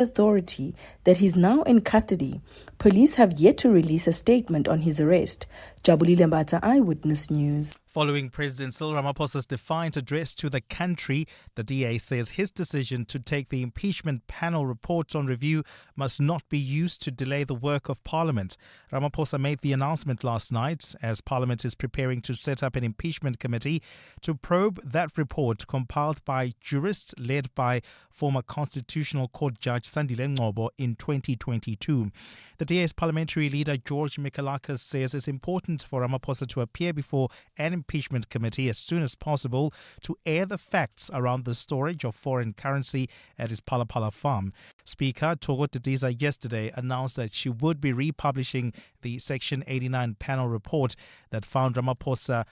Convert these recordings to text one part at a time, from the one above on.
authority that he's now in custody. Police have yet to release a statement on his arrest. Jabulile Mbata, Eyewitness News. Following President Cyril Ramaphosa's defiant address to the country, the DA says his decision to take the impeachment panel report on review must not be used to delay the work of Parliament. Ramaphosa made the announcement last night as Parliament is preparing to set up an impeachment committee to probe that report compiled by jurists led by former Constitutional Court Judge Sandile Ngcobo in 2022. The DA's parliamentary leader George Mikalakis says it's important for Ramaphosa to appear before an impeachment committee as soon as possible to air the facts around the storage of foreign currency at his Palapala farm. Speaker Togo Didiza yesterday announced that she would be republishing the Section 89 panel report that found Ramaphosa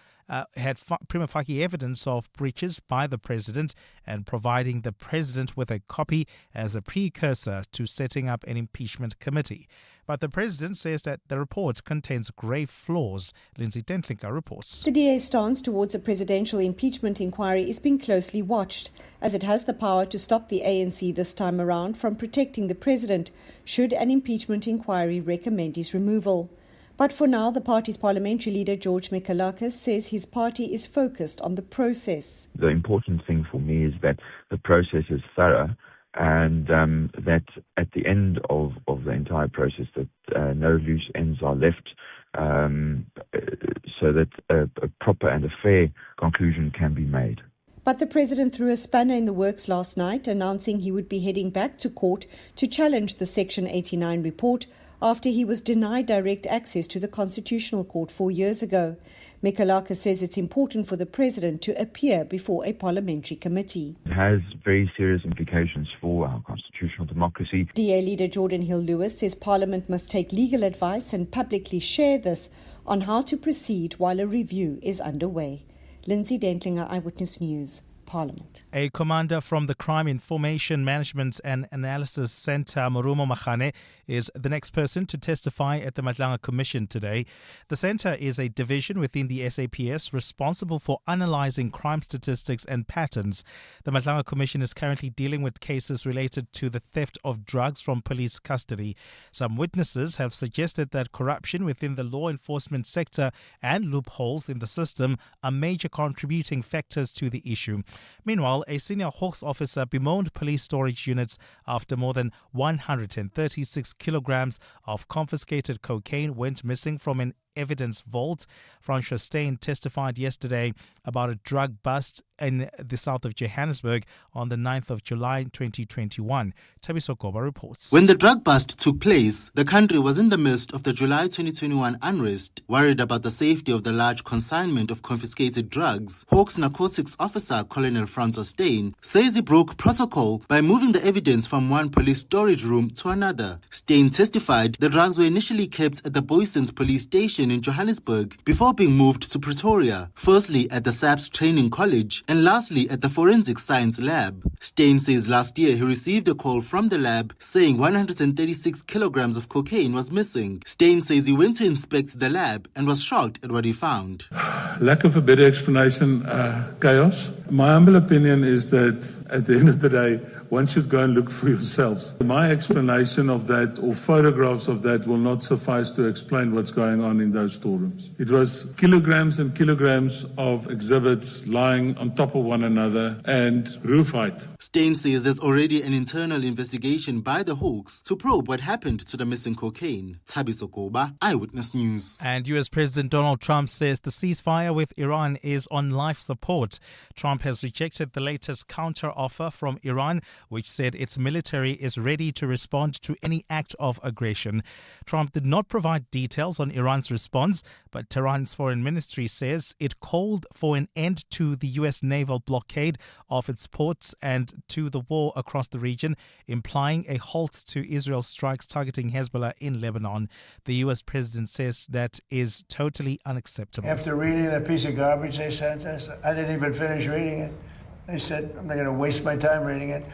had prima facie evidence of breaches by the president and providing the president with a copy as a precursor to setting up an impeachment committee. But the president says that the report contains grave flaws. Lindsay Dentlinker reports. The DA's stance towards a presidential impeachment inquiry is being closely watched, as it has the power to stop the ANC this time around from protecting the president should an impeachment inquiry recommend his removal. But for now, the party's parliamentary leader, George Mikalakis, says his party is focused on the process. The important thing for me is that the process is thorough and that at the end of the entire process that no loose ends are left so that a proper and a fair conclusion can be made. But the president threw a spanner in the works last night, announcing he would be heading back to court to challenge the Section 89 report after he was denied direct access to the Constitutional Court 4 years ago. Mikalakis says it's important for the president to appear before a parliamentary committee. It has very serious implications for our constitutional democracy. DA leader Jordan Hill-Lewis says Parliament must take legal advice and publicly share this on how to proceed while a review is underway. Lindsay Dentlinger, Eyewitness News, Parliament. A commander from the Crime Information Management and Analysis Centre, Morumo Machane, is the next person to testify at the Madlanga Commission today. The centre is a division within the SAPS responsible for analysing crime statistics and patterns. The Madlanga Commission is currently dealing with cases related to the theft of drugs from police custody. Some witnesses have suggested that corruption within the law enforcement sector and loopholes in the system are major contributing factors to the issue. Meanwhile, a senior Hawks officer bemoaned police storage units after more than 136 kilograms of confiscated cocaine went missing from an evidence vault. Francois Steyn testified yesterday about a drug bust in the south of Johannesburg on the 9th of July 2021. Tabiso Goba reports. When the drug bust took place, the country was in the midst of the July 2021 unrest. Worried about the safety of the large consignment of confiscated drugs, Hawks narcotics officer Colonel Francois Steyn says he broke protocol by moving the evidence from one police storage room to another. Steyn testified the drugs were initially kept at the Boysens police station in Johannesburg before being moved to Pretoria, firstly at the SAPS Training College and lastly at the Forensic Science Lab. Steyn says last year he received a call from the lab saying 136 kilograms of cocaine was missing. Steyn says he went to inspect the lab and was shocked at what he found. Lack of a better explanation, chaos. My humble opinion is that at the end of the day, one should go and look for yourselves. My explanation of that or photographs of that will not suffice to explain what's going on in those storerooms. It was kilograms and kilograms of exhibits lying on top of one another and roof height. Steyn says there's already an internal investigation by the Hawks to probe what happened to the missing cocaine. Tabiso Goba, Eyewitness News. And U.S. President Donald Trump says the ceasefire with Iran is on life support. Trump has rejected the latest counter-offer from Iran, which said its military is ready to respond to any act of aggression. Trump did not provide details on Iran's response, but Tehran's foreign ministry says it called for an end to the U.S. naval blockade of its ports and to the war across the region, implying a halt to Israel's strikes targeting Hezbollah in Lebanon. The U.S. president says that is totally unacceptable. After reading that piece of garbage they sent us, I didn't even finish reading it. They said, I'm not going to waste my time reading it.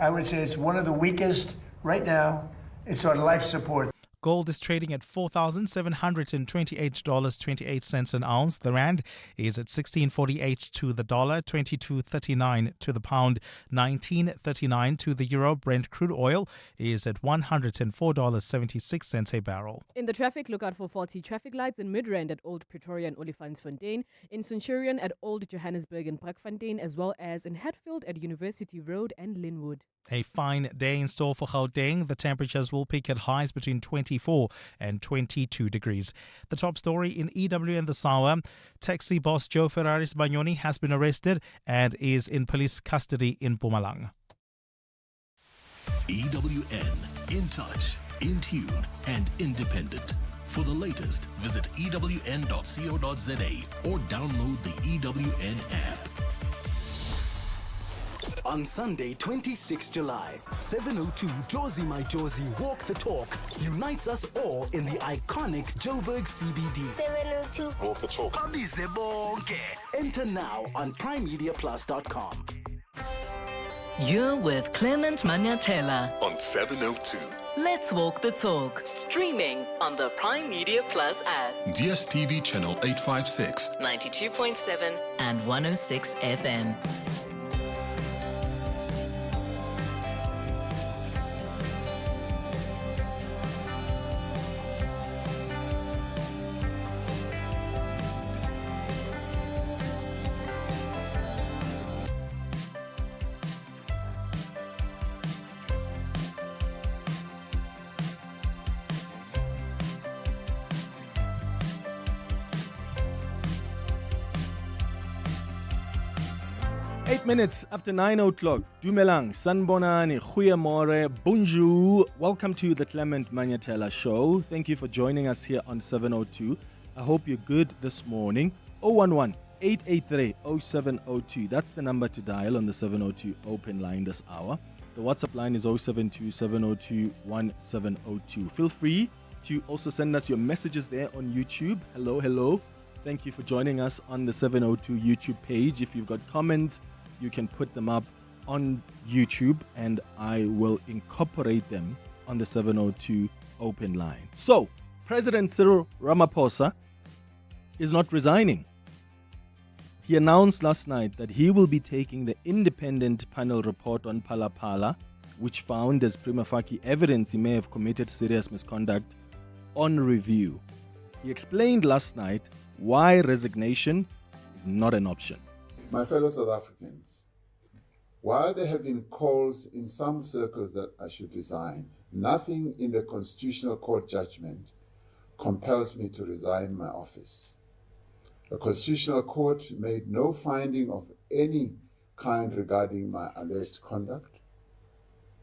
I would say it's one of the weakest right now. It's on life support. Gold is trading at $4,728.28 an ounce. The rand is at 16.48 to the dollar, 22.39 to the pound, 19.39 to the euro. Brent crude oil is at $104.76 a barrel. In the traffic, look out for faulty traffic lights in Midrand at Old Pretoria and Olifantsfontein, in Centurion at Old Johannesburg and Brakfontein, as well as in Hatfield at University Road and Linwood. A fine day in store for Gauteng. The temperatures will peak at highs between 24 and 22 degrees. The top story in EWN this hour: taxi boss Joe Ferraris Banyoni has been arrested and is in police custody in Mpumalanga. EWN, in touch, in tune and independent. For the latest, visit ewn.co.za or download the EWN app. On Sunday, 26 July, 7:02 Josie My Josie Walk the Talk unites us all in the iconic Joburg CBD. 7:02 Walk the Talk. Enter now on primemediaplus.com. You're with Clement Manyathela On 702. Let's Walk the Talk, streaming on the Prime Media Plus app, DSTV channel 856, 92.7 and 106 FM. Minutes after 9 o'clock. Dumelang, Sanbonani, Goeiemorgen, bonjour. Welcome to the Clement Manyathela Show. Thank you for joining us here on 702. I hope you're good this morning. 011-883-0702. That's the number to dial on the 702 open line this hour. The WhatsApp line is 072-702-1702. Feel free to also send us your messages there on YouTube. Hello, hello. Thank you for joining us on the 702 YouTube page. If you've got comments, you can put them up on YouTube and I will incorporate them on the 702 open line. So, President Cyril Ramaphosa is not resigning. He announced last night that he will be taking the independent panel report on Phala, which found there's prima facie evidence he may have committed serious misconduct, on review. He explained last night why resignation is not an option. My fellow South Africans, while there have been calls in some circles that I should resign, nothing in the Constitutional Court judgment compels me to resign my office. The Constitutional Court made no finding of any kind regarding my alleged conduct.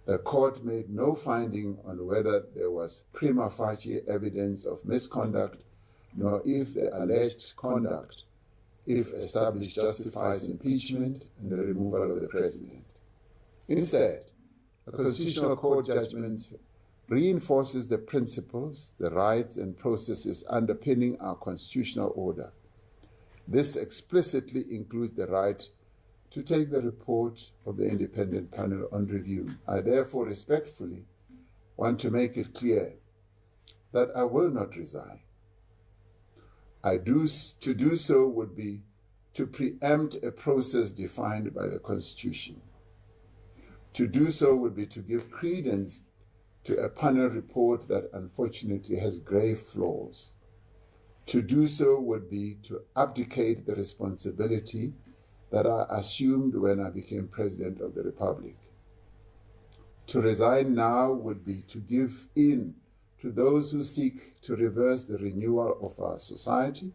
The court made no finding on whether there was prima facie evidence of misconduct, nor if the alleged conduct, if established, justifies impeachment and the removal of the president. Instead, the Constitutional Court judgment reinforces the principles, the rights and processes underpinning our constitutional order. This explicitly includes the right to take the report of the independent panel on review. I therefore respectfully want to make it clear that I will not resign. To do so would be to preempt a process defined by the Constitution. To do so would be to give credence to a panel report that unfortunately has grave flaws. To do so would be to abdicate the responsibility that I assumed when I became President of the Republic. To resign now would be to give in to those who seek to reverse the renewal of our society,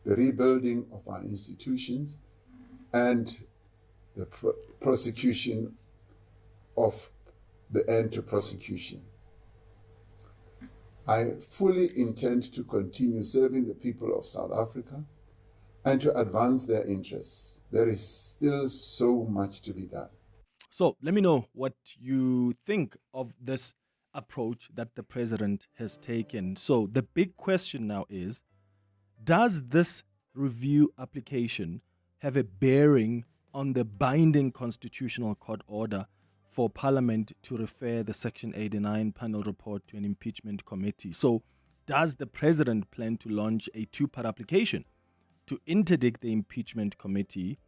the rebuilding of our institutions, and the prosecution of the end to prosecution. I fully intend to continue serving the people of South Africa and to advance their interests. There is still so much to be done. So let me know what you think of this approach that the president has taken. So the big question now is, does this review application have a bearing on the binding constitutional court order for Parliament to refer the Section 89 panel report to an impeachment committee. So does the President plan to launch a two-part application to interdict the impeachment committee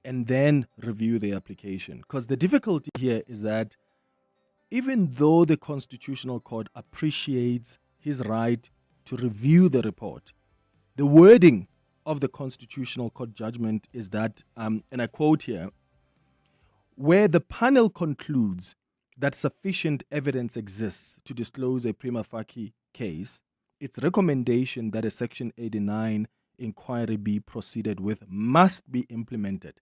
and then review the application? Because the difficulty here is that even though the Constitutional Court appreciates his right to review the report, the wording of the Constitutional Court judgment is that, and I quote here, where the panel concludes that sufficient evidence exists to disclose a prima facie case, its recommendation that a Section 89 inquiry be proceeded with must be implemented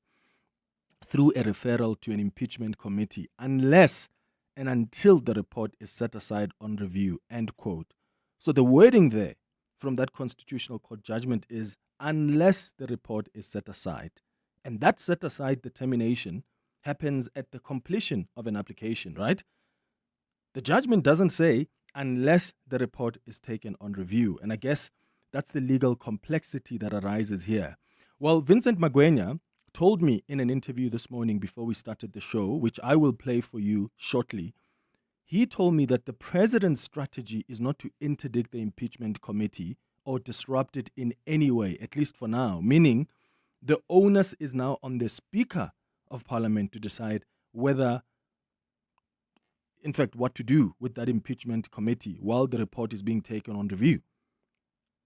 through a referral to an impeachment committee unless and until the report is set aside on review, end quote. So the wording there from that Constitutional Court judgment is unless the report is set aside. And that set aside determination happens at the completion of an application, right? The judgment doesn't say unless the report is taken on review. And I guess that's the legal complexity that arises here. Well, Vincent Magwenya told me in an interview this morning before we started the show, which I will play for you shortly, he told me that the president's strategy is not to interdict the impeachment committee or disrupt it in any way, at least for now, meaning the onus is now on the Speaker of Parliament to decide whether, in fact, what to do with that impeachment committee while the report is being taken on review.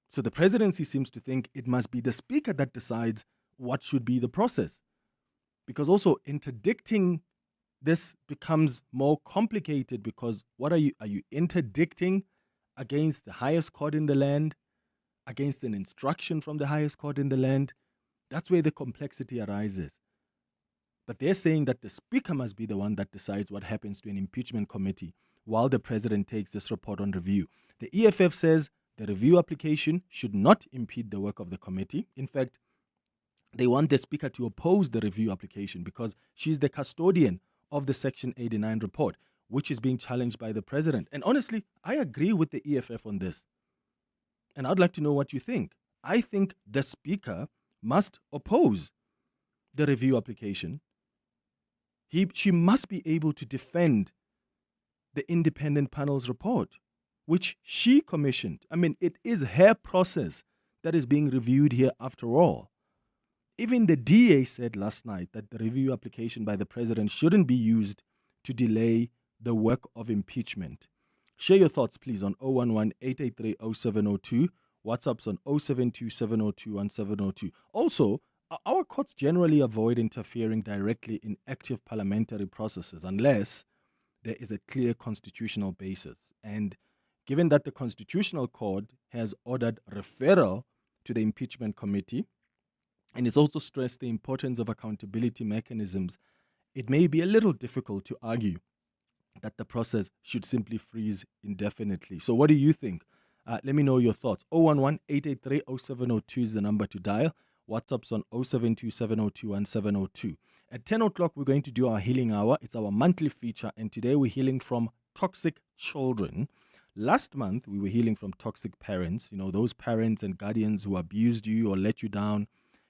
So the presidency seems to think it must be the Speaker that decides what should be the process. Because also interdicting this becomes more complicated because what are you interdicting against the highest court in the land, against an instruction from the highest court in the land? That's where the complexity arises. But they're saying that the Speaker must be the one that decides what happens to an impeachment committee while the President takes this report on review. The EFF says the review application should not impede the work of the committee. In fact, they want the Speaker to oppose the review application because she's the custodian of the Section 89 report, which is being challenged by the President. And honestly, I agree with the EFF on this. And I'd like to know what you think. I think the Speaker must oppose the review application. She must be able to defend the independent panel's report, which she commissioned. I mean, it is her process that is being reviewed here after all. Even the DA said last night that the review application by the President shouldn't be used to delay the work of impeachment. Share your thoughts, please, on 011-883-0702. WhatsApp's on 072-702-1702. Also, our courts generally avoid interfering directly in active parliamentary processes unless there is a clear constitutional basis. And given that the Constitutional Court has ordered referral to the impeachment committee, and it's also stressed the importance of accountability mechanisms, it may be a little difficult to argue that the process should simply freeze indefinitely. So what do you think? Let me know your thoughts. 011-883-0702 is the number to dial. WhatsApp's on 072-702-1702. At 10 o'clock, we're going to do our healing hour. It's our monthly feature, and today we're healing from toxic children. Last month, we were healing from toxic parents, those parents and guardians who abused you or let you down.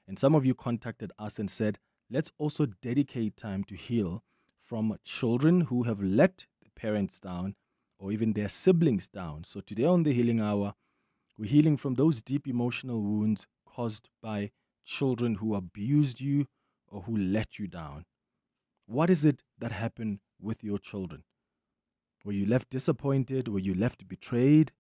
And some of you contacted us and said, let's also dedicate time to heal from children who have let the parents down or even their siblings down. So today on the Healing Hour, we're healing from those deep emotional wounds caused by children who abused you or who let you down. What is it that happened with your children? Were you left disappointed? Were you left betrayed?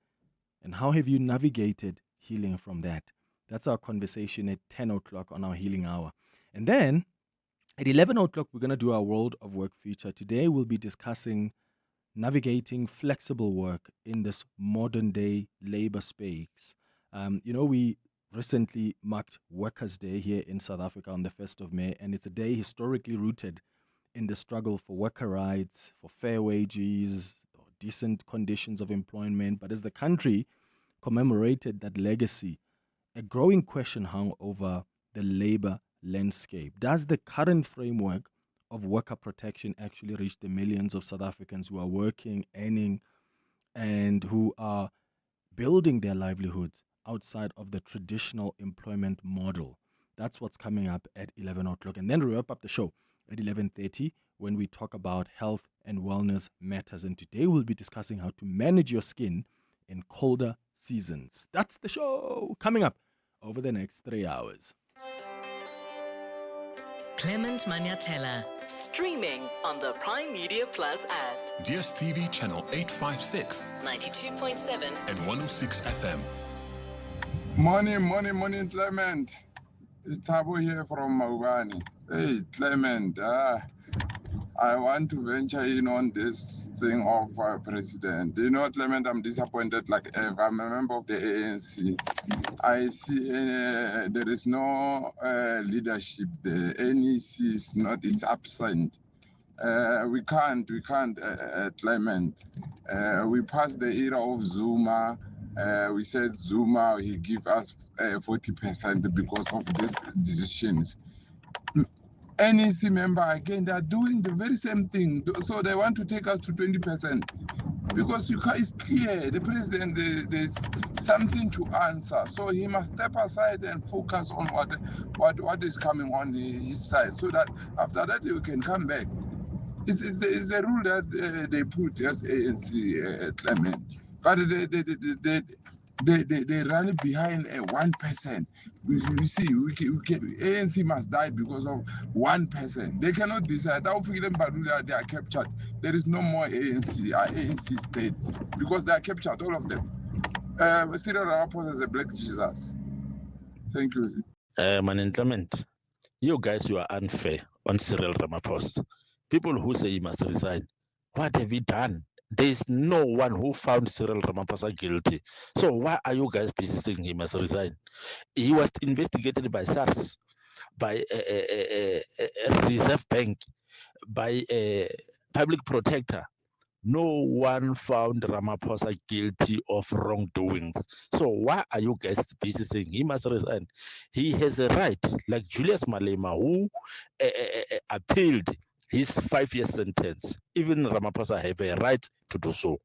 And how have you navigated healing from that? That's our conversation at 10 o'clock on our Healing Hour. And then at 11 o'clock, we're going to do our World of Work feature. Today, we'll be discussing navigating flexible work in this modern day labor space. We recently marked Workers' Day here in South Africa on the 1st of May, and it's a day historically rooted in the struggle for worker rights, for fair wages, or decent conditions of employment. But as the country commemorated that legacy, a growing question hung over the labor landscape. Does the current framework of worker protection actually reach the millions of South Africans who are working, earning, and who are building their livelihoods outside of the traditional employment model? That's what's coming up at 11 o'clock. And then we wrap up the show at 11:30 when we talk about health and wellness matters. And today we'll be discussing how to manage your skin in colder seasons. That's the show coming up over the next 3 hours. Clement Manyathela, streaming on the Prime Media Plus app. DSTV channel 856, 92.7 and 106 FM. Morning, Clement. It's Thabo here from Maubani. Hey, Clement, I want to venture in on this thing of president. You know, Clement, I'm disappointed like ever. I'm a member of the ANC. I see there is no leadership. The NEC is not, it's absent. We can't, Clement. We passed the era of Zuma. We said Zuma, he give us 40% because of these decisions. NEC member, again, they are doing the very same thing. So they want to take us to 20%. Because it's clear, the president, there's something to answer. So he must step aside and focus on what is coming on his side. So that after that, you can come back. It's the rule that they put as ANC, Clement. But they rally behind a 1%. We see, ANC must die because of 1%. They cannot decide. They are captured. There is no more ANC. ANC is dead because they are captured, all of them. Cyril Ramaphosa is a black Jesus. Thank you. Clement, you guys, you are unfair on Cyril Ramaphosa. People who say he must resign, what have he done? There is no one who found Cyril Ramaphosa guilty. So why are you guys busy saying he must resign? He was investigated by SARS, by a Reserve Bank, by a public protector. No one found Ramaphosa guilty of wrongdoings. So why are you guys busy saying he must resign? He has a right, like Julius Malema, who appealed his 5-year sentence. Even Ramaphosa have a right to do so.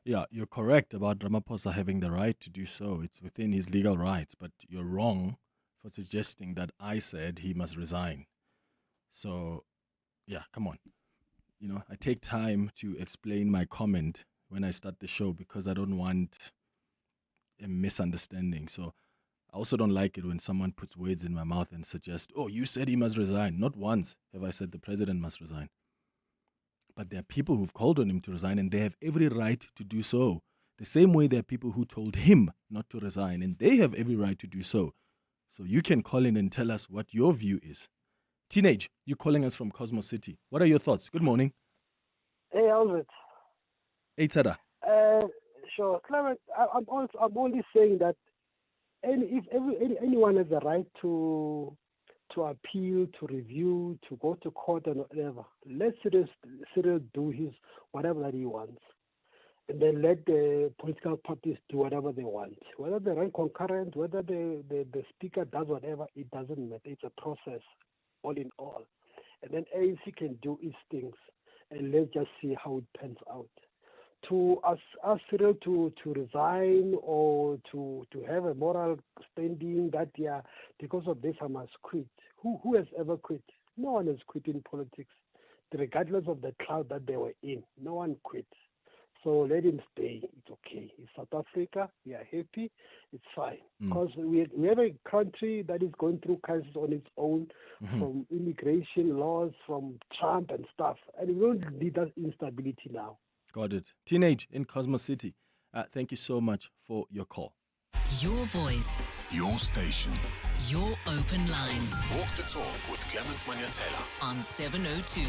Yeah, you're correct about Ramaphosa having the right to do so. It's within his legal rights, but you're wrong for suggesting that I said he must resign. So, yeah, come on. You know, I take time to explain my comment when I start the show because I don't want a misunderstanding. So I also don't like it when someone puts words in my mouth and suggests, oh, you said he must resign. Not once have I said the president must resign. But there are people who've called on him to resign, and they have every right to do so. The same way there are people who told him not to resign, and they have every right to do so. So you can call in and tell us what your view is. Teenage, you're calling us from Cosmos City. What are your thoughts? Good morning. Hey, Albert. Hey, Tada. Sure. Clement, I'm only saying that if anyone has a right to appeal, to review, to go to court and whatever, let Cyril do his whatever that he wants. And then let the political parties do whatever they want. Whether they run concurrent, whether the speaker does whatever, it doesn't matter. It's a process, all in all. And then ANC can do its things. And let's just see how it pans out. To ask Cyril to resign or to have a moral standing that, yeah, because of this I must quit. Who has ever quit? No one has quit in politics, regardless of the cloud that they were in. No one quit. So let him stay. It's okay. It's South Africa. We are happy. It's fine. Because we have a country that is going through crisis on its own, from immigration laws, from Trump and stuff. And we don't need that instability now. Got it. Teenage in Cosmos City. Thank you so much for your call. Your voice. Your station. Your open line. Walk the talk with Clement Manyathela on 702.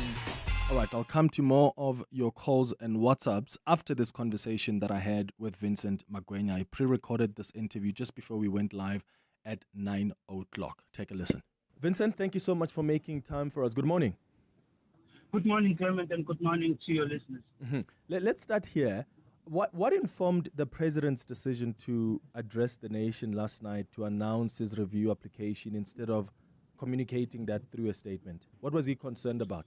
All right, I'll come to more of your calls and WhatsApps after this conversation that I had with Vincent Magwenya. I pre-recorded this interview just before we went live at 9 o'clock. Take a listen. Vincent, thank you so much for making time for us. Good morning. Good morning, Clement, and good morning to your listeners. Let's start here. What informed the president's decision to address the nation last night to announce his review application instead of communicating that through a statement? What was he concerned about?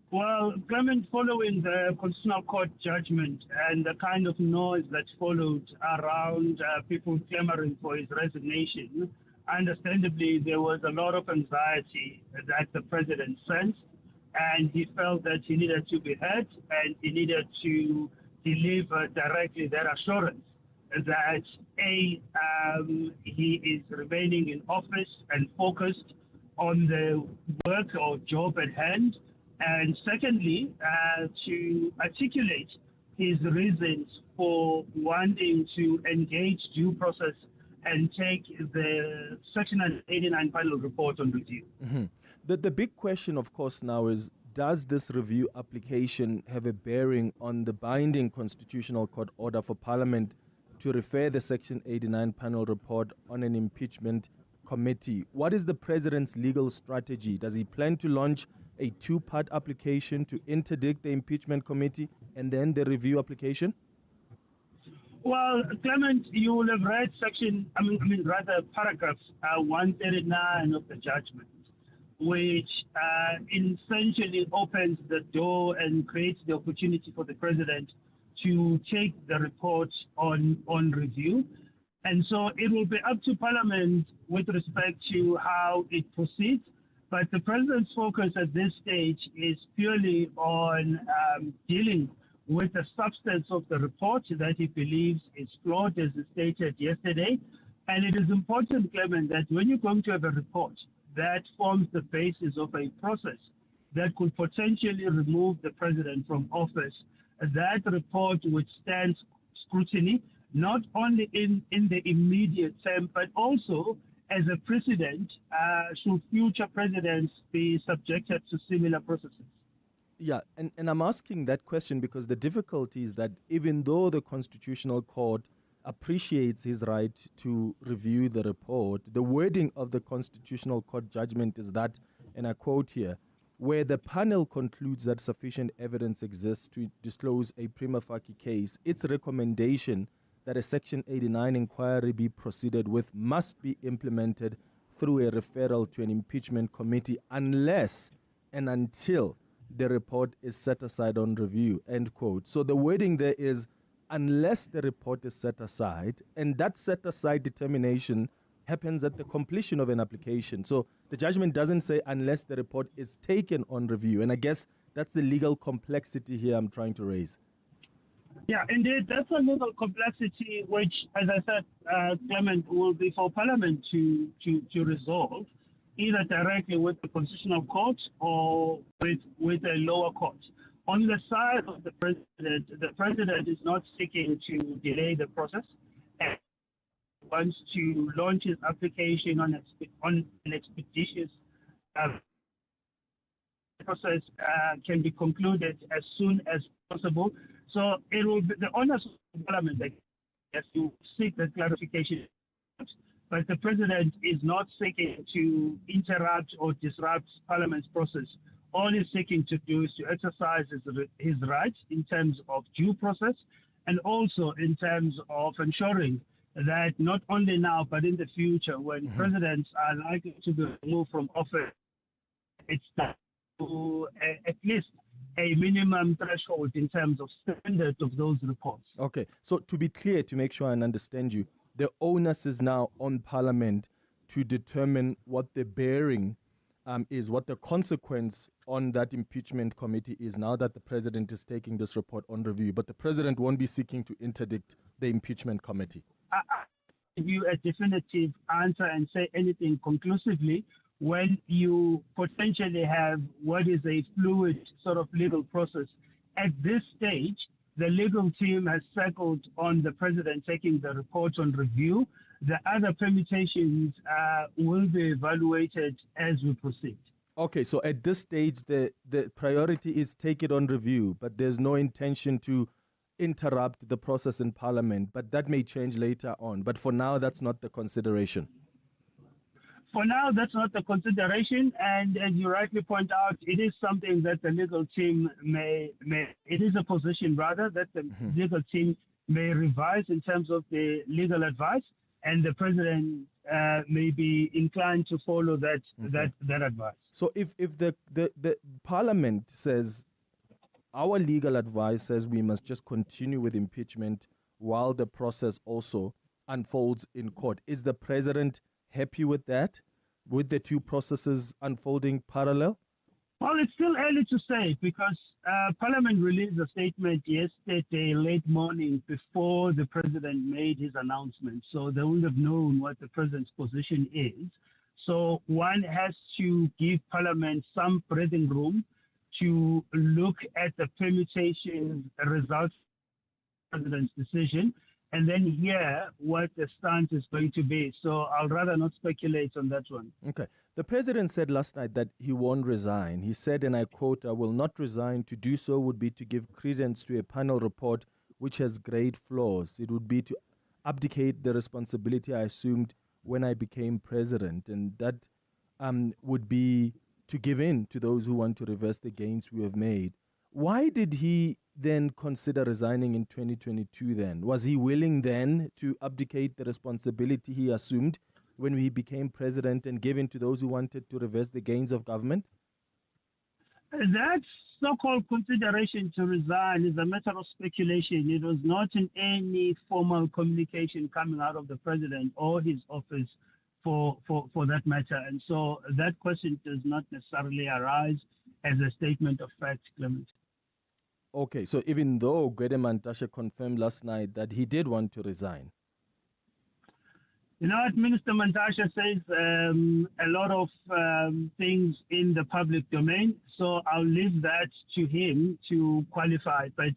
Well, Clement, following the Constitutional Court judgment and the kind of noise that followed around people clamoring for his resignation, understandably, there was a lot of anxiety that the president sensed. and he felt that he needed to be heard and he needed to deliver directly that assurance that he is remaining in office and focused on the work or job at hand, and secondly, to articulate his reasons for wanting to engage due process and take the Section 89 final report on review. Mm-hmm. The big question, of course, now is, does this review application have a bearing on the binding Constitutional Court order for Parliament to refer the Section 89 panel report on an impeachment committee? What is the President's legal strategy? Does he plan to launch a two-part application to interdict the impeachment committee and then the review application? Well, Clement, you will have read paragraph 139 of the judgment, which essentially opens the door and creates the opportunity for the President to take the report on review. And so it will be up to Parliament with respect to how it proceeds. But the President's focus at this stage is purely on dealing with the substance of the report that he believes is flawed, as stated yesterday. And it is important, Clement, that when you're going to have a report that forms the basis of a process that could potentially remove the President from office, that report withstands scrutiny, not only in the immediate term, but also as a precedent should future presidents be subjected to similar processes. Yeah, and I'm asking that question because the difficulty is that even though the Constitutional Court appreciates his right to review the report, the wording of the Constitutional Court judgment is that, and I quote here, where the panel concludes that sufficient evidence exists to disclose a prima facie case, its recommendation that a Section 89 inquiry be proceeded with must be implemented through a referral to an impeachment committee unless and until the report is set aside on review, end quote. So the wording there is unless the report is set aside, and that set aside determination happens at the completion of an application. So the judgment doesn't say unless the report is taken on review. And I guess that's the legal complexity here I'm trying to raise. Yeah, indeed, that's a legal complexity which, as I said, Clement, will be for Parliament to resolve, either directly with the Constitutional Court or with a lower court. On the side of the President is not seeking to delay the process and wants to launch his application on an expeditious process can be concluded as soon as possible. So it will be the onus of Parliament to seek the clarification. But the President is not seeking to interrupt or disrupt Parliament's process. All he's seeking to do is to exercise his rights in terms of due process and also in terms of ensuring that not only now but in the future, when presidents are likely to be removed from office, it's to at least a minimum threshold in terms of standard of those reports. Okay, so to be clear, to make sure I understand you, the onus is now on Parliament to determine what the bearing is, what the consequence on that impeachment committee is now that the President is taking this report on review. But the President won't be seeking to interdict the impeachment committee. I give you a definitive answer and say anything conclusively when you potentially have what is a fluid sort of legal process. At this stage, the legal team has settled on the President taking the report on review. The other permutations will be evaluated as we proceed. Okay, so at this stage, the priority is take it on review, but there's no intention to interrupt the process in Parliament, but that may change later on. But for now, that's not the consideration. For now, that's not the consideration, and as you rightly point out, it is something that the legal team it is a position rather that the legal team may revise in terms of the legal advice, and the President may be inclined to follow that advice. So if the Parliament says, our legal advice says we must just continue with impeachment while the process also unfolds in court, is the President happy with that, with the two processes unfolding parallel? Well, it's still early to say because Parliament released a statement yesterday late morning before the President made his announcement. So they would have known what the President's position is. So one has to give Parliament some breathing room to look at the permutation results of the President's decision and then hear what the stance is going to be. So I'll rather not speculate on that one. Okay. The President said last night that he won't resign. He said, and I quote, "I will not resign. To do so would be to give credence to a panel report which has great flaws. It would be to abdicate the responsibility I assumed when I became president." And that would be to give in to those who want to reverse the gains we have made. Why did he then consider resigning in 2022 then? Was he willing then to abdicate the responsibility he assumed when he became president and give in to those who wanted to reverse the gains of government? That so-called consideration to resign is a matter of speculation. It was not in any formal communication coming out of the president or his office for that matter. And so that question does not necessarily arise as a statement of fact, Clement. Okay, so even though Gwede Mantashe confirmed last night that he did want to resign. You know what, Minister Mantashe says a lot of things in the public domain, so I'll leave that to him to qualify. But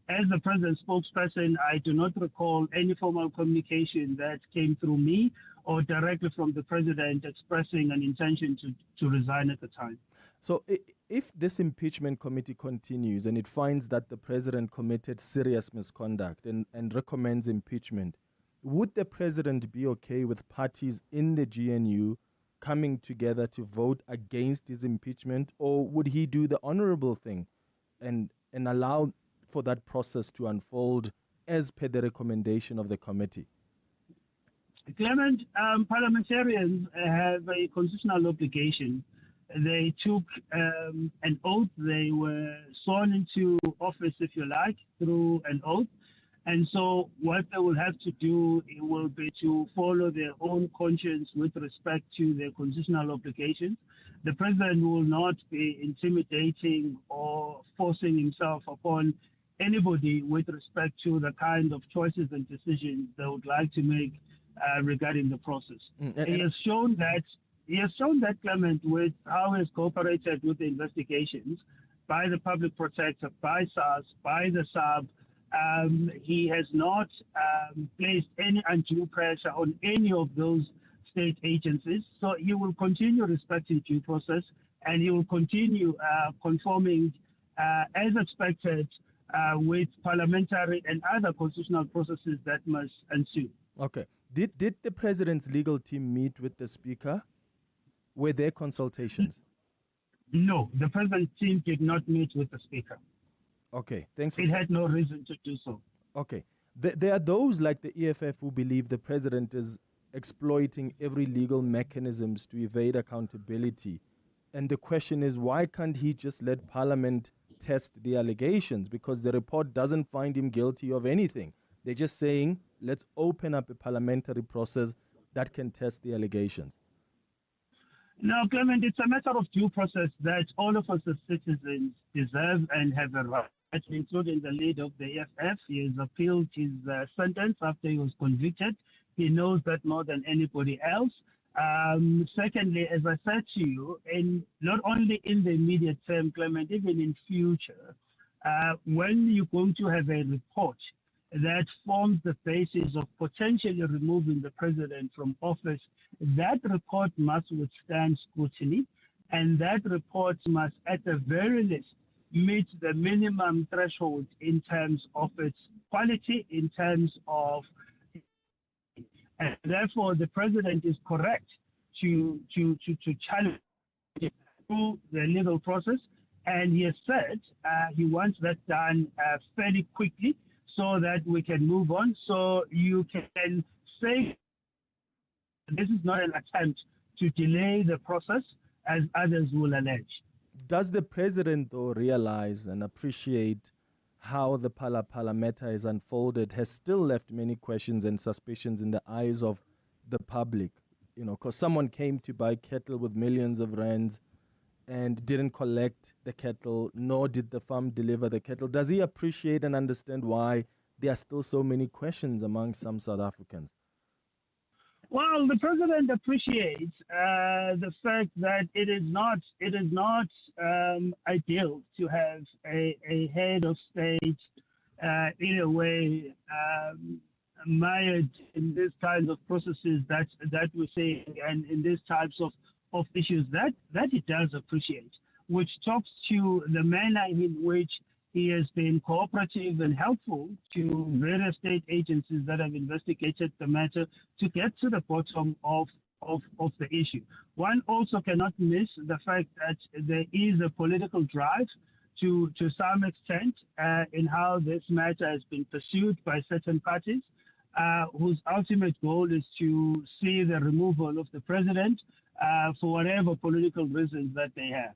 as the President's spokesperson, I do not recall any formal communication that came through me or directly from the President expressing an intention to resign at the time. So if this impeachment committee continues and it finds that the President committed serious misconduct and recommends impeachment, would the President be okay with parties in the GNU coming together to vote against his impeachment, or would he do the honorable thing and allow for that process to unfold as per the recommendation of the committee? Clement, parliamentarians have a constitutional obligation. They took an oath. They were sworn into office, if you like, through an oath. And so what they will have to do will be to follow their own conscience with respect to their constitutional obligations. The President will not be intimidating or forcing himself upon anybody with respect to the kind of choices and decisions they would like to make regarding the process. He has shown that, Clement, with how he has cooperated with the investigations by the Public Protector, by SARS, by the SAB. He has not placed any undue pressure on any of those state agencies. So he will continue respecting due process, and he will continue conforming as expected with parliamentary and other constitutional processes that must ensue. Okay. Did the President's legal team meet with the Speaker? Were there consultations? No, the President's team did not meet with the Speaker. Okay, thanks for It had no reason to do so. Okay. There are those like the EFF who believe the President is exploiting every legal mechanisms to evade accountability. And the question is, why can't he just let Parliament test the allegations? Because the report doesn't find him guilty of anything. They're just saying, let's open up a parliamentary process that can test the allegations. No, Clement, it's a matter of due process that all of us as citizens deserve and have a right, including the leader of the EFF. He has appealed his sentence after he was convicted. He knows that more than anybody else. Secondly, as I said to you, not only in the immediate term, Clement, even in future, when you're going to have a report that forms the basis of potentially removing the president from office, that report must withstand scrutiny, and that report must, at the very least, meet the minimum threshold in terms of its quality, in terms of, and therefore the president is correct to challenge it through the legal process, and he has said he wants that done fairly quickly, so that we can move on. So you can say this is not an attempt to delay the process, as others will allege. Does the president, though, realize and appreciate how the Parliamentary has unfolded, has still left many questions and suspicions in the eyes of the public? You know, because someone came to buy cattle with millions of rands and didn't collect the cattle, nor did the farm deliver the cattle. Does he appreciate and understand why there are still so many questions among some South Africans? Well, the president appreciates the fact that it is not ideal to have a head of state in a way mired in these kinds of processes that we're seeing and in these types of issues that he does appreciate, which talks to the manner in which he has been cooperative and helpful to various state agencies that have investigated the matter to get to the bottom of the issue. One also cannot miss the fact that there is a political drive to some extent in how this matter has been pursued by certain parties whose ultimate goal is to see the removal of the president for whatever political reasons that they have.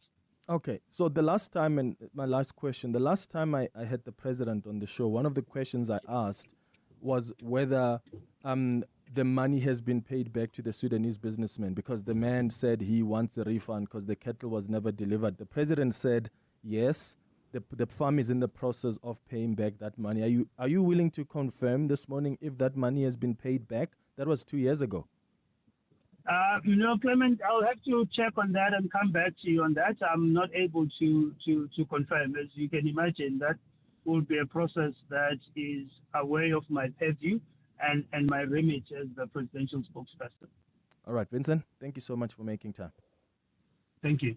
Okay, so the last time, and my last question, the last time I had the president on the show, one of the questions I asked was whether the money has been paid back to the Sudanese businessman, because the man said he wants a refund because the cattle was never delivered. The president said, yes, the farm is in the process of paying back that money. Are you willing to confirm this morning if that money has been paid back? That was 2 years ago. Clement, I'll have to check on that and come back to you on that. I'm not able to confirm. As you can imagine, that will be a process that is away of my purview and my remit as the presidential spokesperson. All right, Vincent, thank you so much for making time. Thank you.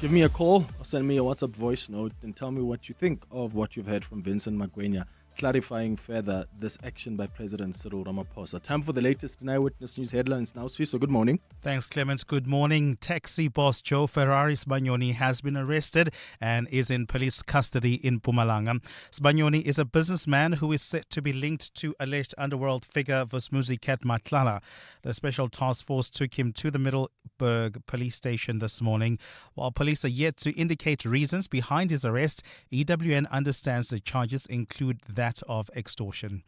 Give me a call or send me a WhatsApp voice note and tell me what you think of what you've heard from Vincent Magwenya, clarifying further this action by President Cyril Ramaphosa. Time for the latest in Eyewitness News headlines now. So good morning. Thanks, Clement. Good morning. Taxi boss Joe Ferrari Sbanyoni has been arrested and is in police custody in Mpumalanga. Sbanyoni is a businessman who is said to be linked to alleged underworld figure Vusmuzi Cat Matlala. The special task force took him to the Middleburg police station this morning. While police are yet to indicate reasons behind his arrest, EWN understands the charges include that of extortion.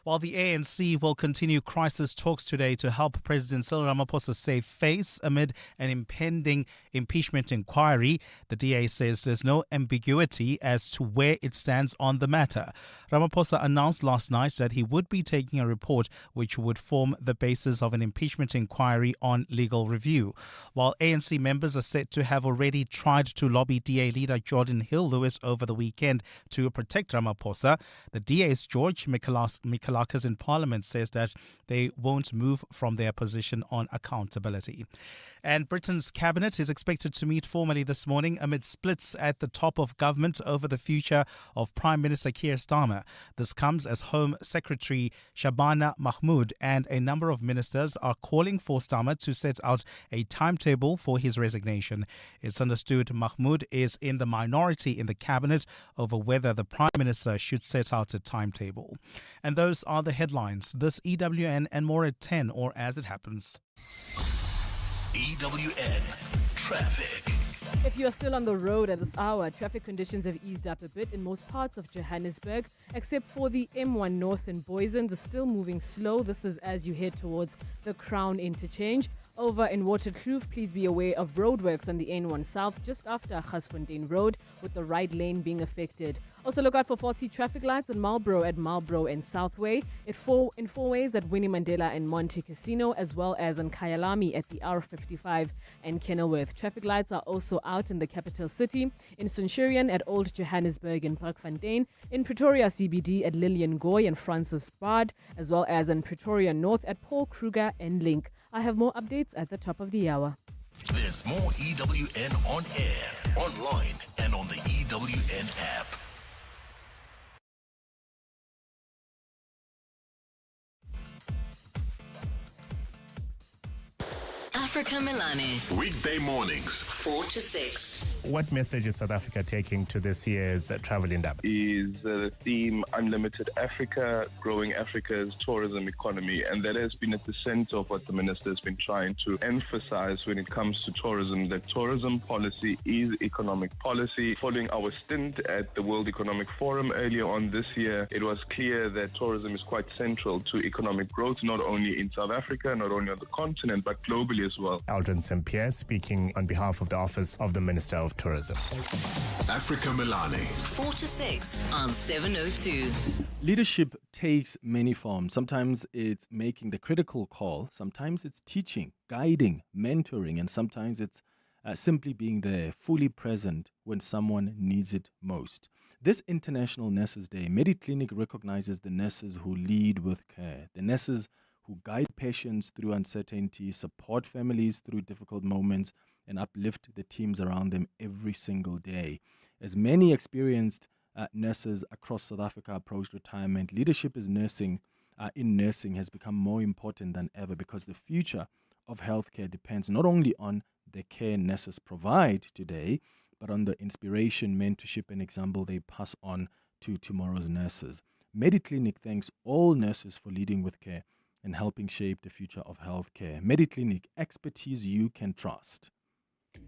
While the ANC will continue crisis talks today to help President Cyril Ramaphosa save face amid an impending impeachment inquiry, the DA says there's no ambiguity as to where it stands on the matter. Ramaphosa announced last night that he would be taking a report which would form the basis of an impeachment inquiry on legal review. While ANC members are said to have already tried to lobby DA leader Jordan Hill-Lewis over the weekend to protect Ramaphosa, the DA's George Mikalakis in Parliament says that they won't move from their position on accountability. And Britain's cabinet is expected to meet formally this morning amid splits at the top of government over the future of Prime Minister Keir Starmer. This comes as Home Secretary Shabana Mahmood and a number of ministers are calling for Starmer to set out a timetable for his resignation. It's understood Mahmood is in the minority in the cabinet over whether the Prime Minister should set out a timetable. And those are the headlines. This EWN and more at 10 or as it happens. EWN Traffic. If you are still on the road at this hour, traffic conditions have eased up a bit in most parts of Johannesburg, except for the M1 North and Boysens is still moving slow. This is as you head towards the Crown interchange. Over in Waterkloof, please be aware of roadworks on the N1 South just after Gasfontein Road, with the right lane being affected. Also look out for faulty traffic lights in Marlborough at Marlborough and Southway, in four ways at Winnie Mandela and Monte Casino, as well as in Kyalami at the R55 and Kenilworth. Traffic lights are also out in the capital city, in Centurion at Old Johannesburg and Parkfontein, in Pretoria CBD at Lillian Goy and Francis Bard, as well as in Pretoria North at Paul Kruger and Link. I have more updates at the top of the hour. There's more EWN on air, online, and on the EWN app. Africa Milani. Weekday mornings, 4 to 6. What message is South Africa taking to this year's Travel in Depth? Is the theme Unlimited Africa, growing Africa's tourism economy. And that has been at the center of what the minister has been trying to emphasize when it comes to tourism, that tourism policy is economic policy. Following our stint at the World Economic Forum earlier on this year, it was clear that tourism is quite central to economic growth, not only in South Africa, not only on the continent, but globally as well. well. Aldrin St. Pierre speaking on behalf of the Office of the Minister of Tourism. Africa Milani. 4 to 6 on 702. Leadership takes many forms. Sometimes it's making the critical call, sometimes it's teaching, guiding, mentoring, and sometimes it's simply being there, fully present when someone needs it most. This International Nurses Day, Mediclinic recognizes the nurses who lead with care, the nurses who guide patients through uncertainty, support families through difficult moments, and uplift the teams around them every single day. As many experienced nurses across South Africa approach retirement, leadership in nursing has become more important than ever, because the future of healthcare depends not only on the care nurses provide today, but on the inspiration, mentorship, and example they pass on to tomorrow's nurses. Mediclinic thanks all nurses for leading with care and helping shape the future of healthcare. Mediclinic, expertise you can trust.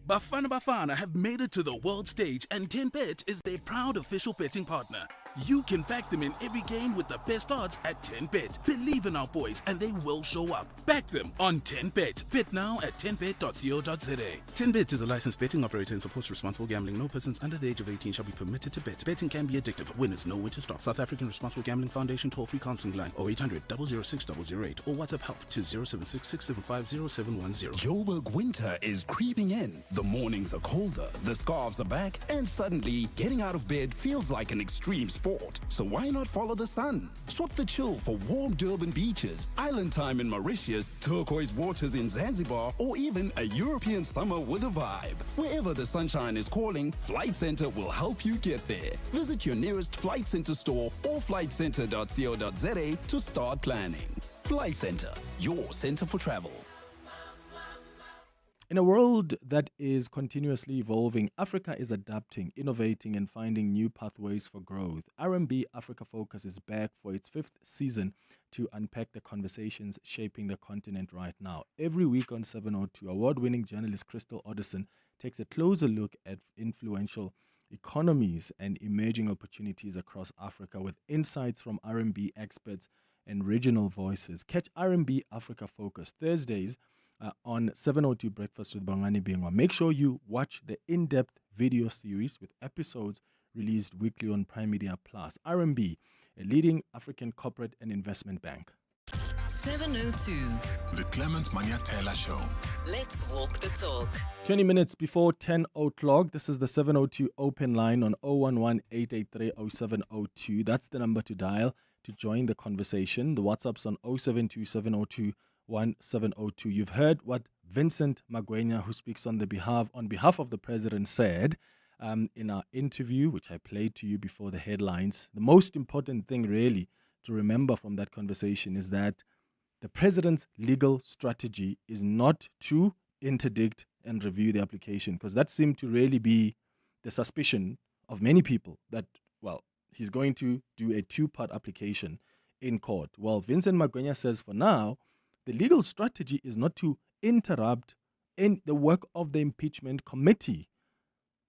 Bafana have made it to the world stage, and 10Bet is their proud official betting partner. You can back them in every game with the best odds at 10Bet. Believe in our boys and they will show up. Back them on 10Bet. Bet now at 10bet.co.za. 10Bet is a licensed betting operator and supports responsible gambling. No persons under the age of 18 shall be permitted to bet. Betting can be addictive. Winners know when to stop. South African Responsible Gambling Foundation toll-free counseling line 0800 006 008 or WhatsApp help to 076 675 0710. Joburg winter is creeping in. The mornings are colder, the scarves are back, and suddenly getting out of bed feels like an extreme sport. So why not follow the sun? Swap the chill for warm Durban beaches, island time in Mauritius, turquoise waters in Zanzibar, or even a European summer with a vibe. Wherever the sunshine is calling, Flight Centre will help you get there. Visit your nearest Flight Centre store or flightcentre.co.za to start planning. Flight Centre, your centre for travel. In a world that is continuously evolving, Africa is adapting, innovating, and finding new pathways for growth. R&B Africa Focus is back for its 5th season to unpack the conversations shaping the continent right now. Every week on 702, award-winning journalist Crystal Odison takes a closer look at influential economies and emerging opportunities across Africa with insights from R&B experts and regional voices. Catch R&B Africa Focus Thursdays on 702 Breakfast with Bongani Bingwa. Make sure you watch the in-depth video series with episodes released weekly on Prime Media Plus. RMB, a leading African corporate and investment bank. 702. The Clement Manyathela Show. Let's walk the talk. 20 minutes before 10 o'clock, this is the 702 open line on 011-883-0702. That's the number to dial to join the conversation. The WhatsApp's on 072-702-1702. You've heard what Vincent Magwenya, who speaks on behalf of the president, said in our interview, which I played to you before the headlines. The most important thing really to remember from that conversation is that the president's legal strategy is not to interdict and review the application, because that seemed to really be the suspicion of many people that, well, he's going to do a 2-part application in court. Well, Vincent Magwenya says for now, the legal strategy is not to interrupt in the work of the impeachment committee,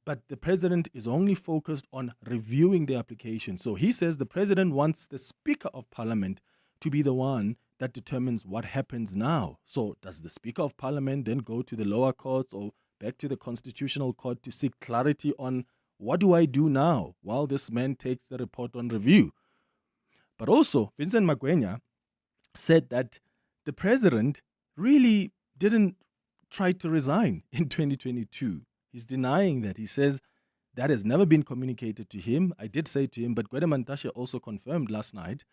but the president is only focused on reviewing the application. So he says the president wants the Speaker of Parliament to be the one that determines what happens now. So does the Speaker of Parliament then go to the lower courts or back to the Constitutional Court to seek clarity on what do I do now while this man takes the report on review? But also, Vincent Magwenya said that the president really didn't try to resign in 2022. He's denying that. He says that has never been communicated to him. I did say to him, but Gwede Mantashe also confirmed last night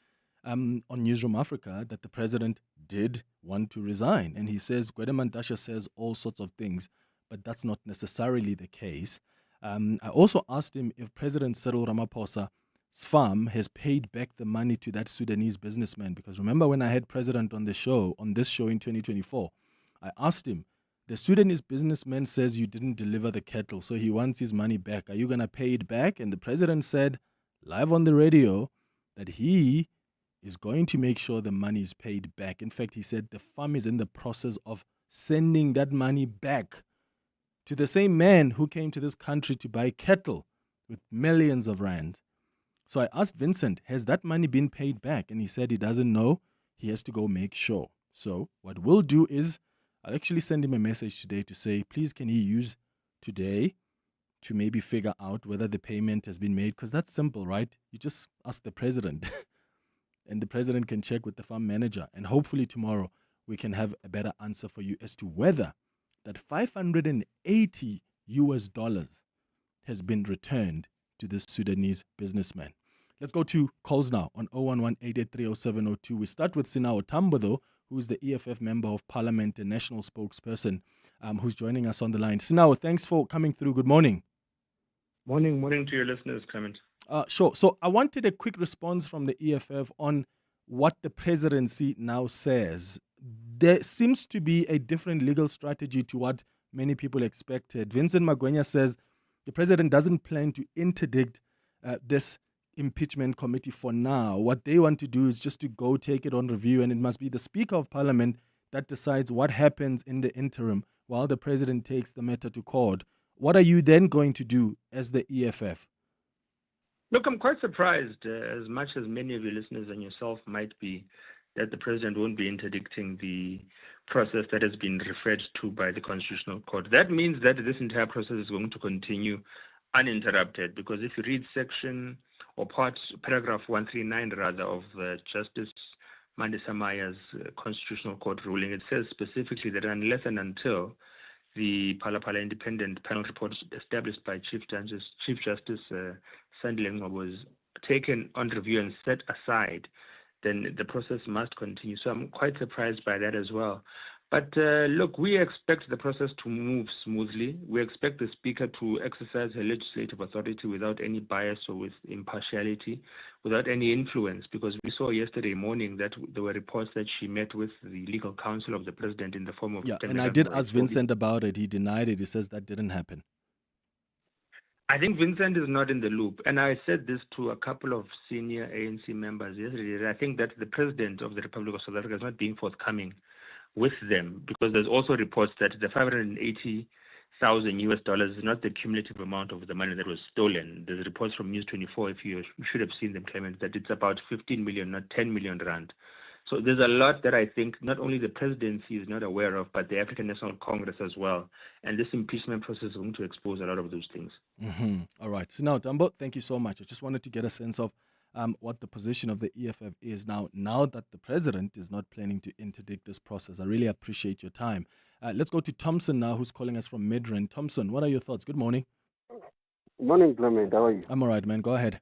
on Newsroom Africa that the president did want to resign. And he says, Gwede Mantashe says all sorts of things, but that's not necessarily the case. I also asked him if President Cyril Ramaphosa's farm has paid back the money to that Sudanese businessman. Because remember when I had President on this show in 2024, I asked him, the Sudanese businessman says you didn't deliver the cattle, so he wants his money back. Are you going to pay it back? And the president said, live on the radio, that he is going to make sure the money is paid back. In fact, he said the farm is in the process of sending that money back to the same man who came to this country to buy cattle with millions of rand. So I asked Vincent, has that money been paid back? And he said he doesn't know. He has to go make sure. So what we'll do is I'll actually send him a message today to say, please, can he use today to maybe figure out whether the payment has been made? Because that's simple, right? You just ask the president, and the president can check with the farm manager. And hopefully tomorrow we can have a better answer for you as to whether that $580 has been returned to this Sudanese businessman. Let's go to calls now on 011-883-0702. We start with Sinao Tambo, though, who is the EFF Member of Parliament and National Spokesperson, who's joining us on the line. Sinao, thanks for coming through. Good morning. Morning to your listeners, Clement. Sure. So I wanted a quick response from the EFF on what the presidency now says. There seems to be a different legal strategy to what many people expected. Vincent Magwenya says the president doesn't plan to interdict this impeachment committee for now. What they want to do is just to go take it on review, and it must be the Speaker of Parliament that decides what happens in the interim while the president takes the matter to court. What are you then going to do as the EFF? Look, I'm quite surprised, as much as many of your listeners and yourself might be, that the president won't be interdicting the process that has been referred to by the Constitutional Court. That means that this entire process is going to continue uninterrupted, because if you read paragraph 139 of Justice Mandisa Maya's Constitutional Court ruling, it says specifically that unless and until the Phala independent panel report established by Chief Justice Sandile was taken on review and set aside, then the process must continue. So I'm quite surprised by that as well. But look, we expect the process to move smoothly. We expect the Speaker to exercise her legislative authority without any bias or with impartiality, without any influence, because we saw yesterday morning that there were reports that she met with the legal counsel of the president in the form of... Yeah, and I did ask Vincent about it. He denied it. He says that didn't happen. I think Vincent is not in the loop. And I said this to a couple of senior ANC members yesterday. I think that the president of the Republic of South Africa is not being forthcoming with them, because there's also reports that the $580,000 is not the cumulative amount of the money that was stolen. There's reports from News 24, if you should have seen them, Clement, that it's about 15 million, not 10 million rand. So there's a lot that I think not only the presidency is not aware of, but the African National Congress as well. And this impeachment process is going to expose a lot of those things. Mm-hmm. All right. So now, Tambo, thank you so much. I just wanted to get a sense of what the position of the EFF is now that the president is not planning to interdict this process. I really appreciate your time. Let's go to Thompson now, who's calling us from Midrand. Thompson, what are your thoughts? Good morning. Good morning, Clement. How are you? I'm all right, man. Go ahead.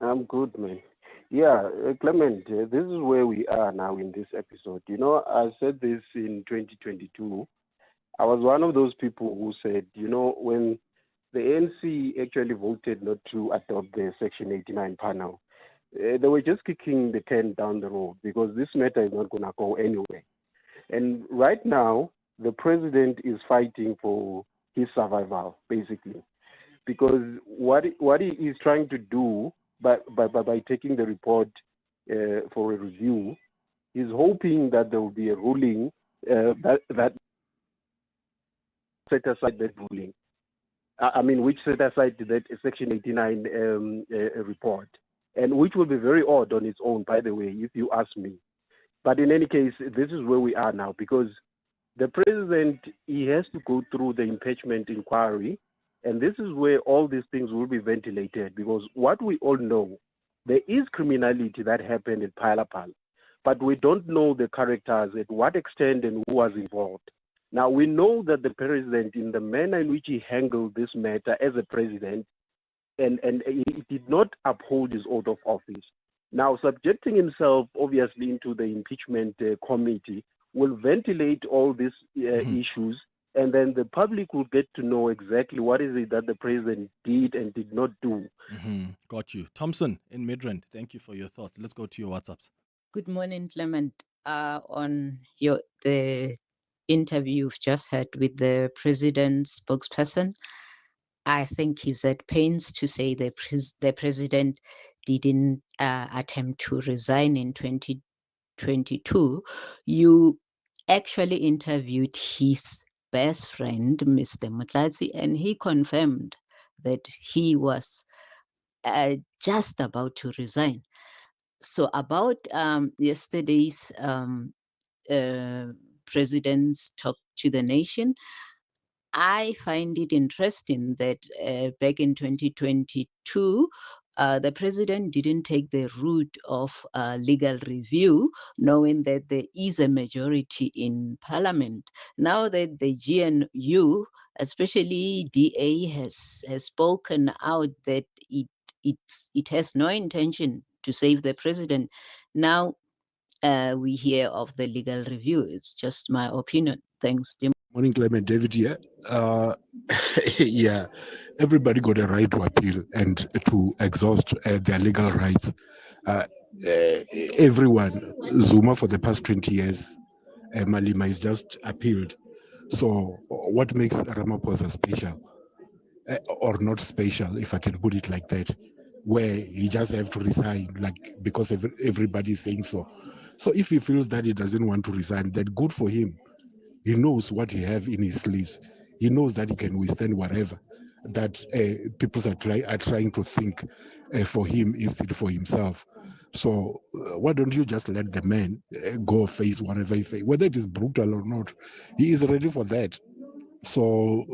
I'm good, man. Yeah, Clement, this is where we are now in this episode. You know, I said this in 2022. I was one of those people who said, you know, when the ANC actually voted not to adopt the Section 89 panel, they were just kicking the can down the road, because this matter is not going to go anywhere. And right now, the president is fighting for his survival, basically, because what he is trying to do by taking the report for a review, is hoping that there will be a ruling that set aside that ruling. Which set aside that Section 89 report, and which will be very odd on its own, by the way, if you ask me. But in any case, this is where we are now, because the president, he has to go through the impeachment inquiry, and this is where all these things will be ventilated, because what we all know, there is criminality that happened in Parliamentary, but we don't know the characters, at what extent and who was involved. Now, we know that the president, in the manner in which he handled this matter as a president, and he did not uphold his oath of office. Now, subjecting himself, obviously, into the impeachment committee will ventilate all these issues, and then the public will get to know exactly what is it that the president did and did not do. Mm-hmm. Got you. Thompson in Midrand, thank you for your thoughts. Let's go to your WhatsApps. Good morning, Clement. On the interview you've just had with the president's spokesperson, I think he's at pains to say the president didn't attempt to resign in 2022. You actually interviewed his best friend, Mr. Motlatsi, and he confirmed that he was just about to resign. So about yesterday's president's talk to the nation. I find it interesting that back in 2022, the president didn't take the route of legal review, knowing that there is a majority in parliament. Now that the GNU, especially DA, has spoken out that it has no intention to save the president, now we hear of the legal review. It's just my opinion. Thanks, Tim. Morning, Clement. David here. Yeah, everybody got a right to appeal and to exhaust their legal rights. Everyone, Zuma for the past 20 years, Malima is just appealed. So what makes Ramaphosa special? Or not special, if I can put it like that, where he just have to resign, like because everybody is saying so. So if he feels that he doesn't want to resign, then good for him. He knows what he have in his sleeves. He knows that he can withstand whatever that people are trying to think for him instead for himself. So why don't you just let the man go face whatever he face, whether it is brutal or not. He is ready for that. So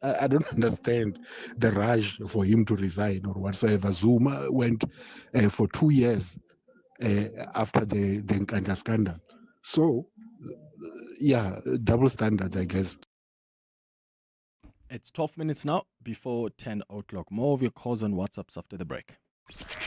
I don't understand the rush for him to resign or whatsoever. Zuma went for 2 years after the Nkandla scandal. So yeah, double standards, I guess. It's 12 minutes now before 10 o'clock. More of your calls and WhatsApps after the break.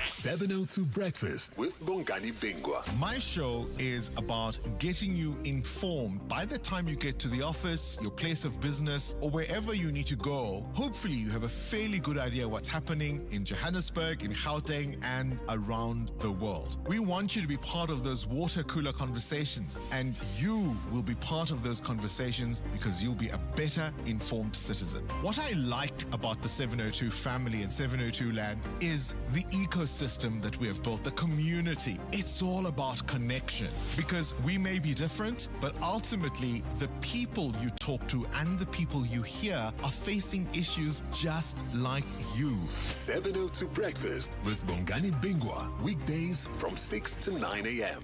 702 Breakfast with Bongani Bingwa. My show is about getting you informed by the time you get to the office, your place of business, or wherever you need to go. Hopefully, you have a fairly good idea what's happening in Johannesburg, in Gauteng, and around the world. We want you to be part of those water cooler conversations, and you will be part of those conversations because you'll be a better informed citizen. What I liked about the 702 family and 702 land is the ecosystem that we have built, the community. It's all about connection because we may be different, but ultimately the people you talk to and the people you hear are facing issues just like you. 702 Breakfast with Bongani Bingwa. Weekdays from 6 to 9 a.m.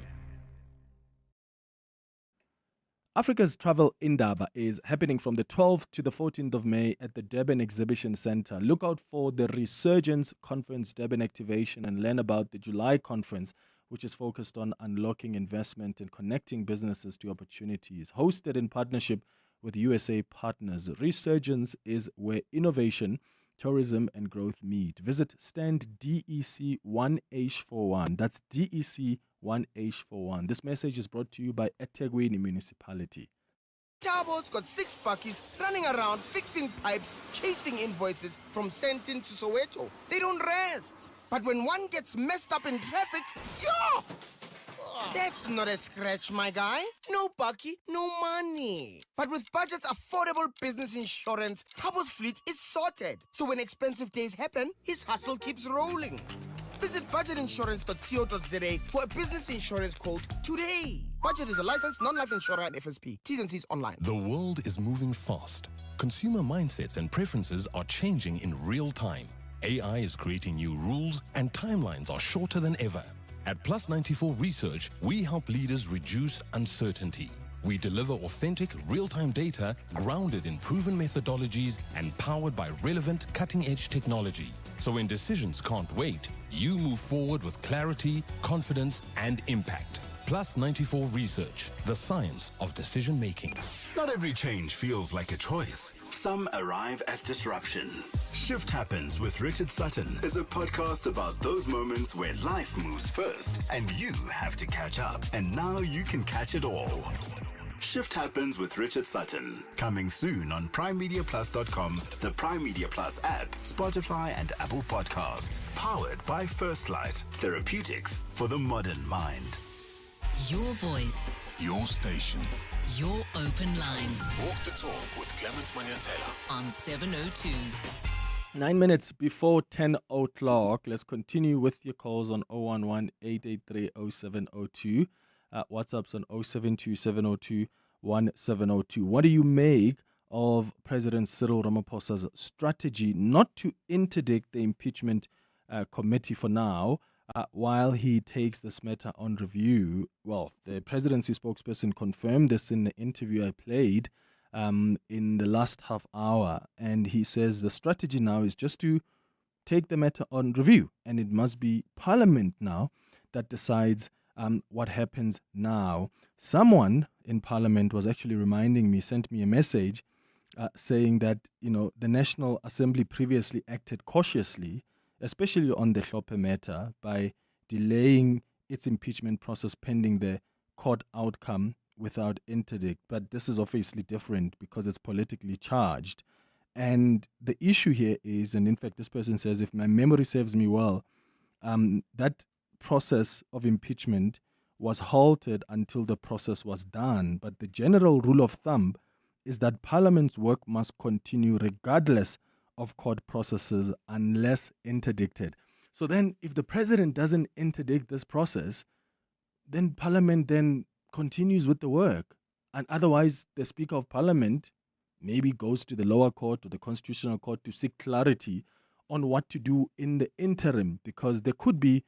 Africa's Travel Indaba is happening from the 12th to the 14th of May at the Durban Exhibition Centre. Look out for the Resurgence Conference Durban activation and learn about the July conference, which is focused on unlocking investment and connecting businesses to opportunities. Hosted in partnership with USA partners, Resurgence is where innovation, tourism and growth meet. Visit stand DEC 1H41. That's DEC 1H41. This message is brought to you by eThekwini Municipality. Tabo's got 6 buckies running around fixing pipes, chasing invoices from Sentin to Soweto. They don't rest. But when one gets messed up in traffic, yo! That's not a scratch, my guy. No bucky, no money. But with Budget's affordable business insurance, Tabo's fleet is sorted. So when expensive days happen, his hustle keeps rolling. Visit budgetinsurance.co.za for a business insurance quote today. Budget is a licensed non-life insurer and FSP. T's and C's online. The world is moving fast. Consumer mindsets and preferences are changing in real time. AI is creating new rules and timelines are shorter than ever. At Plus 94 Research, we help leaders reduce uncertainty. We deliver authentic, real-time data grounded in proven methodologies and powered by relevant, cutting-edge technology. So when decisions can't wait, you move forward with clarity, confidence, and impact. Plus 94 Research, the science of decision-making. Not every change feels like a choice. Some arrive as disruption. Shift Happens with Richard Sutton is a podcast about those moments where life moves first and you have to catch up. And now you can catch it all. Shift Happens with Richard Sutton. Coming soon on PrimeMediaPlus.com, the Prime Media Plus app, Spotify and Apple Podcasts. Powered by First Light. Therapeutics for the modern mind. Your voice. Your station. Your open line. Walk the talk with Clement Manyathela on 702. 9 minutes before 10 o'clock. Let's continue with your calls on 011-883-0702. WhatsApp's on 072-702-1702. What do you make of President Cyril Ramaphosa's strategy not to interdict the impeachment committee for now, while he takes this matter on review. Well, the presidency spokesperson confirmed this in the interview I played in the last half hour, and he says the strategy now is just to take the matter on review, and it must be Parliament now that decides what happens now. Someone in Parliament was actually reminding me, sent me a message saying that, the National Assembly previously acted cautiously, especially on the Hlophe matter, by delaying its impeachment process pending the court outcome without interdict. But this is obviously different because it's politically charged. And the issue here is, and in fact, this person says, if my memory serves me well, that process of impeachment was halted until the process was done. But the general rule of thumb is that Parliament's work must continue regardless of court processes unless interdicted. So then, if the president doesn't interdict this process, then Parliament then continues with the work. And otherwise, the Speaker of Parliament maybe goes to the lower court or the Constitutional Court to seek clarity on what to do in the interim, because there could be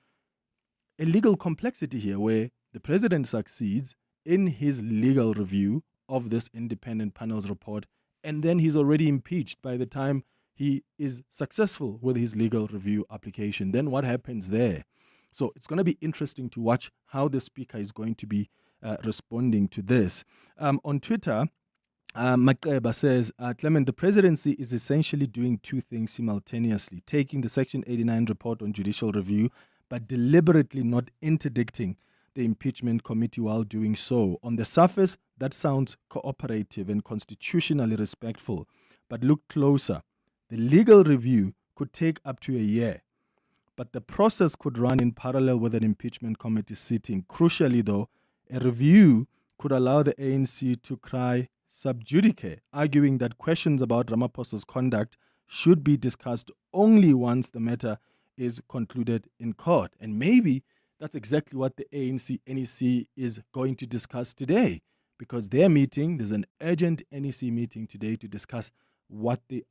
a legal complexity here where the president succeeds in his legal review of this independent panel's report, and then he's already impeached by the time he is successful with his legal review application. Then what happens there? So it's going to be interesting to watch how the speaker is going to be responding to this. On Twitter, Makeba says, Clement, the presidency is essentially doing two things simultaneously, taking the Section 89 report on judicial review, but deliberately not interdicting the impeachment committee while doing so. On the surface, that sounds cooperative and constitutionally respectful. But look closer. The legal review could take up to a year, but the process could run in parallel with an impeachment committee sitting. Crucially, though, a review could allow the ANC to cry sub judice, arguing that questions about Ramaphosa's conduct should be discussed only once the matter is concluded in court. And maybe that's exactly what the ANC NEC is going to discuss today, because their meeting, there's an urgent NEC meeting today to discuss what the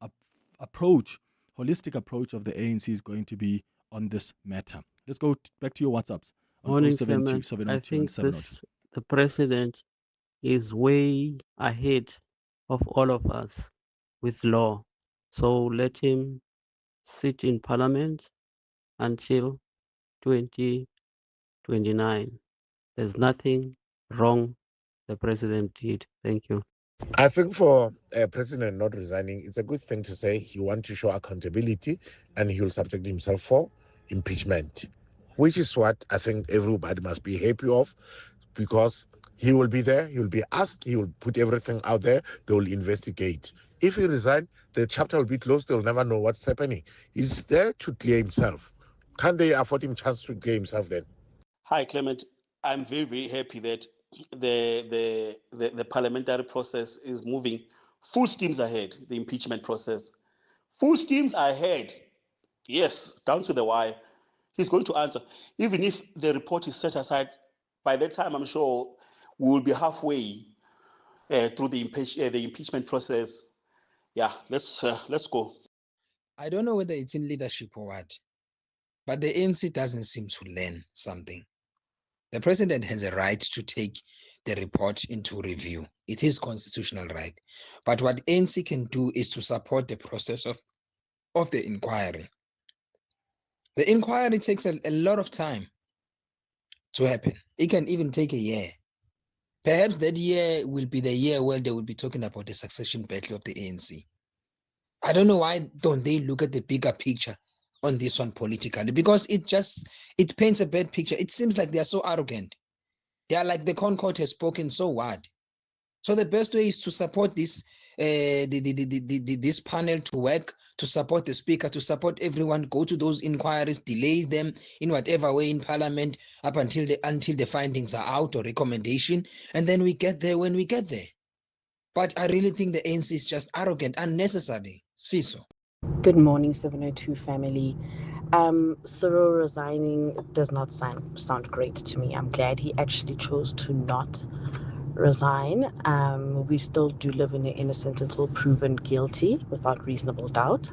holistic approach of the ANC is going to be on this matter. Let's go back to your WhatsApps. Morning, Clement. I think the president is way ahead of all of us with law. So let him sit in Parliament until 2029. There's nothing wrong the president did. Thank you. I think for a president not resigning, it's a good thing to say he wants to show accountability and he will subject himself for impeachment, which is what I think everybody must be happy of, because he will be there, he will be asked, he will put everything out there, they will investigate. If he resigns, the chapter will be closed, they'll never know what's happening. He's there to clear himself. Can't they afford him a chance to clear himself then? Hi, Clement. I'm very, very happy that the parliamentary process is moving full steams ahead, the impeachment process. Full steams ahead. Yes, down to the wire. He's going to answer. Even if the report is set aside, by that time, I'm sure we will be halfway through the impeachment process. Yeah, let's go. I don't know whether it's in leadership or what, but the ANC doesn't seem to learn something. The president has a right to take the report into review. It is constitutional right. But what ANC can do is to support the process of the inquiry. The inquiry takes a lot of time to happen. It can even take a year. Perhaps that year will be the year where they will be talking about the succession battle of the ANC. I don't know why don't they look at the bigger picture on this one politically, because it paints a bad picture. It seems like they are so arrogant. They are like the Concord has spoken, so what? So the best way is to support this this panel to work, to support the speaker, to support everyone, go to those inquiries, delay them in whatever way in Parliament up until the findings are out or recommendation, and then we get there when we get there. But I really think the ANC is just arrogant, unnecessary. Sfiso. Good morning, 702 family. Cyril resigning does not sound great to me. I'm glad he actually chose to not resign. We still do live in an innocent until proven guilty without reasonable doubt.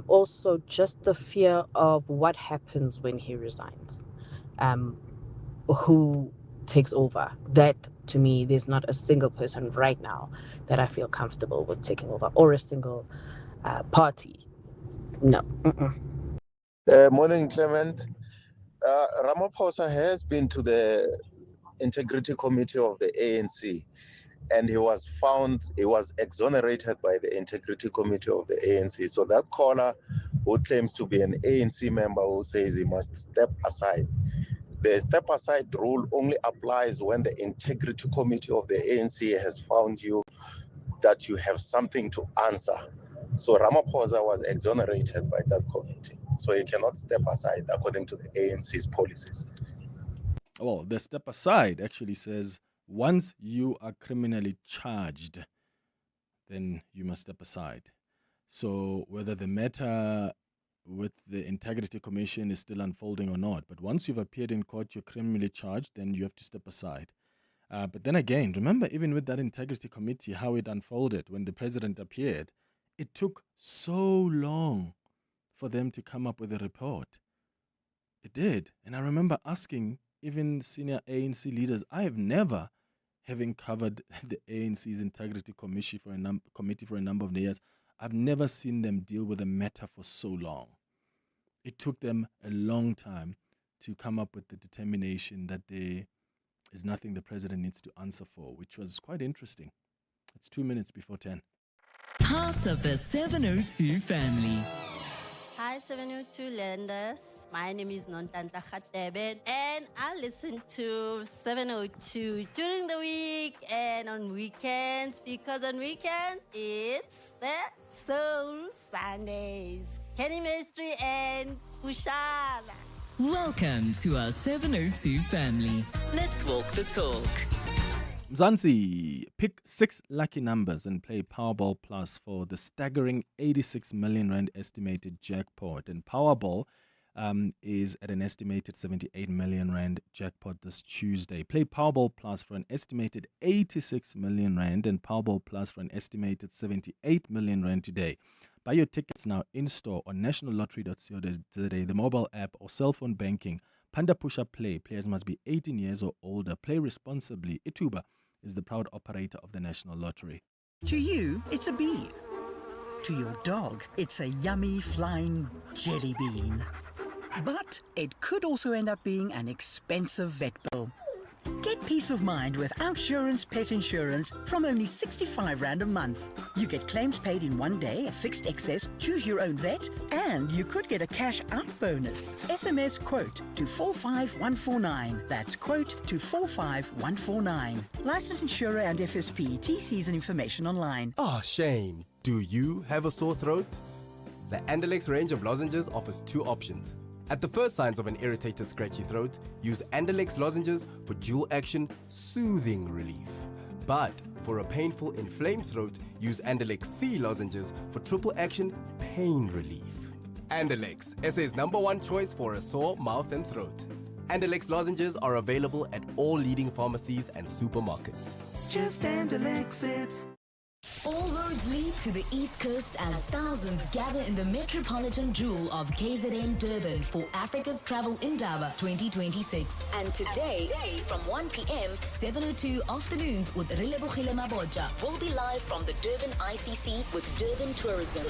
Also, just the fear of what happens when he resigns. Who takes over? That, to me, there's not a single person right now that I feel comfortable with taking over, or a single party. No. Morning, Clement. Ramaphosa has been to the Integrity Committee of the ANC, and he was exonerated by the Integrity Committee of the ANC. So that caller who claims to be an ANC member who says he must step aside, the step aside rule only applies when the Integrity Committee of the ANC has found you that you have something to answer. So Ramaphosa was exonerated by that committee. So he cannot step aside according to the ANC's policies. Well, the step aside actually says once you are criminally charged, then you must step aside. So whether the matter with the Integrity Commission is still unfolding or not, but once you've appeared in court, you're criminally charged, then you have to step aside. But then again, remember, even with that Integrity Committee, how it unfolded when the president appeared, it took so long for them to come up with a report. It did. And I remember asking even senior ANC leaders, I have never, having covered the ANC's Integrity Committee for a number of years, I've never seen them deal with a matter for so long. It took them a long time to come up with the determination that there is nothing the president needs to answer for, which was quite interesting. It's 2 minutes before 10. Part of the 702 family. Hi, 702 lenders. My name is Nontanta Khatebe, and I listen to 702 during the week and on weekends, because on weekends it's the Soul Sundays. Kenny Mystery and Pushada. Welcome to our 702 family. Let's walk the talk. Mzansi, pick 6 lucky numbers and play Powerball Plus for the staggering 86 million rand estimated jackpot. And Powerball is at an estimated 78 million rand jackpot this Tuesday. Play Powerball Plus for an estimated 86 million rand and Powerball Plus for an estimated 78 million rand today. Buy your tickets now in-store on nationallottery.co.za, the mobile app or cell phone banking. Panda Push-Up Play. Players must be 18 years or older. Play responsibly. Ituba is the proud operator of the National Lottery. To you, it's a bee. To your dog, it's a yummy flying jelly bean. But it could also end up being an expensive vet bill. Get peace of mind with Outsurance Pet Insurance from only 65 Rand a month. You get claims paid in 1 day, a fixed excess, choose your own vet, and you could get a cash out bonus. SMS quote to 45149. That's quote to 45149. Licensed insurer and FSP. TCs and information online. Ah, shame. Do you have a sore throat? The Andalex range of lozenges offers 2 options. At the first signs of an irritated, scratchy throat, use Andalex lozenges for dual-action, soothing relief. But for a painful, inflamed throat, use Andalex C lozenges for triple-action, pain relief. Andalex, SA's #1 choice for a sore mouth and throat. Andalex lozenges are available at all leading pharmacies and supermarkets. Just Andalex it. All roads lead to the East Coast as thousands gather in the metropolitan jewel of KZN Durban for Africa's Travel Indaba 2026. And today, from 1 p.m., 702 afternoons with Relebogile Mabotja will be live from the Durban ICC with Durban Tourism.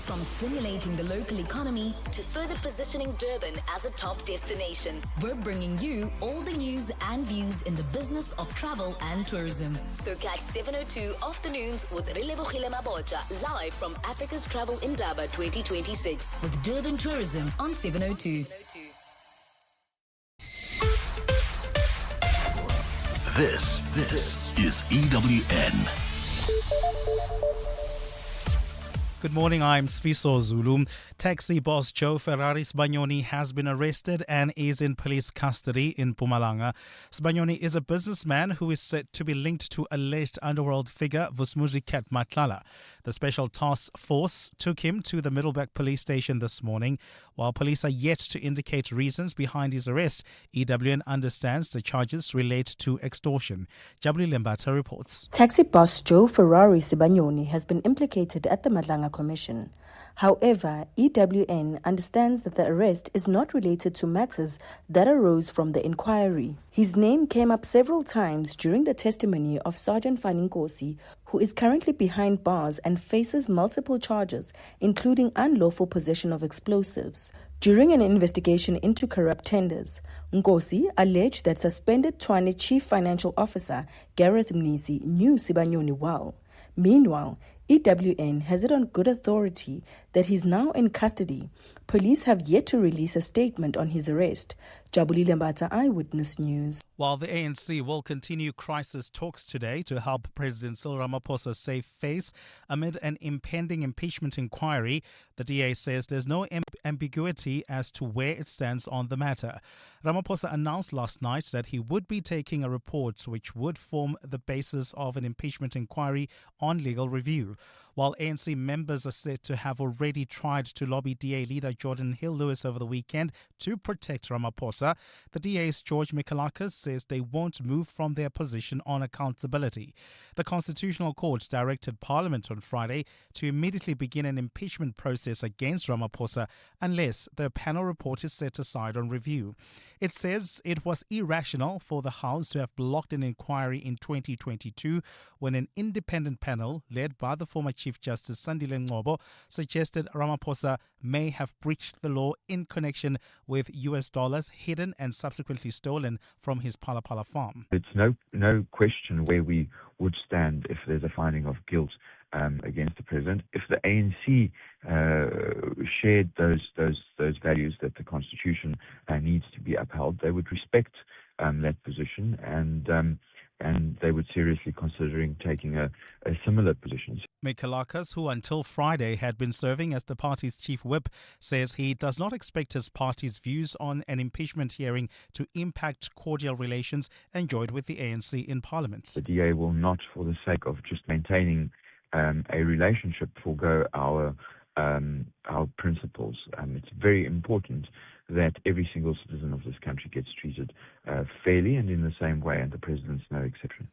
From stimulating the local economy to further positioning Durban as a top destination, we're bringing you all the news and views in the business of travel and tourism. So catch 702 afternoons with Relebogile Mabotja live from Africa's Travel Indaba 2026 with Durban Tourism on 702. This is EWN. Good morning, I'm Sfiso Zulu. Taxi boss Joe Ferrari Sbagnoni has been arrested and is in police custody in Mpumalanga. Sbagnoni is a businessman who is said to be linked to alleged underworld figure Vusmuzi Cat Matlala. The Special Task Force took him to the Middleburg police station this morning. While police are yet to indicate reasons behind his arrest, EWN understands the charges relate to extortion. Jabuli Lembata reports. Taxi boss Joe Ferrari Sbagnoni has been implicated at the Madlanga Commission. However, EWN understands that the arrest is not related to matters that arose from the inquiry. His name came up several times during the testimony of Sergeant Faninkosi, who is currently behind bars and faces multiple charges, including unlawful possession of explosives. During an investigation into corrupt tenders, Nkosi alleged that suspended Tshwane Chief Financial Officer Gareth Mnisi knew Sbagnoni well. Meanwhile, EWN has it on good authority that he's now in custody. Police have yet to release a statement on his arrest. Jabuli Lembata, Eyewitness News. While the ANC will continue crisis talks today to help President Cyril Ramaphosa save face amid an impending impeachment inquiry, the DA says there's no ambiguity as to where it stands on the matter. Ramaphosa announced last night that he would be taking a report which would form the basis of an impeachment inquiry on legal review. While ANC members are said to have already tried to lobby DA leader Jordan Hill-Lewis over the weekend to protect Ramaphosa, the DA's George Mikalakis says they won't move from their position on accountability. The Constitutional Court directed Parliament on Friday to immediately begin an impeachment process against Ramaphosa unless the panel report is set aside on review. It says it was irrational for the House to have blocked an inquiry in 2022 when an independent panel led by the former Chief Justice Sandile Ngcobo suggested Ramaphosa may have breached the law in connection with US dollars hidden and subsequently stolen from his Phala Phala farm. It's no question where we would stand if there's a finding of guilt against the president. If the ANC shared those values that the Constitution needs to be upheld, they would respect that position and they would seriously considering taking a similar position. Mikalakis, who until Friday had been serving as the party's chief whip, says he does not expect his party's views on an impeachment hearing to impact cordial relations enjoyed with the ANC in Parliament. The DA will not, for the sake of just maintaining a relationship, forego our principles. It's very important that every single citizen of this country gets treated fairly and in the same way, and the president's no exception.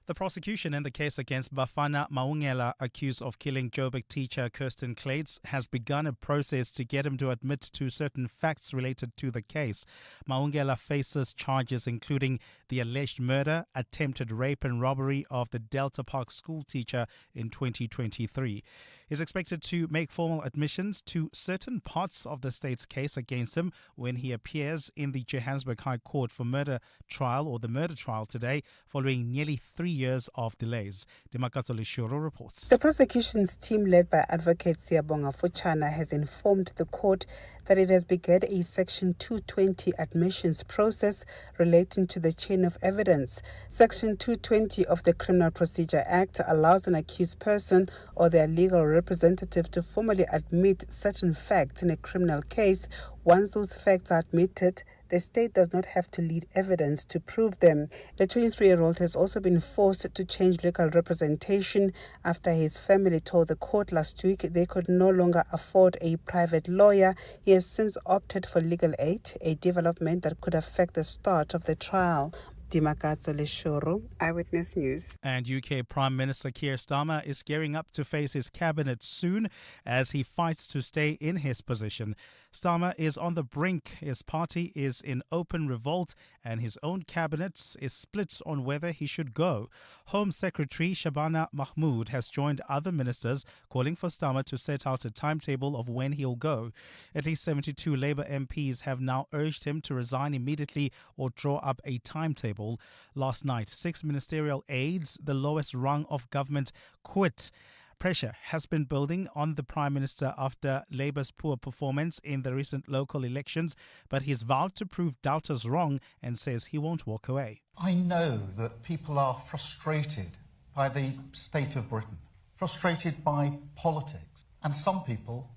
The prosecution in the case against Bafana Maungela, accused of killing Joburg teacher Kirsten Clates, has begun a process to get him to admit to certain facts related to the case. Maungela faces charges including the alleged murder, attempted rape and robbery of the Delta Park school teacher in 2023. He's expected to make formal admissions to certain parts of the state's case against him when he appears in the Johannesburg High Court for the murder trial today, following nearly 3 years of delays. Dimakato Leshuro reports. The prosecution's team, led by Advocate Siyabonga Fuchana, has informed the court that it has begun a Section 220 admissions process relating to the chain of evidence. Section 220 of the Criminal Procedure Act allows an accused person or their legal representative to formally admit certain facts in a criminal case. Once those facts are admitted, the state does not have to lead evidence to prove them. The 23-year-old has also been forced to change legal representation after his family told the court last week they could no longer afford a private lawyer. He has since opted for legal aid, a development that could affect the start of the trial. Dimakato Leshoro, Eyewitness News. And UK Prime Minister Keir Starmer is gearing up to face his cabinet soon as he fights to stay in his position. Starmer is on the brink. His party is in open revolt and his own cabinet is split on whether he should go. Home Secretary Shabana Mahmood has joined other ministers calling for Starmer to set out a timetable of when he'll go. At least 72 Labour MPs have now urged him to resign immediately or draw up a timetable. Last night, 6 ministerial aides, the lowest rung of government, quit. Pressure has been building on the Prime Minister after Labour's poor performance in the recent local elections, but he's vowed to prove doubters wrong and says he won't walk away. I know that people are frustrated by the state of Britain, frustrated by politics, and some people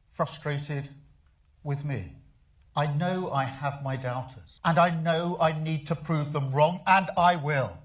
frustrated with me. I know I have my doubters, and I know I need to prove them wrong, and I will.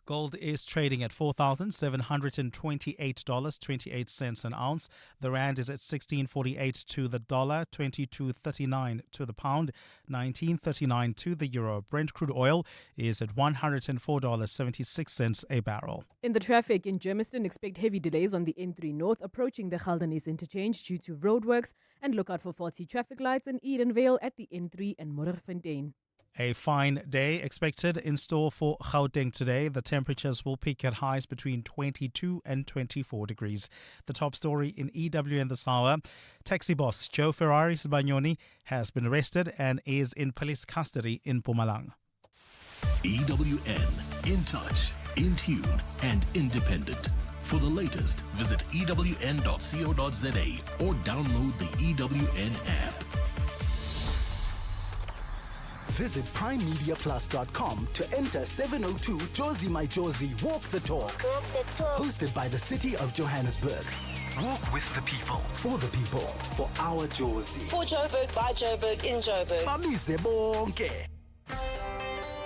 Gold is trading at $4,728.28 an ounce. The rand is at 16.48 to the dollar, 22.39 to the pound, 19.39 to the euro. Brent crude oil is at $104.76 a barrel. In the traffic in Germiston, expect heavy delays on the N3 North approaching the Galdenes interchange due to roadworks, and look out for faulty traffic lights in Edenvale at the N3 and Modderfontein. A fine day expected in store for Gauteng today. The temperatures will peak at highs between 22 and 24 degrees. The top story in EWN this hour: taxi boss Joe Ferrari Sibanyoni has been arrested and is in police custody in Mpumalanga. EWN, in touch, in tune, and independent. For the latest, visit ewn.co.za or download the EWN app. Visit primemediaplus.com to enter 702 Josie My Josie Walk the Talk. Hosted by the City of Johannesburg. Walk with the people, for our Josie. For Joburg, by Joburg, in Joburg. Bamise bonke.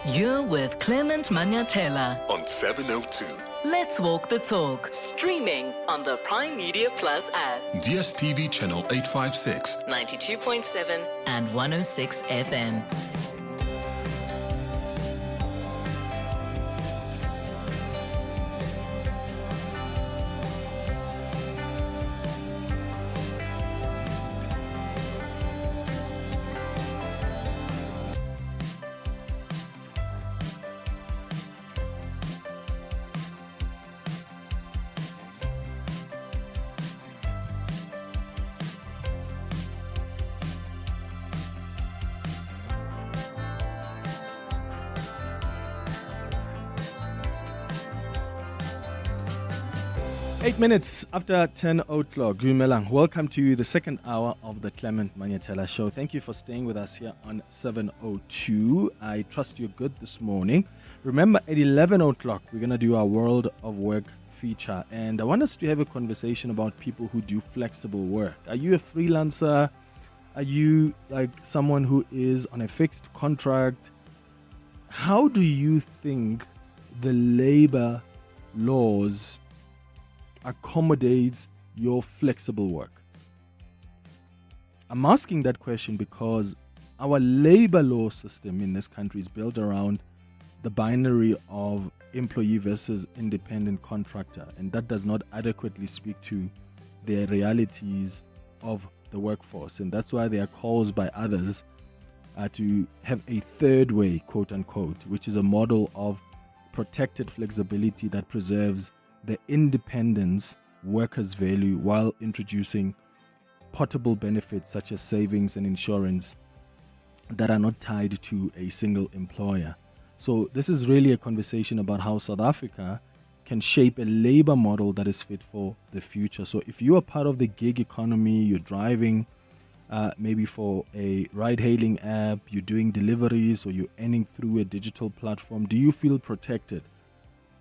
You're with Clement Manyathela on 702. Let's Walk the Talk, streaming on the Prime Media Plus app. DSTV channel 856, 92.7 and 106 FM. Eight minutes after 10 o'clock. Dumelang. Welcome to the second hour of the Clement Manyathela Show. Thank you for staying with us here on 702. I trust you're good this morning. Remember, at 11 o'clock, we're going to do our World of Work feature. And I want us to have a conversation about people who do flexible work. Are you a freelancer? Are you like someone who is on a fixed contract? How do you think the labor laws accommodates your flexible work? I'm asking that question because our labor law system in this country is built around the binary of employee versus independent contractor, and that does not adequately speak to the realities of the workforce. And that's why there are calls by others to have a third way, quote unquote, which is a model of protected flexibility that preserves the independence workers value while introducing portable benefits such as savings and insurance that are not tied to a single employer. So this is really a conversation about how South Africa can shape a labor model that is fit for the future. So if you are part of the gig economy, you're driving maybe for a ride-hailing app, you're doing deliveries, or you're earning through a digital platform, do you feel protected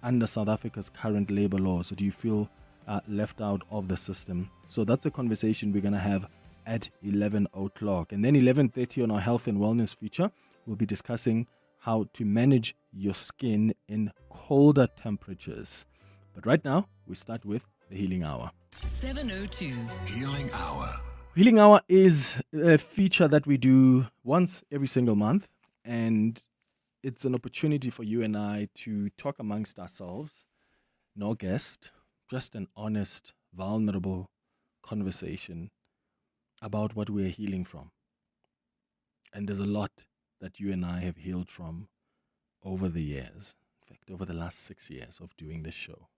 under South Africa's current labor laws, or do you feel left out of the system? So that's a conversation we're going to have at 11 o'clock. And then 11:30 on our health and wellness feature, we'll be discussing how to manage your skin in colder temperatures. But right now, we start with the Healing Hour. 702 Healing Hour. Healing Hour is a feature that we do once every single month, and it's an opportunity for you and I to talk amongst ourselves. No guest, just an honest, vulnerable conversation about what we're healing from. And there's a lot that you and I have healed from over the years. In fact, over the last 6 years of doing this show.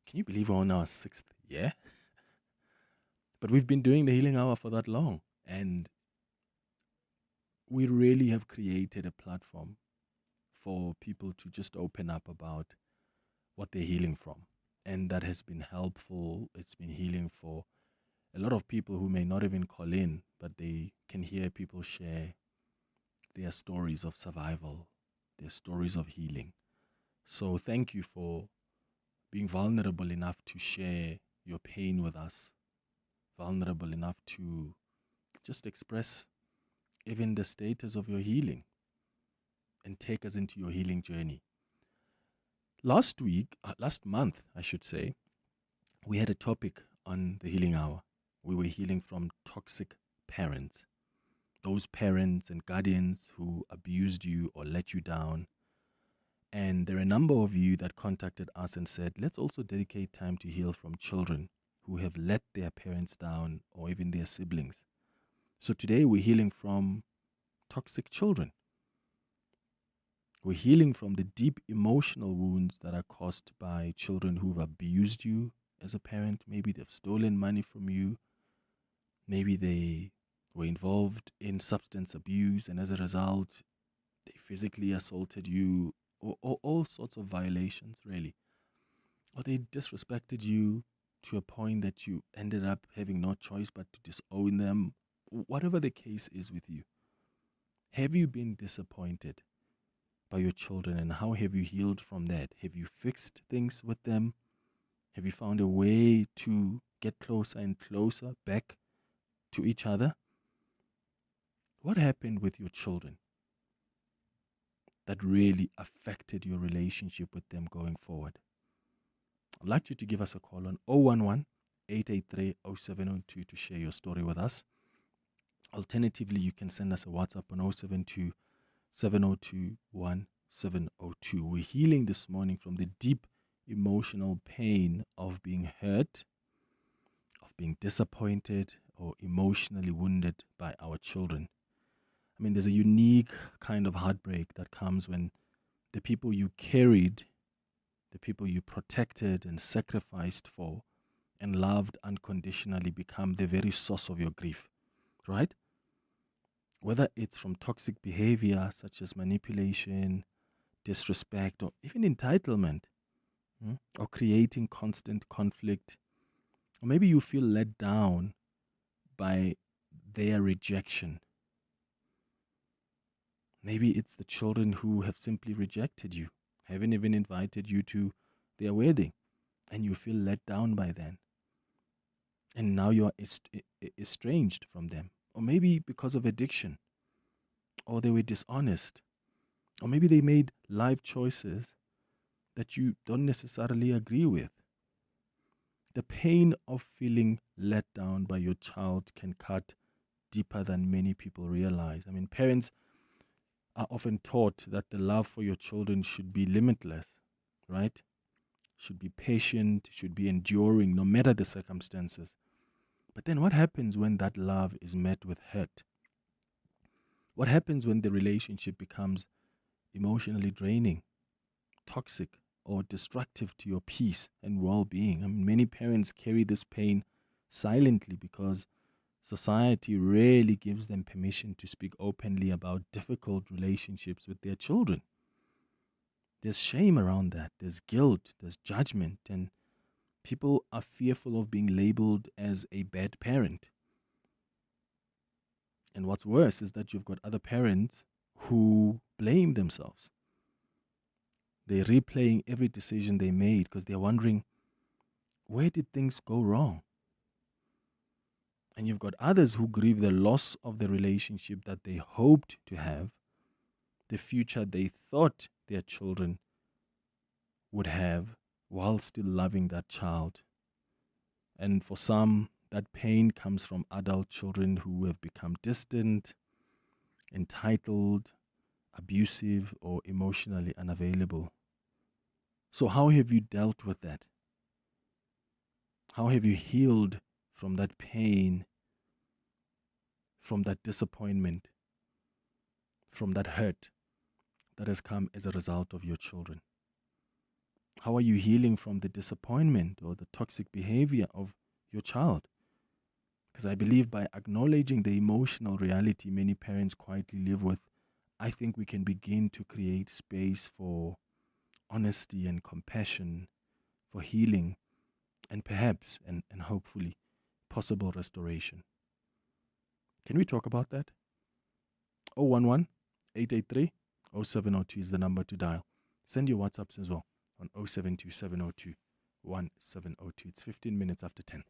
Can you believe we're on our 6th year? But we've been doing the Healing Hour for that long. And we really have created a platform for people to just open up about what they're healing from. And that has been helpful. It's been healing for a lot of people who may not even call in, but they can hear people share their stories of survival, their stories of healing. So thank you for being vulnerable enough to share your pain with us vulnerable enough to just express even the status of your healing and take us into your healing journey. Last month, I should say, we had a topic on the Healing Hour. We were healing from toxic parents, those parents and guardians who abused you or let you down. And there are a number of you that contacted us and said, let's also dedicate time to heal from children who have let their parents down or even their siblings. So today we're healing from toxic children. We're healing from the deep emotional wounds that are caused by children who've abused you as a parent. Maybe they've stolen money from you. Maybe they were involved in substance abuse, and as a result, they physically assaulted you, or all sorts of violations, really. Or they disrespected you to a point that you ended up having no choice but to disown them. Whatever the case is with you, have you been disappointed by your children, and how have you healed from that? Have you fixed things with them? Have you found a way to get closer and closer back to each other? What happened with your children that really affected your relationship with them going forward? I'd like you to give us a call on 011-883-0702 to share your story with us. Alternatively, you can send us a WhatsApp on 072-702-1702. We're healing this morning from the deep emotional pain of being hurt, of being disappointed, or emotionally wounded by our children. I mean, there's a unique kind of heartbreak that comes when the people you carried, the people you protected and sacrificed for and loved unconditionally become the very source of your grief, right? Whether it's from toxic behavior such as manipulation, disrespect, or even entitlement, or creating constant conflict, or maybe you feel let down by their rejection. Maybe it's the children who have simply rejected you, haven't even invited you to their wedding, and you feel let down by them. And now you are estranged from them. Or maybe because of addiction, or they were dishonest, or maybe they made life choices that you don't necessarily agree with. The pain of feeling let down by your child can cut deeper than many people realize. I mean, parents are often taught that the love for your children should be limitless, right? Should be patient, should be enduring, no matter the circumstances. But then what happens when that love is met with hurt? What happens when the relationship becomes emotionally draining, toxic, or destructive to your peace and well-being? I mean, many parents carry this pain silently because society rarely gives them permission to speak openly about difficult relationships with their children. There's shame around that. There's guilt, there's judgment, and people are fearful of being labeled as a bad parent. And what's worse is that you've got other parents who blame themselves. They're replaying every decision they made because they're wondering, where did things go wrong? And you've got others who grieve the loss of the relationship that they hoped to have, the future they thought their children would have, while still loving that child. And for some, that pain comes from adult children who have become distant, entitled, abusive, or emotionally unavailable. So how have you dealt with that? How have you healed from that pain, from that disappointment, from that hurt that has come as a result of your children? How are you healing from the disappointment or the toxic behavior of your child? Because I believe by acknowledging the emotional reality many parents quietly live with, I think we can begin to create space for honesty and compassion, for healing, and perhaps, and hopefully, possible restoration. Can we talk about that? 011-883-0702 is the number to dial. Send your WhatsApps as well on 072-702-1702. It's 15 minutes after 10.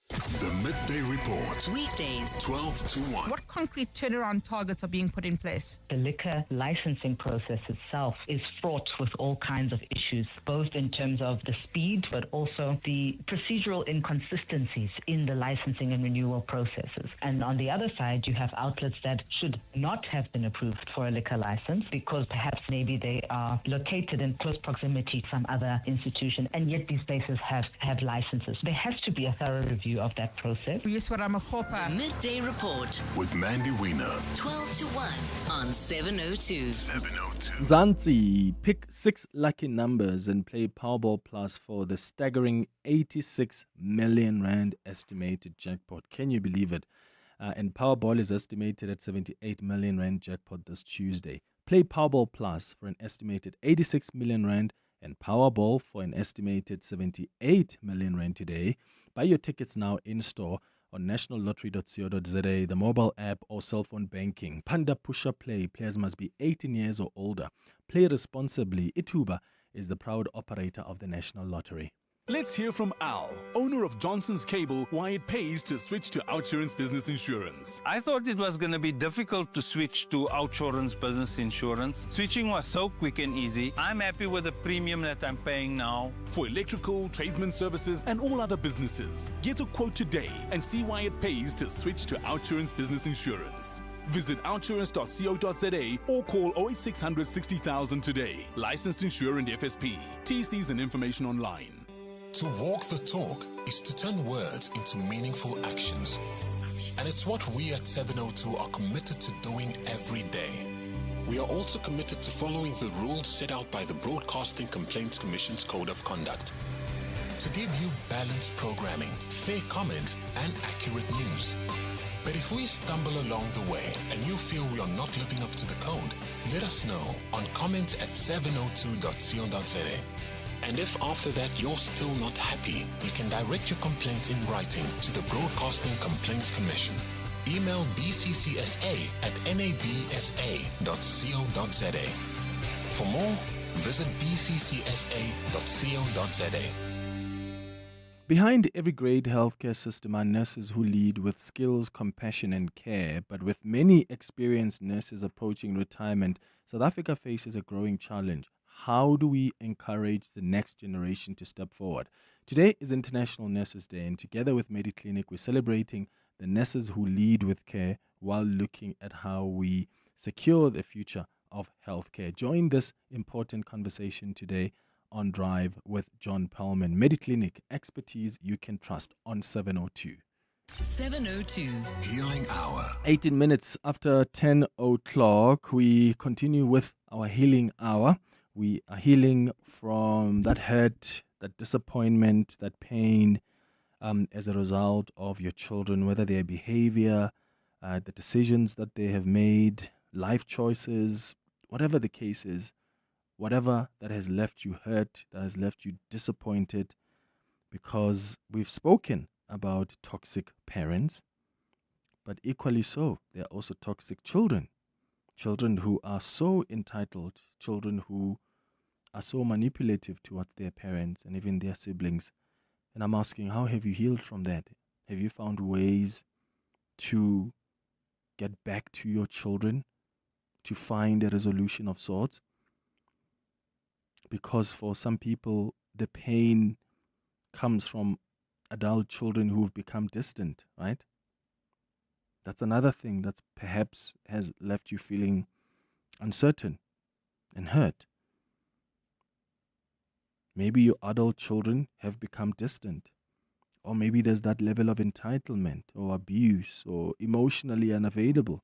The Midday Report. Weekdays, 12 to 1. What concrete turnaround targets are being put in place? The liquor licensing process itself is fraught with all kinds of issues, both in terms of the speed, but also the procedural inconsistencies in the licensing and renewal processes. And on the other side, you have outlets that should not have been approved for a liquor license because perhaps maybe they are located in close proximity to some other institution, and yet these places have licenses. There has to be a thorough review of that process. Midday Report with Mandy Wiener. 12 to 1 on 702. 702. Zanzi, pick 6 lucky numbers and play Powerball Plus for the staggering 86 million rand estimated jackpot. Can you believe it? And Powerball is estimated at 78 million rand jackpot this Tuesday. Play Powerball Plus for an estimated 86 million rand and Powerball for an estimated 78 million rand today. Buy your tickets now in store on nationallottery.co.za, the mobile app or cell phone banking. Panda Pusha Play. Players must be 18 years or older. Play responsibly. Ituba is the proud operator of the National Lottery. Let's hear from Al, owner of Johnson's Cable, why it pays to switch to Outsurance Business Insurance. I thought it was going to be difficult to switch to Outsurance Business Insurance. Switching was so quick and easy. I'm happy with the premium that I'm paying now. For electrical, tradesman services, and all other businesses, get a quote today and see why it pays to switch to Outsurance Business Insurance. Visit outsurance.co.za or call 08600 60,000 today. Licensed insurer and FSP. TCs and information online. To walk the talk is to turn words into meaningful actions. And it's what we at 702 are committed to doing every day. We are also committed to following the rules set out by the Broadcasting Complaints Commission's Code of Conduct. To give you balanced programming, fair comments, and accurate news. But if we stumble along the way and you feel we are not living up to the code, let us know on comment@702.co.za. And if after that you're still not happy, you can direct your complaint in writing to the Broadcasting Complaints Commission. Email bccsa@nabsa.co.za. For more, visit bccsa.co.za. Behind every great healthcare system are nurses who lead with skills, compassion and care. But with many experienced nurses approaching retirement, South Africa faces a growing challenge. How do we encourage the next generation to step forward? Today is International Nurses Day, and together with Mediclinic, we're celebrating the nurses who lead with care while looking at how we secure the future of healthcare. Join this important conversation today on Drive with John Pellman. Mediclinic, expertise you can trust on 702. 702. Healing Hour. 18 minutes after 10 o'clock, we continue with our Healing Hour. We are healing from that hurt, that disappointment, that pain as a result of your children, whether their behavior, the decisions that they have made, life choices, whatever the case is, whatever that has left you hurt, that has left you disappointed, because we've spoken about toxic parents, but equally so, there are also toxic children. Children who are so entitled, children who are so manipulative towards their parents and even their siblings. And I'm asking, how have you healed from that? Have you found ways to get back to your children, to find a resolution of sorts? Because for some people, the pain comes from adult children who've become distant, right? That's another thing that perhaps has left you feeling uncertain and hurt. Maybe your adult children have become distant, or maybe there's that level of entitlement or abuse or emotionally unavailable.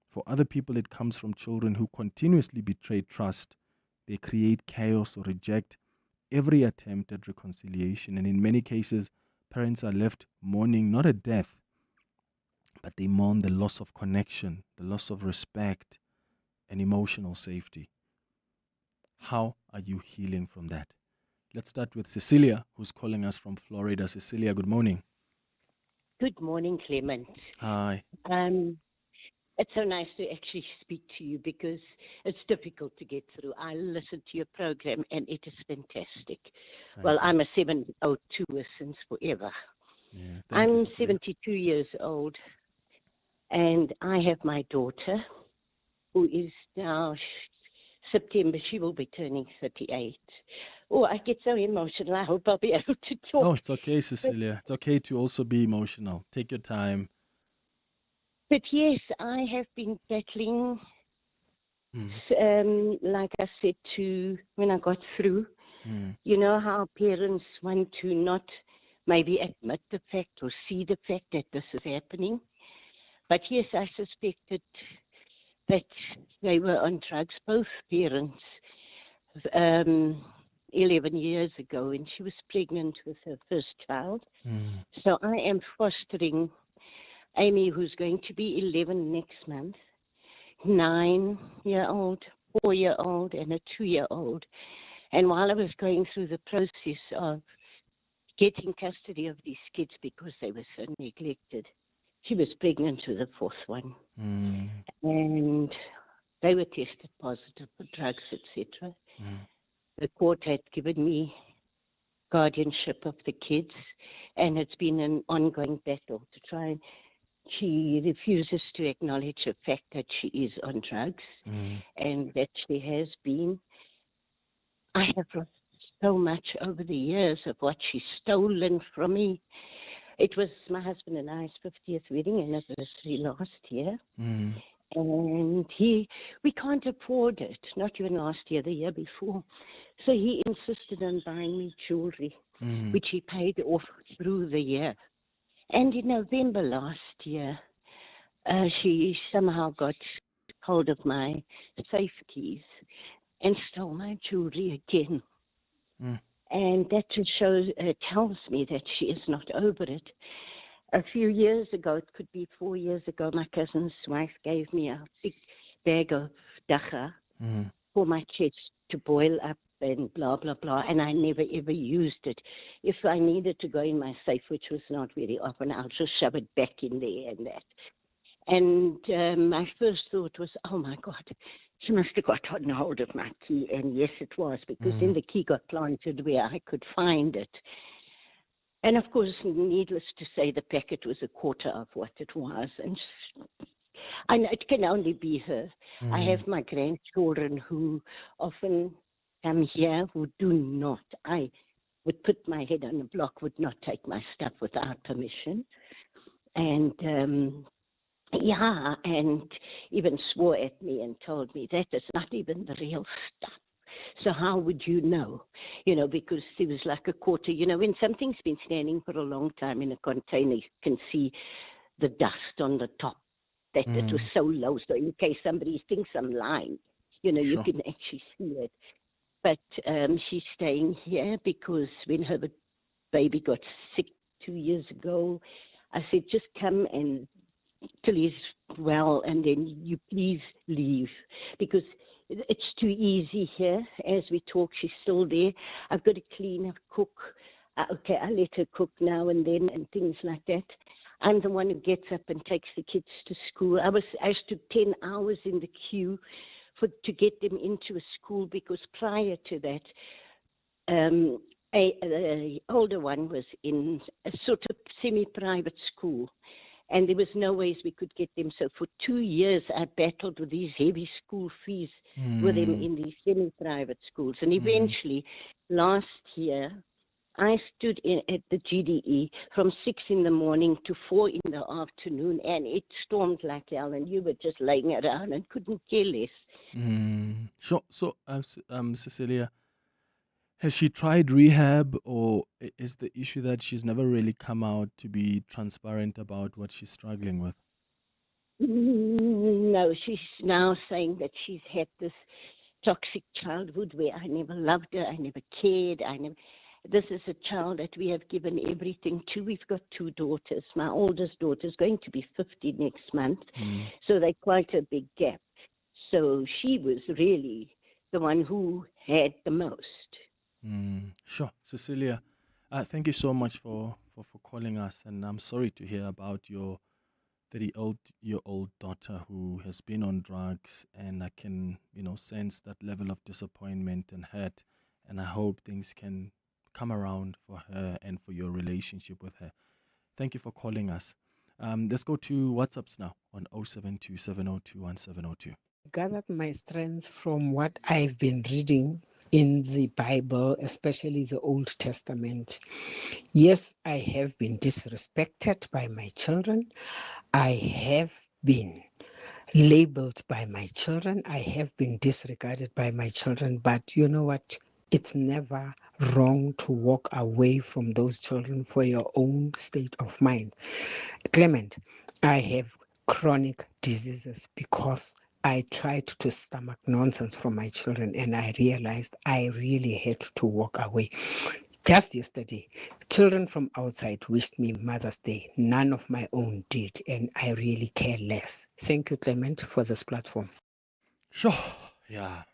For other people, it comes from children who continuously betray trust. They create chaos or reject every attempt at reconciliation. And in many cases, parents are left mourning not a death, but they mourn the loss of connection, the loss of respect and emotional safety. How are you healing from that? Let's start with Cecilia, who's calling us from Florida. Cecilia, good morning. Good morning, Clement. Hi. It's so nice to actually speak to you because it's difficult to get through. I listen to your program and it is fantastic. Well, I'm a 702 since forever. Yeah, I'm 72 years old, and I have my daughter, who is now September. She will be turning 38. Oh, I get so emotional. I hope I'll be able to talk. Oh, it's okay, Cecilia. It's okay to also be emotional. Take your time. But yes, I have been battling, like I said when I got through. You know how parents want to not maybe admit the fact or see the fact that this is happening. But yes, I suspected that they were on drugs, both parents, 11 years ago, and she was pregnant with her first child. So I am fostering Amy, who's going to be 11 next month, 9-year-old, 4-year-old, and a 2-year-old. And while I was going through the process of getting custody of these kids because they were so neglected, she was pregnant with the fourth one. And they were tested positive for drugs, etc. The court had given me guardianship of the kids, and it's been an ongoing battle to try and she refuses to acknowledge the fact that she is on drugs and that she has been. I have lost so much over the years of what she's stolen from me. It was my husband and I's 50th wedding anniversary last year. And we can't afford it, not even last year, the year before. So he insisted on buying me jewelry, which he paid off through the year. And in November last year, she somehow got hold of my safe keys and stole my jewelry again. And that just tells me that she is not over it. A few years ago, it could be 4 years ago, my cousin's wife gave me a big bag of dacha for my kids to boil up and blah, blah, blah. And I never, ever used it. If I needed to go in my safe, which was not very often, I'll just shove it back in there and that. And my first thought was, oh, my God, she must have got on hold of my key. And yes, it was, because then the key got planted where I could find it. And, of course, needless to say, the packet was a quarter of what it was. And I know it can only be her. I have my grandchildren who often come here who do not. I would put my head on a block, would not take my stuff without permission. And, and even swore at me and told me that is not even the real stuff. So how would you know? You know, because it was like a quarter. You know, when something's been standing for a long time in a container, you can see the dust on the top, that it was so low. So in case somebody thinks I'm lying, you know, you can actually see it. But she's staying here because when her baby got sick 2 years ago, I said, just come and till he's well, and then you please leave, because it's too easy here. As we talk, she's still there. I've got to clean up, cook. Okay, I let her cook now and then and things like that. I'm the one who gets up and takes the kids to school. I stood 10 hours in the queue to get them into a school, because prior to that, the older one was in a sort of semi-private school, and there was no ways we could get them. So for 2 years, I battled with these heavy school fees with them in these semi-private schools. And eventually, last year, I stood at the GDE from 6 in the morning to 4 in the afternoon, and it stormed like hell, and you were just laying around and couldn't care less. So, Cecilia, has she tried rehab, or is the issue that she's never really come out to be transparent about what she's struggling with? No, she's now saying that she's had this toxic childhood where I never loved her, I never cared, This is a child that we have given everything to. We've got 2 daughters. My oldest daughter is going to be 50 next month, so they're quite a big gap. So she was really the one who had the most. Sure. Cecilia, thank you so much for calling us, and I'm sorry to hear about your 30-year-old daughter who has been on drugs, and I can, sense that level of disappointment and hurt, and I hope things can come around for her and for your relationship with her. Thank you for calling us. Let's go to WhatsApps now on 072 702 1702. Gathered my strength from what I've been reading in the Bible, especially the Old Testament. Yes, I have been disrespected by my children. I have been labeled by my children. I have been disregarded by my children. But you know what? It's never wrong to walk away from those children for your own state of mind. Clement, I have chronic diseases because I tried to stomach nonsense from my children and I realized I really had to walk away. Just yesterday, children from outside wished me Mother's Day. None of my own did, and I really care less. Thank you, Clement, for this platform. Sure. Yeah.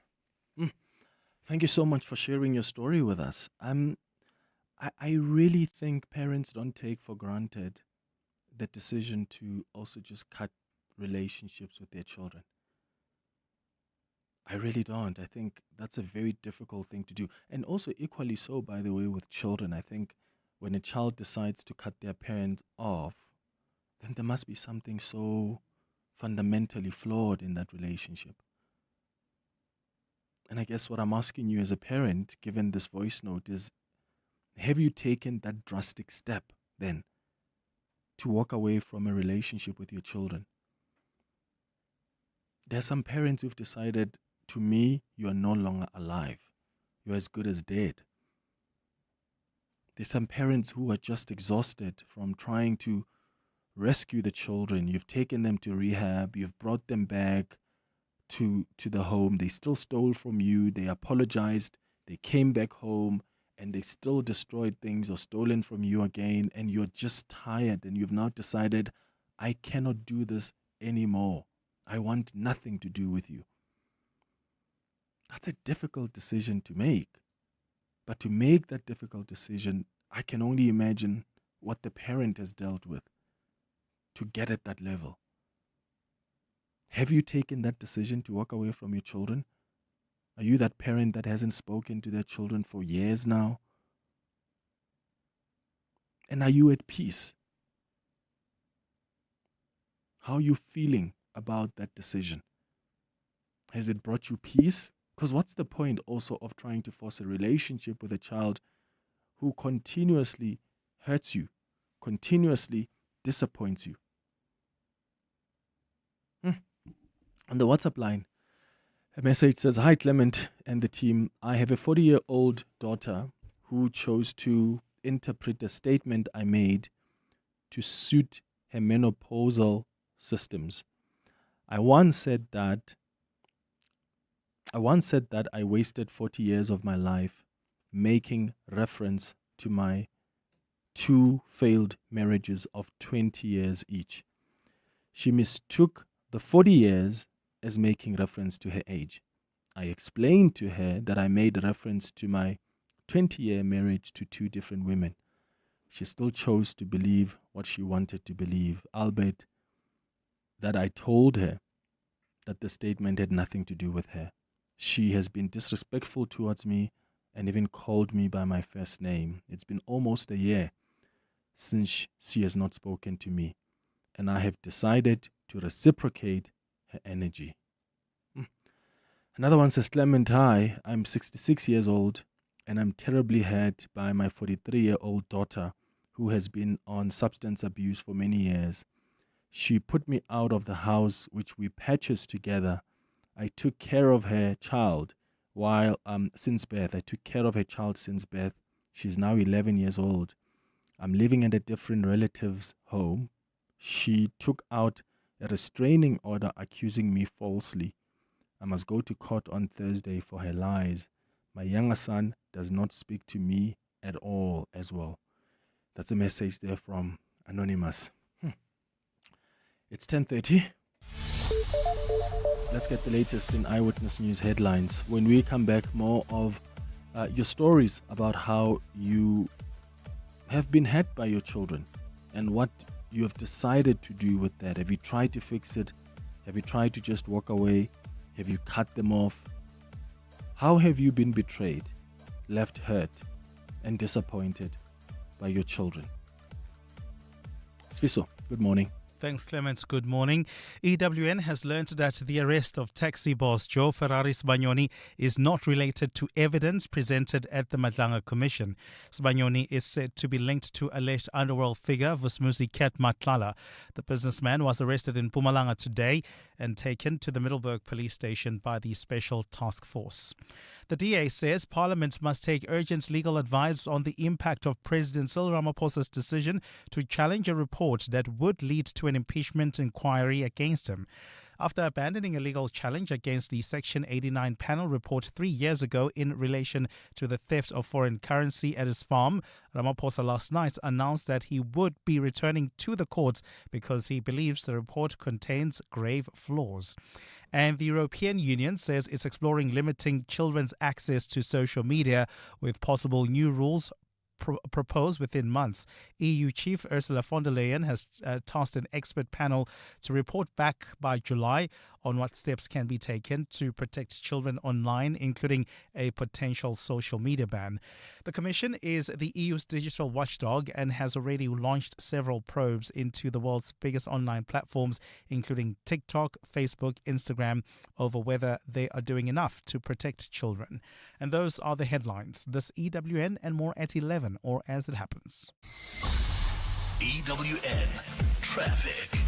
Thank you so much for sharing your story with us. I really think parents don't take for granted the decision to also just cut relationships with their children. I really don't. I think that's a very difficult thing to do. And also equally so, by the way, with children. I think when a child decides to cut their parent off, then there must be something so fundamentally flawed in that relationship. And I guess what I'm asking you as a parent, given this voice note, is have you taken that drastic step then to walk away from a relationship with your children? There are some parents who've decided, to me, you are no longer alive. You're as good as dead. There's some parents who are just exhausted from trying to rescue the children. You've taken them to rehab. You've brought them back to the home. They still stole from you. They apologized. They came back home and they still destroyed things or stolen from you again. And you're just tired and you've now decided, I cannot do this anymore. I want nothing to do with you. That's a difficult decision to make. But to make that difficult decision, I can only imagine what the parent has dealt with to get at that level. Have you taken that decision to walk away from your children? Are you that parent that hasn't spoken to their children for years now? And are you at peace? How are you feeling about that decision? Has it brought you peace? Because what's the point also of trying to force a relationship with a child who continuously hurts you, continuously disappoints you? On the WhatsApp line, a message says, Hi Clement and the team. I have a 40-year-old daughter who chose to interpret a statement I made to suit her menopausal systems. I once said that I wasted 40 years of my life making reference to my 2 failed marriages of 20 years each. She mistook the 40 years as making reference to her age. I explained to her that I made reference to my 20-year marriage to 2 different women. She still chose to believe what she wanted to believe, albeit that I told her that the statement had nothing to do with her. She has been disrespectful towards me and even called me by my first name. It's been almost a year since she has not spoken to me, and I have decided to reciprocate her energy. Another one says, Clement, hi, I'm 66 years old and I'm terribly hurt by my 43-year-old daughter who has been on substance abuse for many years. She put me out of the house which we purchased together. I took care of her child since birth. She's now 11 years old. I'm living at a different relative's home. She took out a restraining order accusing me falsely. I must go to court on Thursday for her lies. My younger son does not speak to me at all as well. That's a message there from Anonymous. It's 10:30. Let's get the latest in Eyewitness News headlines. When we come back, more of your stories about how you have been hurt by your children and what you have decided to do with that. Have you tried to fix it? Have you tried to just walk away? Have you cut them off? How have you been betrayed, left hurt, and disappointed by your children? Sfiso, good morning. Thanks, Clement. Good morning. EWN has learned that the arrest of taxi boss Joe Ferrari Sibanyoni is not related to evidence presented at the Madlanga Commission. Sibanyoni is said to be linked to alleged underworld figure Vusmuzi Ket Matlala. The businessman was arrested in Mpumalanga today and taken to the Middleburg police station by the Special Task Force. The DA says Parliament must take urgent legal advice on the impact of President Cyril Ramaphosa's decision to challenge a report that would lead to an impeachment inquiry against him. After abandoning a legal challenge against the Section 89 panel report 3 years ago in relation to the theft of foreign currency at his farm, Ramaphosa last night announced that he would be returning to the courts because he believes the report contains grave flaws. And the European Union says it's exploring limiting children's access to social media with possible new rules proposed within months. EU Chief Ursula von der Leyen has tasked an expert panel to report back by July on what steps can be taken to protect children online, including a potential social media ban. The Commission is the EU's digital watchdog and has already launched several probes into the world's biggest online platforms, including TikTok, Facebook, Instagram, over whether they are doing enough to protect children. And those are the headlines. This EWN and more at 11, or as it happens. EWN Traffic.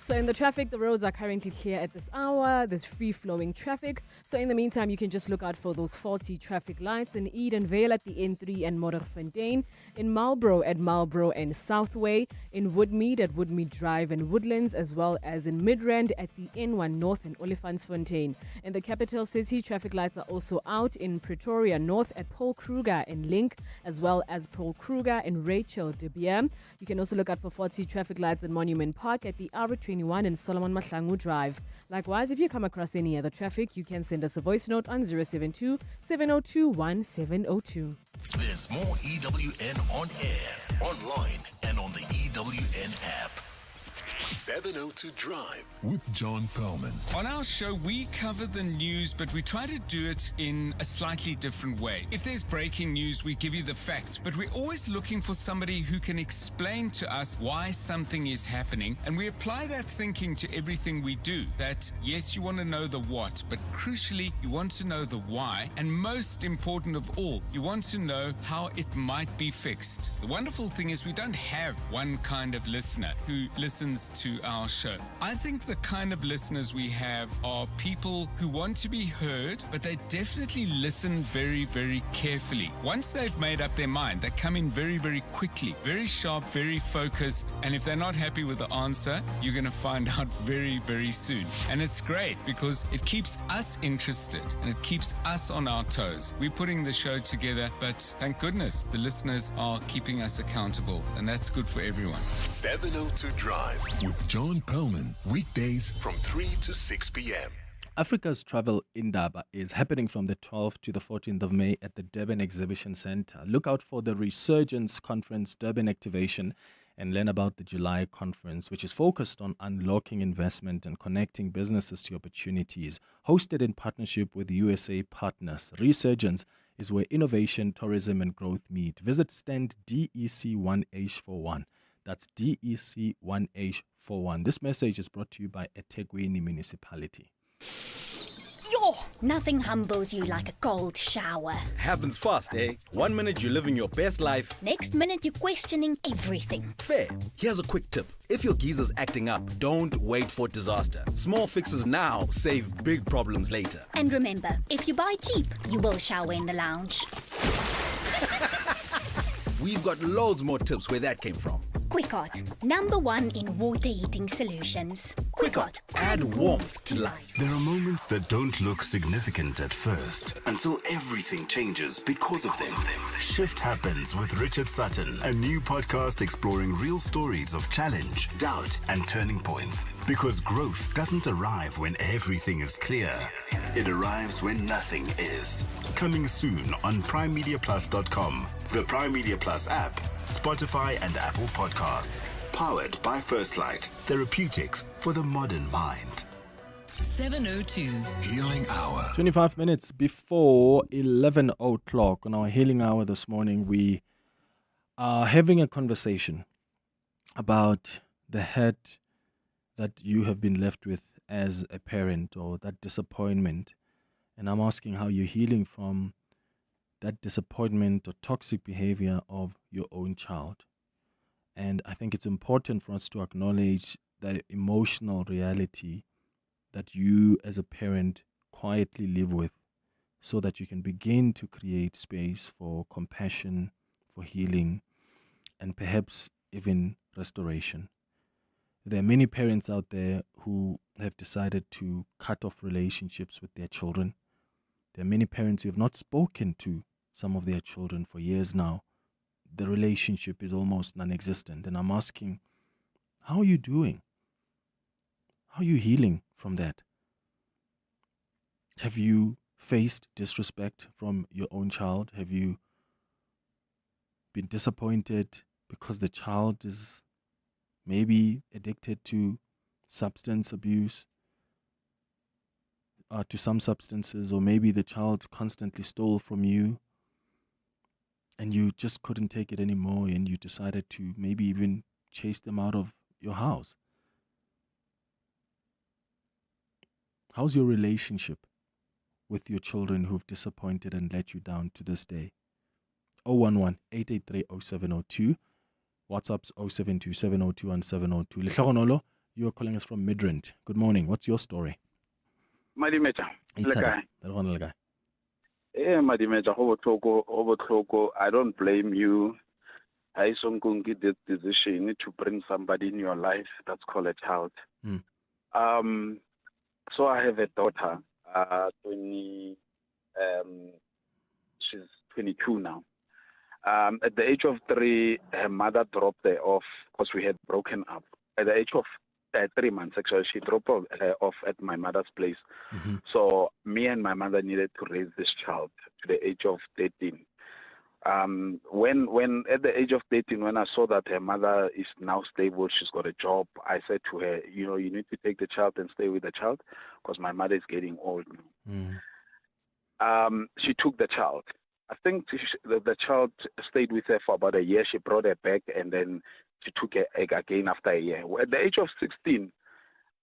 So in the traffic, the roads are currently clear at this hour. There's free-flowing traffic. So in the meantime, you can just look out for those faulty traffic lights in Edenvale at the N3 and Modderfontein, in Marlborough at Marlborough and Southway, in Woodmead at Woodmead Drive and Woodlands, as well as in Midrand at the N1 North and Olifantsfontein. In the capital city, traffic lights are also out in Pretoria North at Paul Kruger and Link, as well as Paul Kruger and Rachel de Beer. You can also look out for faulty traffic lights in Monument Park at the R21 and Solomon Mahlangu Drive. Likewise, if you come across any other traffic, you can send us a voice note on 072 702 1702. There's more EWN on air, online, and on the EWN app. 702 Drive with John Perlman. On our show, we cover the news, but we try to do it in a slightly different way. If there's breaking news, we give you the facts, but we're always looking for somebody who can explain to us why something is happening, and we apply that thinking to everything we do. That, yes, you want to know the what, but crucially, you want to know the why, and most important of all, you want to know how it might be fixed. The wonderful thing is we don't have one kind of listener who listens to our show. I think the kind of listeners we have are people who want to be heard, but they definitely listen very, very carefully. Once they've made up their mind, they come in very, very quickly, very sharp, very focused, and if they're not happy with the answer, you're going to find out very, very soon. And it's great because it keeps us interested and it keeps us on our toes. We're putting the show together, but thank goodness the listeners are keeping us accountable, and that's good for everyone. 702 Drive with John Perlman, weekdays from 3 to 6 p.m. Africa's Travel Indaba is happening from the 12th to the 14th of May at the Durban Exhibition Centre. Look out for the Resurgence Conference Durban Activation and learn about the July conference, which is focused on unlocking investment and connecting businesses to opportunities. Hosted in partnership with USA partners, Resurgence is where innovation, tourism and growth meet. Visit stand DEC1H41. That's DEC1H41. This message is brought to you by eThekwini Municipality. Yo, nothing humbles you like a cold shower. Happens fast, eh? 1 minute you're living your best life. Next minute you're questioning everything. Fair. Here's a quick tip. If your geezer's acting up, don't wait for disaster. Small fixes now save big problems later. And remember, if you buy cheap, you will shower in the lounge. We've got loads more tips where that came from. Quickot, #1 in water heating solutions. Quickot, add warmth to life. There are moments that don't look significant at first until everything changes because of them. Shift Happens with Richard Sutton, a new podcast exploring real stories of challenge, doubt, and turning points. Because growth doesn't arrive when everything is clear. It arrives when nothing is. Coming soon on PrimeMediaPlus.com, the Prime Media Plus app, Spotify and Apple Podcasts. Powered by First Light. Therapeutics for the modern mind. 702 Healing Hour. 25 minutes before 11 o'clock on our Healing Hour this morning, we are having a conversation about the hurt that you have been left with as a parent, or that disappointment. And I'm asking how you're healing from that disappointment or toxic behavior of your own child. And I think it's important for us to acknowledge that emotional reality that you as a parent quietly live with, so that you can begin to create space for compassion, for healing, and perhaps even restoration. There are many parents out there who have decided to cut off relationships with their children. There are many parents who have not spoken to some of their children for years now. The relationship is almost non-existent. And I'm asking, how are you doing? How are you healing from that? Have you faced disrespect from your own child? Have you been disappointed because the child is maybe addicted to substance abuse, to some substances, or maybe the child constantly stole from you and you just couldn't take it anymore and you decided to maybe even chase them out of your house? How's your relationship with your children who've disappointed and let you down to this day? 011-883-0702. WhatsApp's 0727021702. Lehlohonolo, you are calling us from Midrand. Good morning. What's your story? Madimecha. Lekai. Madimecha, I don't blame you. I did this decision to bring somebody in your life that's called a child. So I have a daughter, she's 22 now. At the age of 3, her mother dropped her off because we had broken up. At the age of 3 months, actually, she dropped her off at my mother's place. So me and my mother needed to raise this child to the age of 13. When at the age of 13, when I saw that her mother is now stable, she's got a job, I said to her, you need to take the child and stay with the child because my mother is getting old now. She took the child. I think the child stayed with her for about a year. She brought her back and then she took her again after a year. At the age of 16,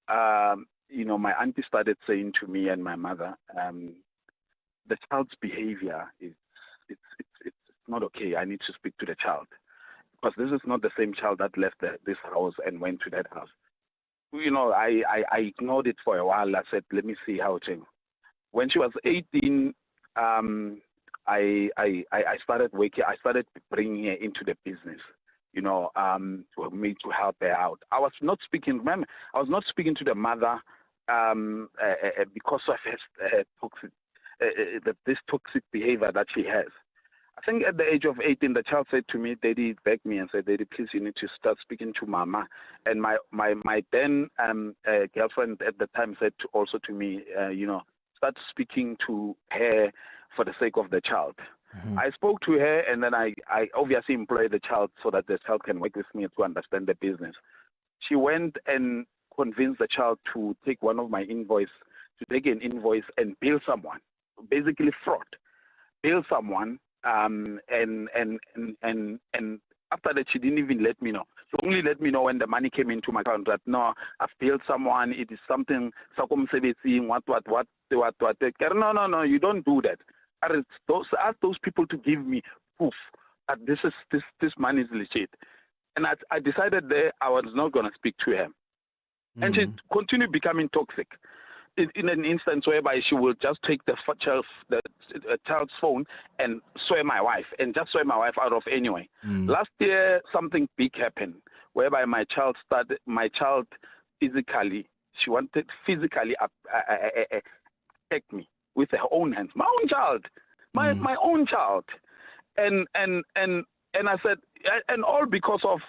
my auntie started saying to me and my mother, the child's behavior is it's not okay. I need to speak to the child because this is not the same child that left this house and went to that house. I ignored it for a while. I said, let me see how it is. When she was 18, I started working. I started bringing her into the business, for me to help her out. I was not speaking. Remember, I was not speaking to the mother because of this toxic behavior that she has. I think at the age of 18, the child said to me, Daddy, begged me and said, Daddy, please, you need to start speaking to Mama. And my then girlfriend at the time said also to me, start speaking to her for the sake of the child. I spoke to her, and then I obviously employed the child so that the child can work with me to understand the business. She went and convinced the child to take one of my invoice, to take an invoice and bill someone, basically fraud, bill someone, and after that she didn't even let me know. She only let me know when the money came into my account that no, I've billed someone. It is something. What. No, you don't do that. Ask those people to give me proof that this money is legit. And I decided there I was not going to speak to her. And she continued becoming toxic. In an instance whereby she will just take the child's phone and swear my wife, and just swear my wife out of anyway. Last year, something big happened whereby my child physically, she wanted physically attack me with her own hands. My own child, my own child, and I said, and all because of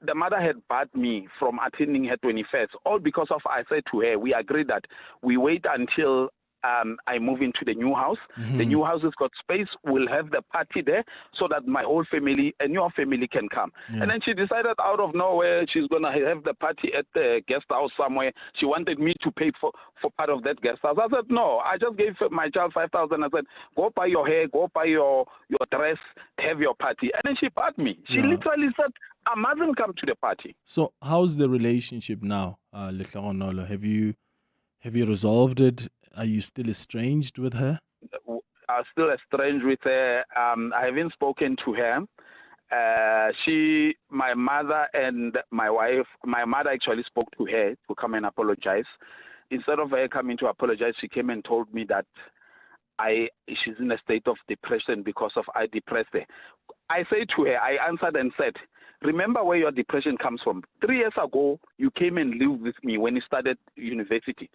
the mother had barred me from attending her 21st. All because of, I said to her, we agreed that we wait until I move into the new house. Mm-hmm. The new house has got space. We'll have the party there so that my whole family and your family can come. Yeah. And then she decided out of nowhere she's going to have the party at the guest house somewhere. She wanted me to pay for part of that guest house. I said, no, I just gave my child 5,000. I said, go buy your hair, go buy your dress, have your party. And then she bought me. She literally said, I mustn't come to the party. So how's the relationship now, Letlhagonolo? Have you resolved it? Are you still estranged with her? I'm still estranged with her. I haven't spoken to her. My mother and my wife, my mother actually spoke to her to come and apologize. Instead of her coming to apologize, she came and told me that she's in a state of depression because of I depressed her. I said to her, I answered and said, remember where your depression comes from. 3 years ago, you came and lived with me when you started university.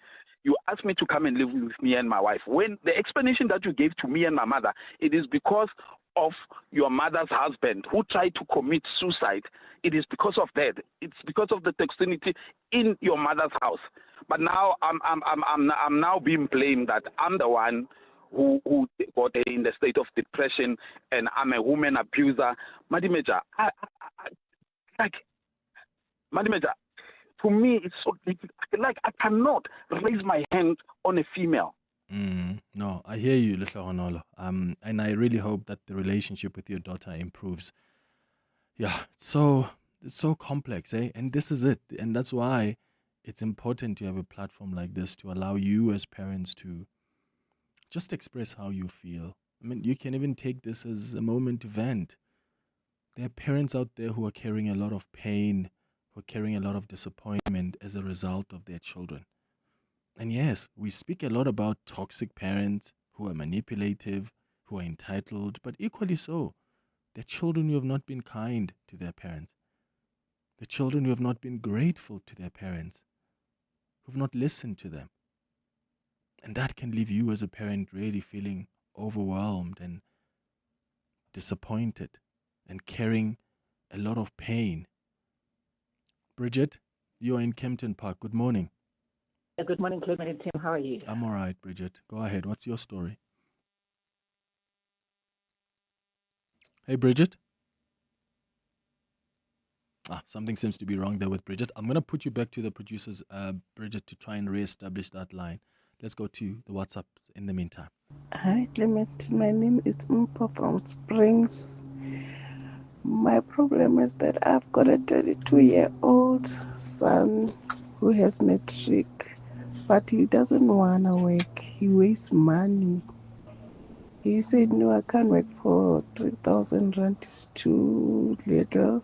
You asked me to come and live with me and my wife. When the explanation that you gave to me and my mother, it is because of your mother's husband who tried to commit suicide. It is because of that. It's because of the toxicity in your mother's house. But now I'm now being blamed that I'm the one who got in the state of depression and I'm a woman abuser. Madimeja, Madimeja, to me it's so difficult. Like I cannot raise my hand on a female. No, I hear you, Letlhagonolo. And I really hope that the relationship with your daughter improves. Yeah, it's so complex, eh? And this is it. And that's why it's important to have a platform like this to allow you as parents to just express how you feel. I mean, you can even take this as a moment to vent. There are parents out there who are carrying a lot of pain, who are carrying a lot of disappointment as a result of their children. And yes, we speak a lot about toxic parents who are manipulative, who are entitled, but equally so, they're children who have not been kind to their parents. The children who have not been grateful to their parents, who have not listened to them. And that can leave you as a parent really feeling overwhelmed and disappointed and carrying a lot of pain. Bridget, you are in Kempton Park. Good morning. Good morning, Clement and Tim. How are you? I'm all right, Bridget. Go ahead. What's your story? Hey, Bridget. Something seems to be wrong there with Bridget. I'm going to put you back to the producers, Bridget, to try and reestablish that line. Let's go to the WhatsApp in the meantime. Hi, Clement. My name is Mpo from Springs. My problem is that I've got a 32-year-old son who has matric, but he doesn't want to work. He wastes money. He said, no, I can't work for 3,000 rand. It's too little.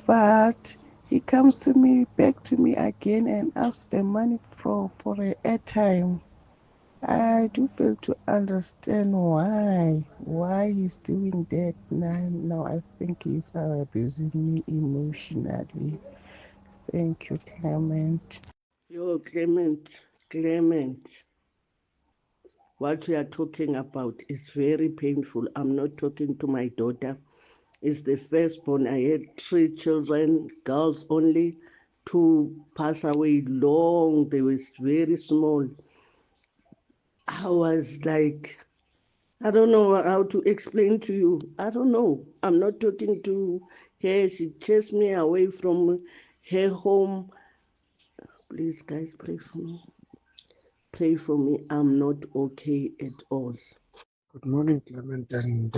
But he comes to me, back to me again and asks the money for a airtime. I do fail to understand why he's doing that. Now I think he's abusing me emotionally. Thank you, Clement. Yo, Clement. What you are talking about is very painful. I'm not talking to my daughter. It's the firstborn. I had 3 children, girls only. 2 passed away long. They were very small. I was like, I don't know how to explain to you. I don't know. I'm not talking to her. She chased me away from her home. Please, guys, pray for me. Pray for me. I'm not okay at all. Good morning, Clement and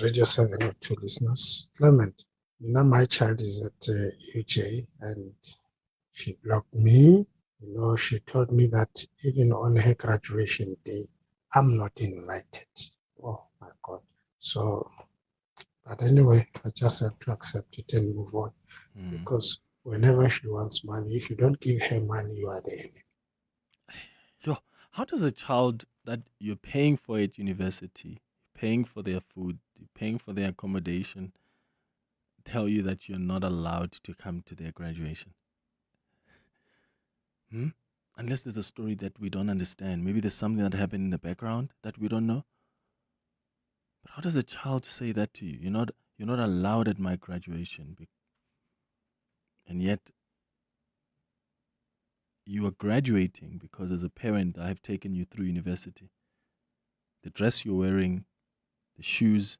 Radio 702 listeners. Clement, now my child is at UJ and she blocked me. She told me that even on her graduation day, I'm not invited. Oh my God. So, but anyway, I just have to accept it and move on. Because whenever she wants money, if you don't give her money, you are the enemy. Yo, how does a child that you're paying for at university, paying for their food, paying for their accommodation, tell you that you're not allowed to come to their graduation? Unless there's a story that we don't understand. Maybe there's something that happened in the background that we don't know. But how does a child say that to you? You're not allowed at my graduation. And yet, you are graduating because as a parent, I have taken you through university. The dress you're wearing, the shoes,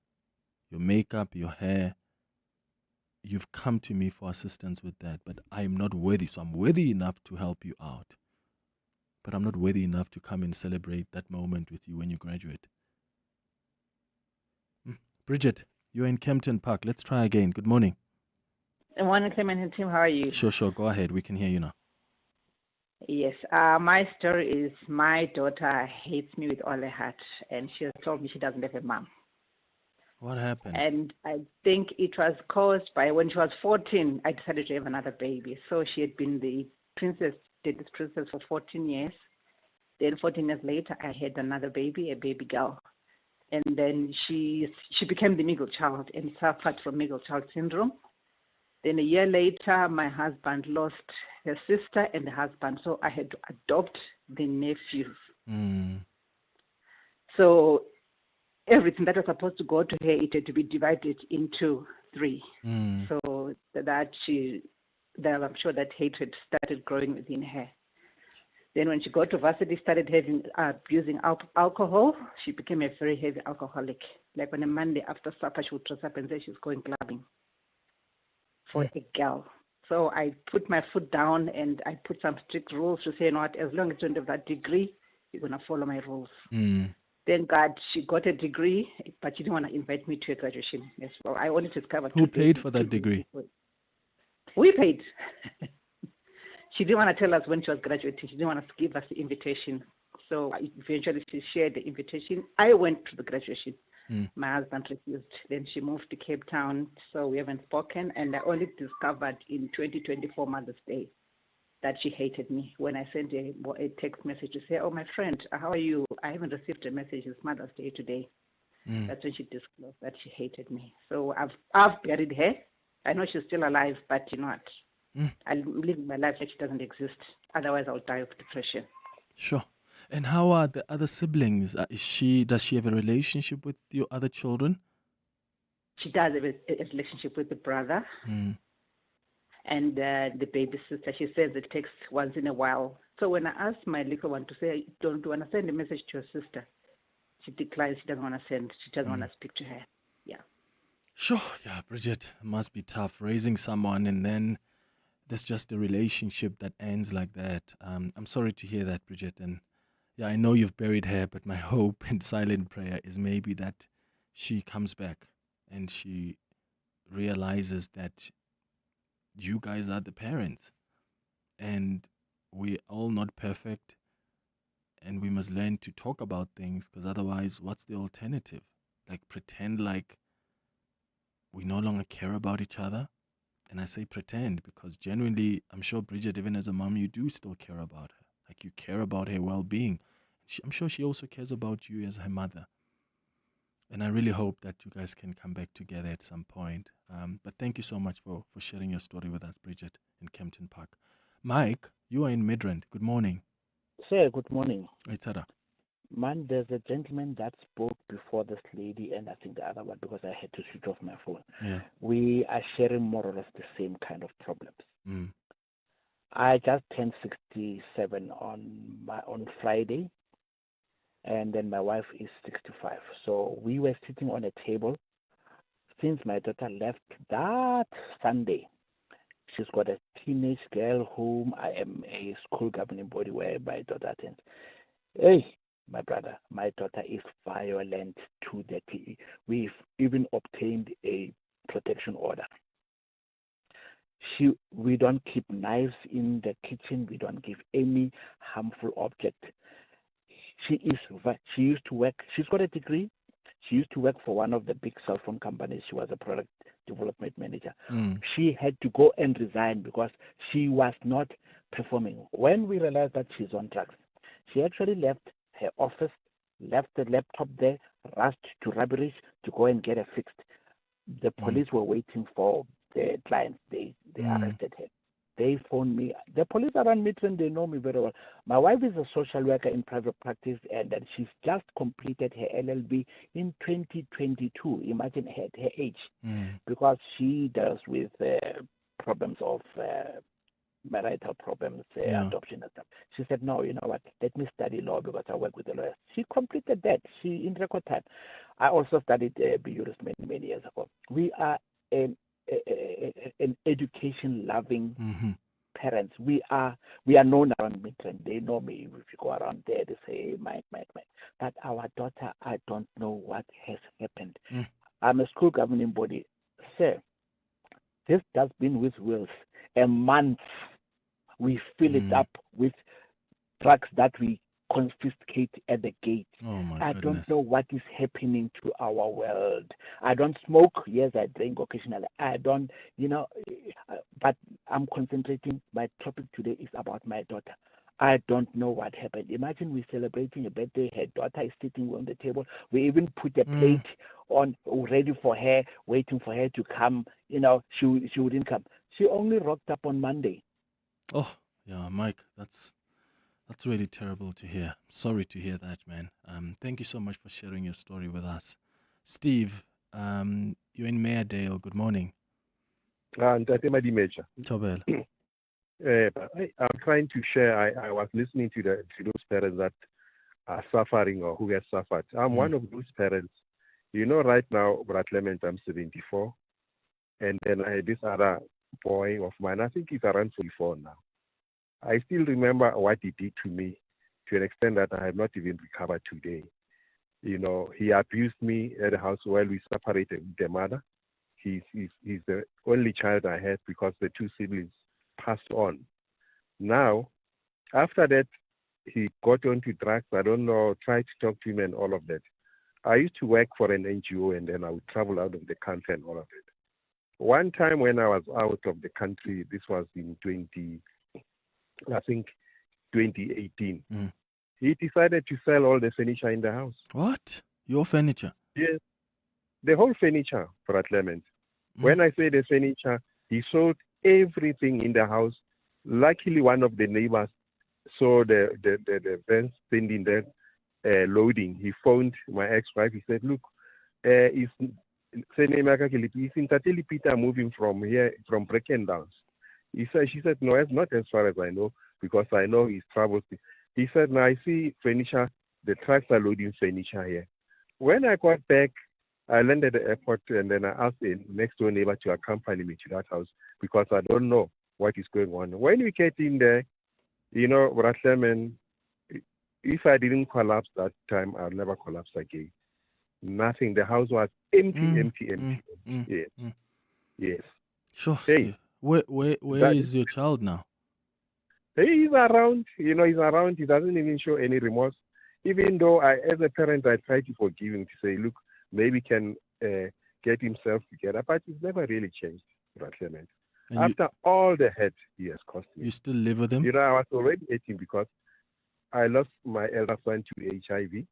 your makeup, your hair, you've come to me for assistance with that, but I am not worthy. So I'm worthy enough to help you out, but I'm not worthy enough to come and celebrate that moment with you when you graduate. Bridget, you're in Kempton Park. Let's try again. Good morning. Good morning, Clement and Tim. How are you? Sure. Go ahead. We can hear you now. Yes. My story is my daughter hates me with all her heart, and she has told me she doesn't have a mom. What happened? And I think it was caused by when she was 14, I decided to have another baby. So she had been the princess, this princess for 14 years. Then 14 years later, I had another baby, a baby girl. And then she became the middle child and suffered from middle child syndrome. Then a year later, my husband lost her sister and the husband, so I had to adopt the nephews. So everything that was supposed to go to her, it had to be divided into 3. So that I'm sure that hatred started growing within her. Then when she got to varsity, started abusing alcohol. She became a very heavy alcoholic. Like on a Monday after supper, she would dress up and say she's going clubbing for a girl. So I put my foot down and I put some strict rules to say, you know what, as long as you don't have that degree, you're going to follow my rules. Thank God she got a degree, but she didn't want to invite me to a graduation as well. I only discovered. Who paid for that degree? We paid. She didn't want to tell us when she was graduating. She didn't want to give us the invitation. So eventually she shared the invitation. I went to the graduation. My husband refused. Then she moved to Cape Town, so we haven't spoken. And I only discovered in 2024 Mother's Day that she hated me when I sent a text message to say, oh, my friend, how are you? I haven't received a message. It's Mother's Day today. That's when she disclosed that she hated me. So I've buried her. I know she's still alive, but you know what? I'm living my life like she doesn't exist. Otherwise, I'll die of depression. Sure. And how are the other siblings? Does she have a relationship with your other children? She does have a relationship with the brother and the baby sister. She says it takes once in a while. So when I asked my little one to say, don't want to send a message to her sister, she declines. She doesn't want to send. She doesn't want to speak to her. Yeah. Sure. Yeah, Bridget, it must be tough raising someone and then there's just a relationship that ends like that. I'm sorry to hear that, Bridget. And yeah, I know you've buried her, but my hope and silent prayer is maybe that she comes back and she realizes that you guys are the parents and we're all not perfect and we must learn to talk about things, because otherwise, what's the alternative? Like pretend like we no longer care about each other? And I say pretend because genuinely, I'm sure Bridget, even as a mom, you do still care about her. Like you care about her well-being. I'm sure she also cares about you as her mother. And I really hope that you guys can come back together at some point. But thank you so much for sharing your story with us, Bridget, in Kempton Park. Mike, you are in Midrand. Good morning. Sir, good morning. Tara. Man, there's a gentleman that spoke before this lady and I think the other one because I had to switch off my phone. Yeah. We are sharing more or less the same kind of problems. I just turned 67 on Friday, and then my wife is 65. So we were sitting on a table since my daughter left that Sunday. She's got a teenage girl whom I am a school governing body where my daughter attends. Hey, my brother, my daughter is violent to the T. We've even obtained a protection order. We don't keep knives in the kitchen. We don't give any harmful object. She used to work. She's got a degree. She used to work for one of the big cell phone companies. She was a product development manager. She had to go and resign because she was not performing. When we realized that she's on drugs, she actually left her office, left the laptop there, rushed to Rubberies to go and get it fixed. The police were waiting for the clients. They arrested her. They phoned me. The police around Midrand, they know me very well. My wife is a social worker in private practice, and she's just completed her LLB in 2022. Imagine her age, because she deals with problems of marital problems, Yeah. adoption and stuff. She said, no, you know what, let me study law because I work with the lawyers. She completed that. She in record time. I also studied jurist many years ago. We are an education-loving parents. We are known around Midrand. They know me. If you go around there, they say, Mike. But our daughter, I don't know what has happened. I'm a school governing body. Sir, this has been with wills. A month, we fill it up with drugs that we confiscate at the gate. Oh my I goodness. don't know what is happening to our world. I don't smoke. Yes, I drink occasionally. I don't, but I'm concentrating. My topic today is about my daughter. I don't know what happened. Imagine we're celebrating a birthday. Her daughter is sitting on the table. We even put a plate on ready for her, waiting for her to come. She wouldn't come. She only rocked up on Monday. Oh, yeah, Mike, that's really terrible to hear. Sorry to hear that, man. Thank you so much for sharing your story with us. Steve, you're in Mayerdale. Good morning. Tobel. I'm trying to share. I was listening to those parents that are suffering or who have suffered. I'm one of those parents. Right now, Clement, I'm 74. And then I had this other boy of mine, I think he's around 44 now. I still remember what he did to me to an extent that I have not even recovered today. He abused me at the house while we separated with the mother. He's the only child I had because the two siblings passed on. Now, after that, he got onto drugs. I don't know, tried to talk to him and all of that. I used to work for an NGO and then I would travel out of the country and all of it. One time when I was out of the country, this was in 2018, he decided to sell all the furniture in the house. What? Your furniture? Yes. The whole furniture, for Clement. When I say the furniture, he sold everything in the house. Luckily, one of the neighbors saw the vans standing there loading. He phoned my ex-wife. He said, look, is Peter moving from here, from Breckendowns? She said, no, it's not as far as I know, because I know his travels. He said, now I see furniture, the trucks are loading furniture here. When I got back, I landed at the airport and then I asked the next door neighbor to accompany me to that house because I don't know what is going on. When we get in there, Clement, if I didn't collapse that time, I'll never collapse again. Nothing. The house was empty. Yes. Yes. Sure, Steve. Where is your child now? He's around. He's around. He doesn't even show any remorse. Even though as a parent, I try to forgive him to say, look, maybe he can get himself together. But he's never really changed, Clement. After all the hurt he has caused me. You still live with him? I was already 18 because I lost my elder son to HIV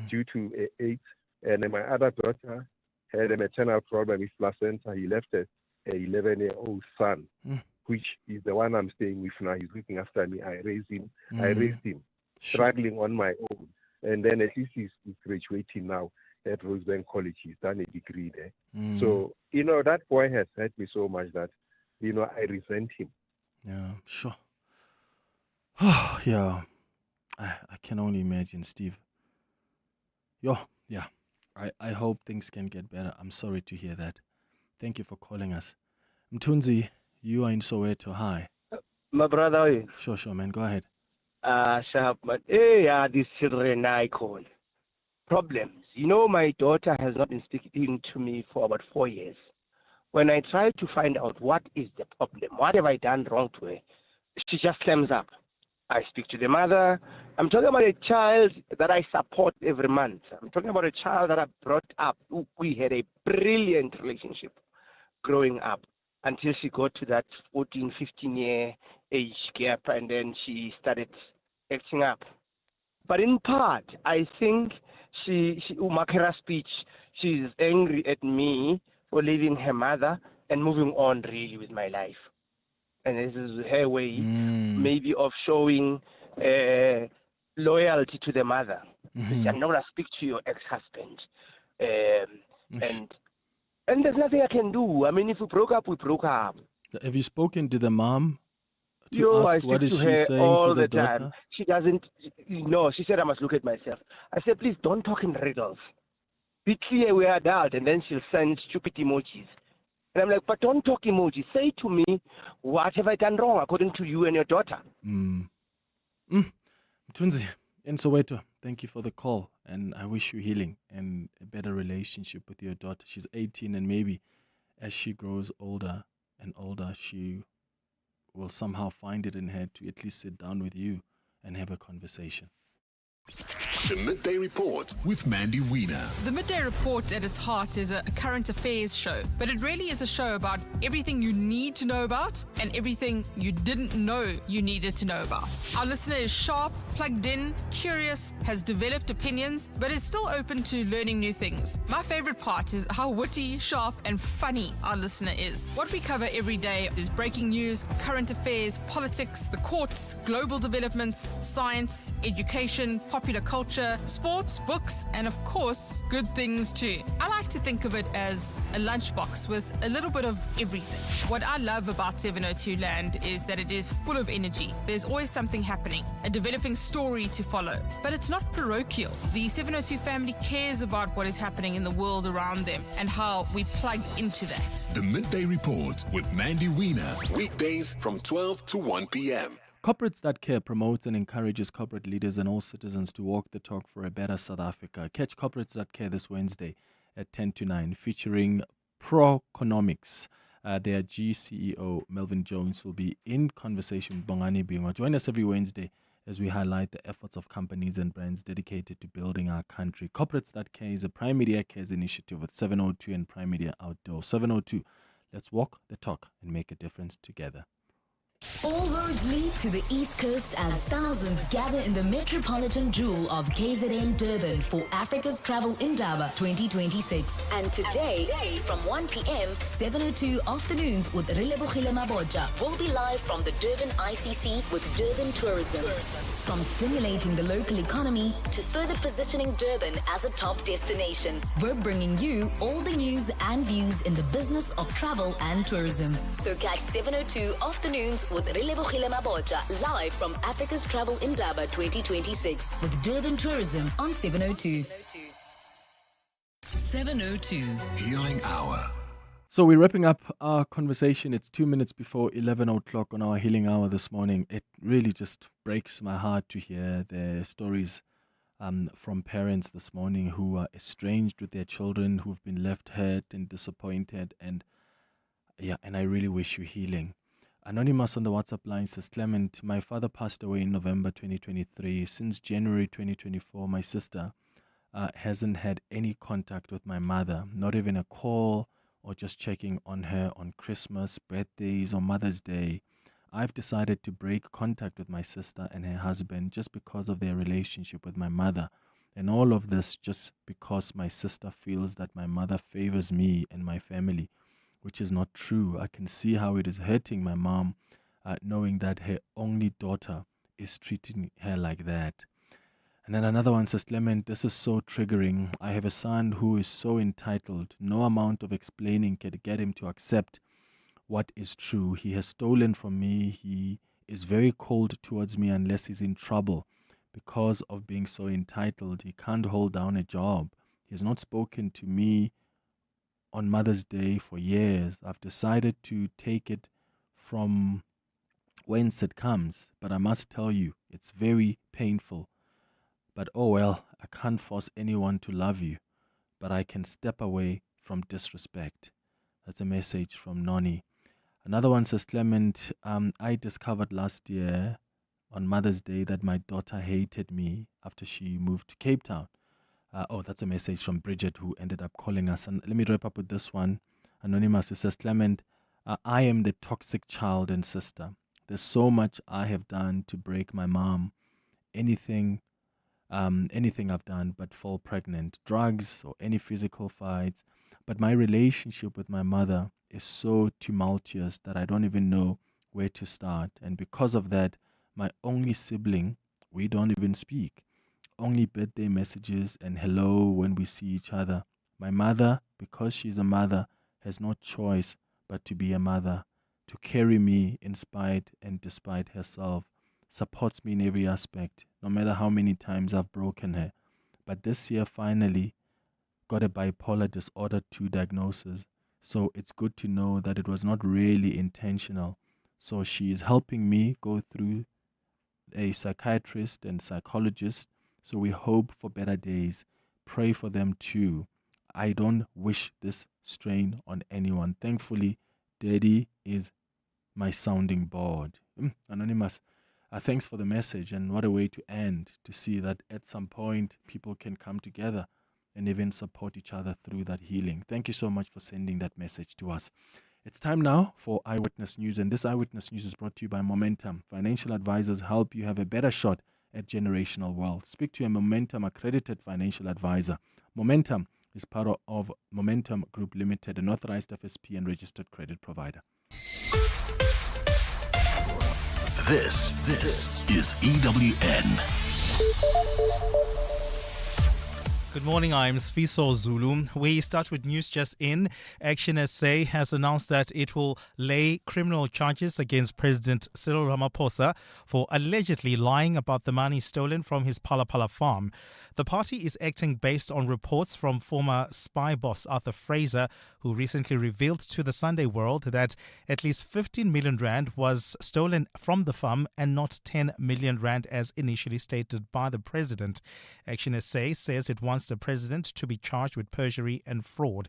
due to AIDS. And then my other daughter had a maternal problem with placenta. He left a 11-year-old son, which is the one I'm staying with now. He's looking after me. I raised him, struggling on my own. And then at least he's graduating now at Rosebank College. He's done a degree there. So, that boy has hurt me so much that, I resent him. Yeah, sure. Yeah. I can only imagine, Steve. Yeah. I hope things can get better. I'm sorry to hear that. Thank you for calling us. Mtunzi, you are in Soweto. Hi. My brother. Sure, man. Go ahead. These children I call problems. My daughter has not been speaking to me for about 4 years. When I try to find out what is the problem, what have I done wrong to her, she just slams up. I speak to the mother. I'm talking about a child that I support every month. I'm talking about a child that I brought up. We had a brilliant relationship growing up until she got to that 14, 15-year age gap, and then she started acting up. But in part, I think she Umakera's speech, she's angry at me for leaving her mother and moving on really with my life. And this is her way, maybe, of showing loyalty to the mother. I'm not going to speak to your ex-husband. And there's nothing I can do. I mean, if we broke up, we broke up. Have you spoken to the mom? I ask speak what is to she her saying all to the time. daughter? She doesn't. No, she said I must look at myself. I said, please don't talk in riddles. Be clear we're adult, and then she'll send stupid emojis. And I'm like, but don't talk emojis. Say to me, what have I done wrong according to you and your daughter? Mthunzi, in Soweto, thank you for the call, and I wish you healing and a better relationship with your daughter. She's 18, and maybe as she grows older and older, she will somehow find it in her to at least sit down with you and have a conversation. The Midday Report with Mandy Wiener. The Midday Report at its heart is a current affairs show, but it really is a show about everything you need to know about and everything you didn't know you needed to know about. Our listener is sharp, plugged in, curious, has developed opinions, but is still open to learning new things. My favorite part is how witty, sharp, and funny our listener is. What we cover every day is breaking news, current affairs, politics, the courts, global developments, science, education, popular culture, sports, books, and of course, good things too. I like to think of it as a lunchbox with a little bit of everything. What I love about 702 Land is that it is full of energy. There's always something happening, a developing story to follow. But it's not parochial. The 702 family cares about what is happening in the world around them and how we plug into that. The Midday Report with Mandy Wiener. Weekdays from 12 to 1 p.m. Corporates That Care promotes and encourages corporate leaders and all citizens to walk the talk for a better South Africa. Catch Corporates That Care this Wednesday at 10 to 9, featuring Proconomics. Their GCEO, Melvin Jones, will be in conversation with Bongani Bingwa. Join us every Wednesday as we highlight the efforts of companies and brands dedicated to building our country. Corporates That Care is a Prime Media Cares initiative with 702 and Prime Media Outdoor. 702, let's walk the talk and make a difference together. All roads lead to the East Coast as thousands gather in the metropolitan jewel of KZN Durban for Africa's Travel Indaba 2026. And today, from 1 p.m., 702 Afternoons with Relebogile Mabotja will be live from the Durban ICC with Durban Tourism. From stimulating the local economy to further positioning Durban as a top destination, we're bringing you all the news and views in the business of travel and tourism. So catch 702 Afternoons with Relebogile Mabotja live from Africa's Travel Indaba 2026 with Durban Tourism on 702. 702 Healing Hour. So we're wrapping up our conversation. It's 2 minutes before 11 o'clock on our Healing Hour this morning. It really just breaks my heart to hear the stories from parents this morning who are estranged with their children, who've been left hurt and disappointed. And I really wish you healing. Anonymous on the WhatsApp line says, Clement, my father passed away in November 2023. Since January 2024, my sister hasn't had any contact with my mother, not even a call or just checking on her on Christmas, birthdays, or Mother's Day. I've decided to break contact with my sister and her husband just because of their relationship with my mother. And all of this just because my sister feels that my mother favors me and my family, which is not true. I can see how it is hurting my mom, knowing that her only daughter is treating her like that. And then another one says, Clement, this is so triggering. I have a son who is so entitled. No amount of explaining can get him to accept what is true. He has stolen from me. He is very cold towards me unless he's in trouble. Because of being so entitled, he can't hold down a job. He has not spoken to me on Mother's Day for years. I've decided to take it from whence it comes, but I must tell you, it's very painful. But oh well, I can't force anyone to love you, but I can step away from disrespect. That's a message from Noni. Another one says, Clement, I discovered last year on Mother's Day that my daughter hated me after she moved to Cape Town. That's a message from Bridget, who ended up calling us. And let me wrap up with this one. Anonymous, who says, Clement, I am the toxic child and sister. There's so much I have done to break my mom. Anything I've done but fall pregnant, drugs or any physical fights. But my relationship with my mother is so tumultuous that I don't even know where to start. And because of that, my only sibling, we don't even speak. Only birthday messages and hello when we see each other. My mother, because she's a mother, has no choice but to be a mother. to carry me in spite and despite herself, supports me in every aspect, no matter how many times I've broken her. But this year, finally, got a bipolar disorder 2 diagnosis. So it's good to know that it was not really intentional. So she is helping me go through a psychiatrist and psychologist. So we hope for better days. Pray for them too. I don't wish this strain on anyone. Thankfully, Daddy is my sounding board. Anonymous, thanks for the message, and what a way to end, to see that at some point people can come together and even support each other through that healing. Thank you so much for sending that message to us. It's time now for Eyewitness News, and this Eyewitness News is brought to you by Momentum. Financial advisors help you have a better shot at generational wealth. Speak to a Momentum accredited financial advisor. Momentum is part of Momentum Group Limited, an authorized FSP and registered credit provider. This is EWN. Good morning, I'm Sfiso Zulu. We start with news just in. Action SA has announced that it will lay criminal charges against President Cyril Ramaphosa for allegedly lying about the money stolen from his Phala farm. The party is acting based on reports from former spy boss Arthur Fraser, who recently revealed to the Sunday World that at least 15 million rand was stolen from the farm and not 10 million rand as initially stated by the president. Action SA says it wants the president to be charged with perjury and fraud.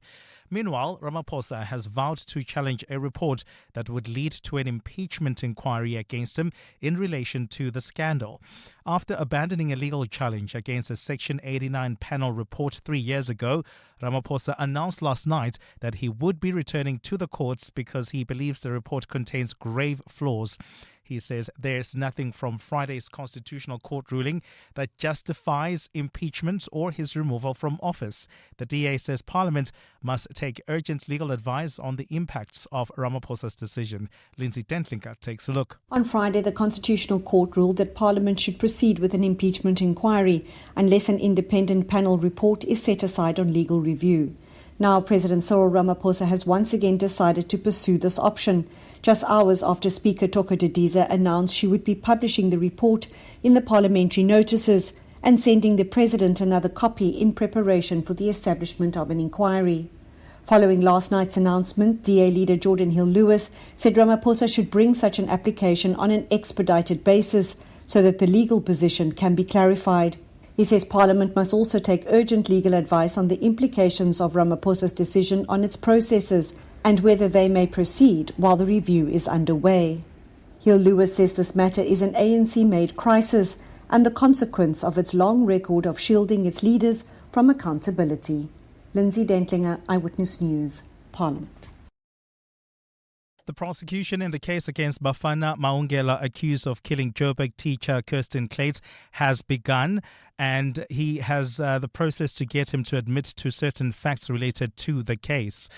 Meanwhile, Ramaphosa has vowed to challenge a report that would lead to an impeachment inquiry against him in relation to the scandal. After abandoning a legal challenge against a Section 89 panel report 3 years ago, Ramaphosa announced last night that he would be returning to the courts because he believes the report contains grave flaws. He says there's nothing from Friday's Constitutional Court ruling that justifies impeachment or his removal from office. The DA says Parliament must take urgent legal advice on the impacts of Ramaphosa's decision. Lindsay Dentlinker takes a look. On Friday, the Constitutional Court ruled that Parliament should proceed with an impeachment inquiry unless an independent panel report is set aside on legal review. Now, President Cyril Ramaphosa has once again decided to pursue this option, just hours after Speaker Toko Didiza announced she would be publishing the report in the parliamentary notices and sending the President another copy in preparation for the establishment of an inquiry. Following last night's announcement, DA leader Jordan Hill-Lewis said Ramaphosa should bring such an application on an expedited basis so that the legal position can be clarified. He says Parliament must also take urgent legal advice on the implications of Ramaphosa's decision on its processes and whether they may proceed while the review is underway. Hill-Lewis says this matter is an ANC-made crisis and the consequence of its long record of shielding its leaders from accountability. Lindsay Dentlinger, Eyewitness News, Parliament. The prosecution in the case against Bafana Maungela, accused of killing Joburg teacher Kirsten Clates, has begun, and he has the process to get him to admit to certain facts related to the case.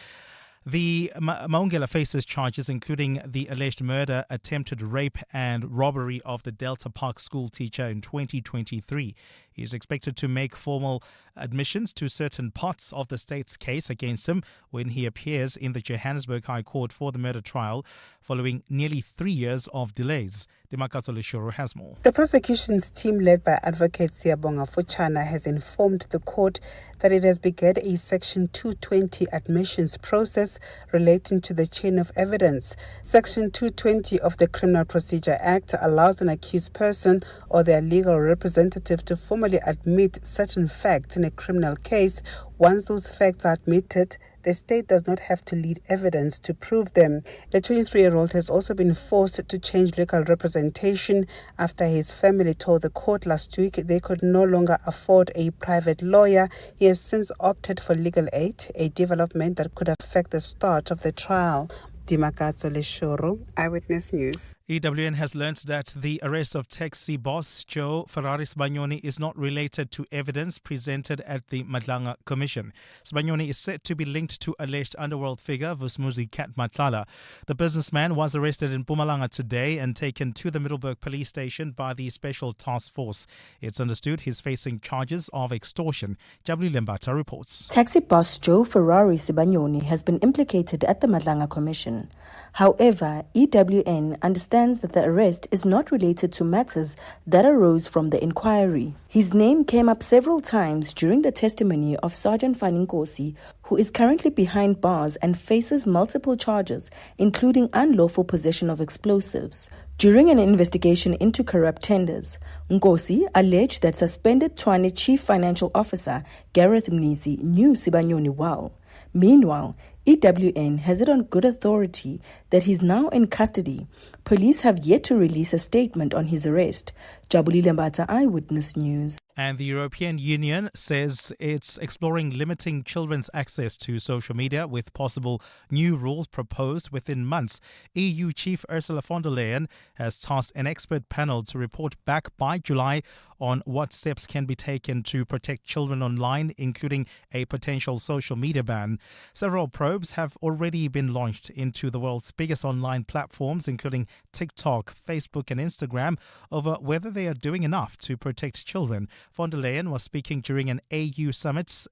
The Maungela faces charges including the alleged murder, attempted rape and robbery of the Delta Park school teacher in 2023. He is expected to make formal admissions to certain parts of the state's case against him when he appears in the Johannesburg High Court for the murder trial following nearly 3 years of delays. Dimakatso Leshoro has more. The prosecution's team led by Advocate Siyabonga Fuchana has informed the court that it has begun a Section 220 admissions process relating to the chain of evidence. Section 220 of the Criminal Procedure Act allows an accused person or their legal representative to formally admit certain facts in a criminal case. Once those facts are admitted, the state does not have to lead evidence to prove them. The 23-year-old has also been forced to change legal representation after his family told the court last week they could no longer afford a private lawyer. He has since opted for legal aid, a development that could affect the start of the trial. Dimakatso Leshoro, Eyewitness News. EWN has learnt that the arrest of taxi boss Joe Ferrari Sibanyoni is not related to evidence presented at the Madlanga Commission. Sibanyoni is said to be linked to alleged underworld figure Vusmuzi Kat Matlala. The businessman was arrested in Mpumalanga today and taken to the Middleburg police station by the Special Task Force. It's understood he's facing charges of extortion. Jabli Lembata reports. Taxi boss Joe Ferrari Sibanyoni has been implicated at the Madlanga Commission son. However, EWN understands that the arrest is not related to matters that arose from the inquiry. His name came up several times during the testimony of Sergeant Faninkosi, who is currently behind bars and faces multiple charges, including unlawful possession of explosives. During an investigation into corrupt tenders, Nkosi alleged that suspended Tshwane Chief Financial Officer Gareth Mnisi knew Sibanyoni well. Meanwhile, EWN has it on good authority that he's now in custody. Police have yet to release a statement on his arrest. Jabulile Mbata, Eyewitness News. And the European Union says it's exploring limiting children's access to social media with possible new rules proposed within months. EU Chief Ursula von der Leyen has tasked an expert panel to report back by July on what steps can be taken to protect children online, including a potential social media ban. Several probes have already been launched into the world's biggest online platforms, including TikTok, Facebook and Instagram, over whether they are doing enough to protect children. Von der Leyen was speaking during an EU summit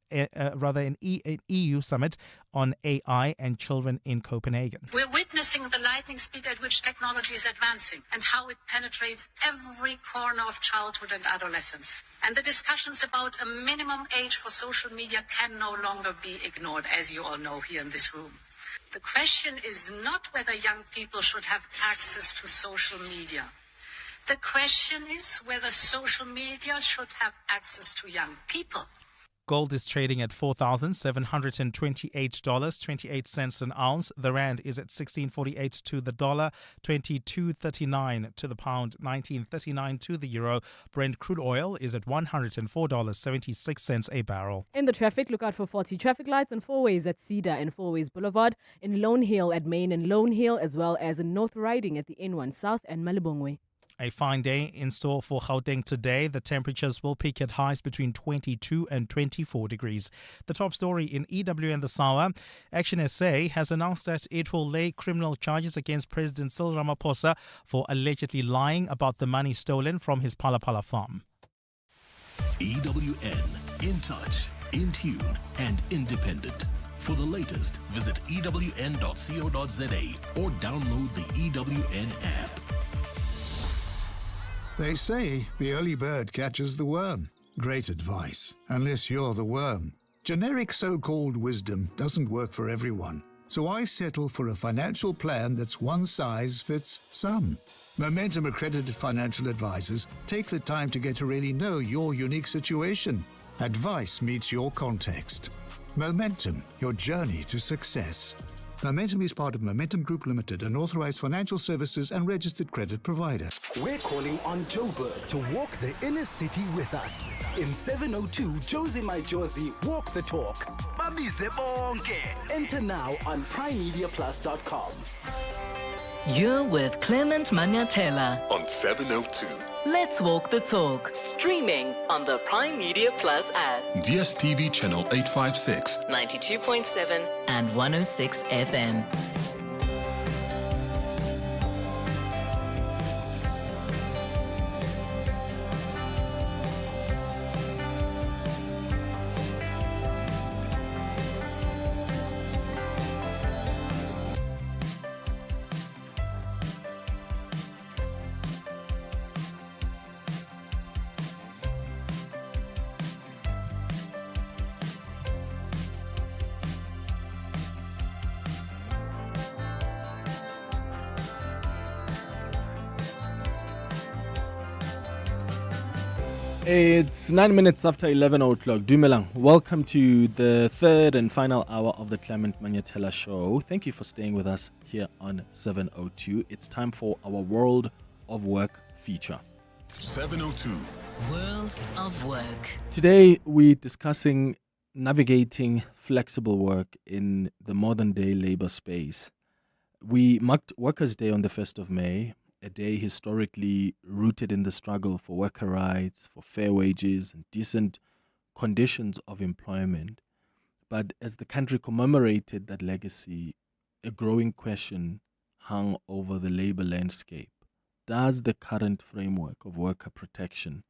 on AI and children in Copenhagen. We're witnessing the lightning speed at which technology is advancing and how it penetrates every corner of childhood and adolescence. And the discussions about a minimum age for social media can no longer be ignored, as you all know here in this room. The question is not whether young people should have access to social media. The question is whether social media should have access to young people. Gold is trading at $4,728.28 an ounce. The rand is at 16.48 to the dollar, 22.39 to the pound, 19.39 to the euro. Brent crude oil is at $104.76 a barrel. In the traffic, look out for 40 traffic lights on four-ways at Cedar and Four-Ways Boulevard, in Lone Hill at Main and Lone Hill, as well as in North Riding at the N1 South and Malibongwe. A fine day in store for Gauteng today. The temperatures will peak at highs between 22 and 24 degrees. The top story in EWN this hour. Action SA has announced that it will lay criminal charges against President Cyril Ramaphosa for allegedly lying about the money stolen from his Palapala farm. EWN, in touch, in tune and independent. For the latest, visit ewn.co.za or download the EWN app. They say the early bird catches the worm. Great advice, unless you're the worm. Generic so-called wisdom doesn't work for everyone, so I settle for a financial plan that's one size fits some. Momentum accredited financial advisors take the time to get to really know your unique situation. Advice meets your context. Momentum, your journey to success. Momentum is part of Momentum Group Limited, an authorized financial services and registered credit provider. We're calling on Joburg to walk the inner city with us. In 702 Josie My Josie Walk the Talk. Babize bonke. Enter now on primemediaplus.com. You're with Clement Manyathela on 702. Let's walk the talk. Streaming on the Prime Media Plus app. DSTV channel 856. 92.7 and 106 FM. It's 9 minutes after 11 o'clock. Dumelang, welcome to the third and final hour of the Clement Manyathela Show. Thank you for staying with us here on 702. It's time for our World of Work feature. 702. World of Work. Today we're discussing navigating flexible work in the modern day labor space. We marked Workers' Day on the 1st of May. A day historically rooted in the struggle for worker rights, for fair wages and decent conditions of employment. But as the country commemorated that legacy, a growing question hung over the labor landscape. Does the current framework of worker protection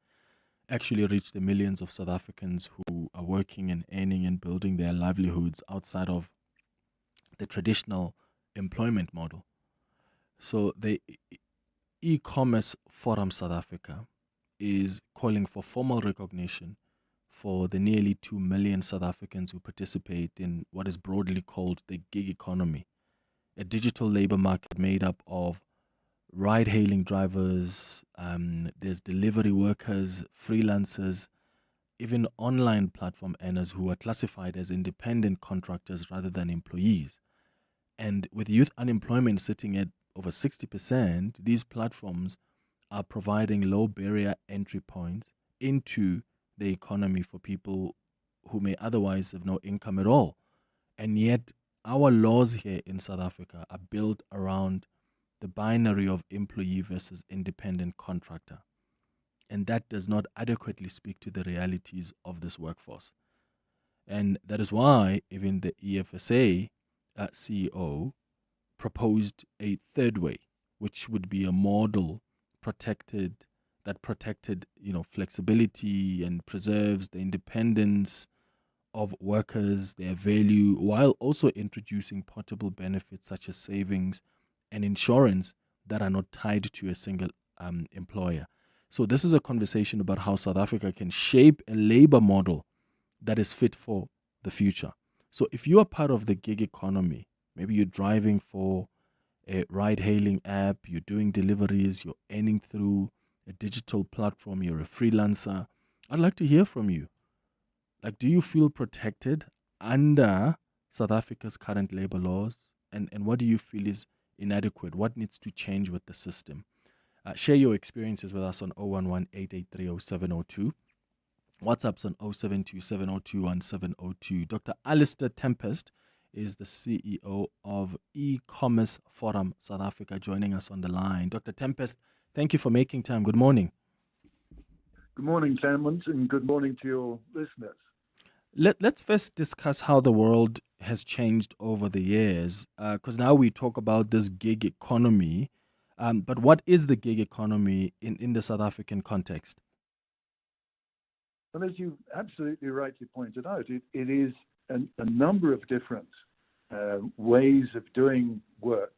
actually reach the millions of South Africans who are working and earning and building their livelihoods outside of the traditional employment model. So the e-commerce forum South Africa is calling for formal recognition for the nearly 2 million South Africans who participate in what is broadly called the gig economy, a digital labor market made up of ride-hailing drivers, there's delivery workers, freelancers, even online platform earners who are classified as independent contractors rather than employees. And with youth unemployment sitting at over 60%, these platforms are providing low barrier entry points into the economy for people who may otherwise have no income at all. And yet our laws here in South Africa are built around the binary of employee versus independent contractor. And that does not adequately speak to the realities of this workforce. And that is why even the EFSA CEO proposed a third way, which would be a model that protected, flexibility and preserves the independence of workers, their value, while also introducing portable benefits such as savings and insurance that are not tied to a single employer. So this is a conversation about how South Africa can shape a labor model that is fit for the future. So if you are part of the gig economy, maybe you're driving for a ride-hailing app, you're doing deliveries, you're earning through a digital platform, you're a freelancer, I'd like to hear from you. Like, do you feel protected under South Africa's current labor laws? And what do you feel is inadequate? What needs to change with the system? Share your experiences with us on 011-883-0702. WhatsApp's on 0727021702. Dr. Alistair Tempest is the CEO of E-Commerce Forum South Africa, joining us on the line. Dr. Tempest, thank you for making time. Good morning. Good morning, Clement, and good morning to your listeners. Let's first discuss how the world has changed over the years, because now we talk about this gig economy. But what is the gig economy in the South African context? Well, as you absolutely rightly pointed out, it is a number of different ways of doing work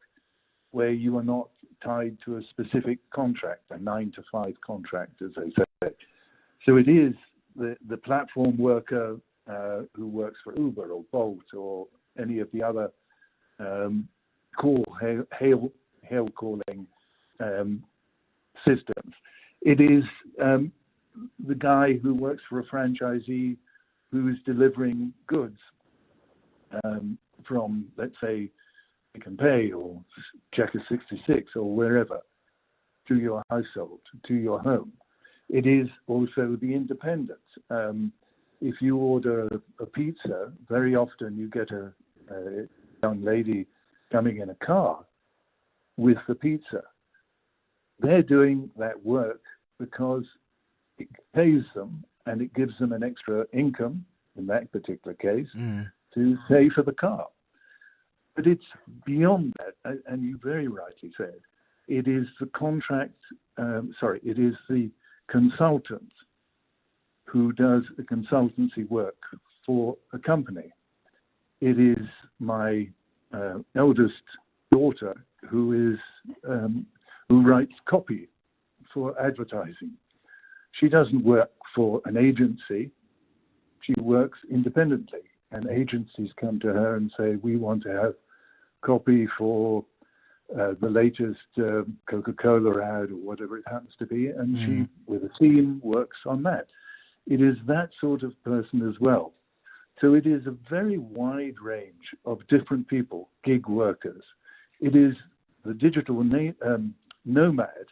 where you are not tied to a specific contract, a 9-to-5 contract, as they say. So it is the platform worker who works for Uber or Bolt or any of the other hail calling systems. It is the guy who works for a franchisee who is delivering goods from, let's say, Pick and Pay or Checker 66 or wherever to your household, to your home. It is also the independent. If you order a pizza, very often you get a young lady coming in a car with the pizza. They're doing that work because it pays them and it gives them an extra income, in that particular case, to pay for the car. But it's beyond that, and you very rightly said, it is the it is the consultant who does the consultancy work for a company. It is my eldest daughter who writes copy for advertising. She doesn't work for an agency. She works independently, and agencies come to her and say, we want to have copy for the latest Coca-Cola ad or whatever it happens to be, and she, with a team, works on that. It is that sort of person as well. So it is a very wide range of different people, gig workers. It is the digital nomad,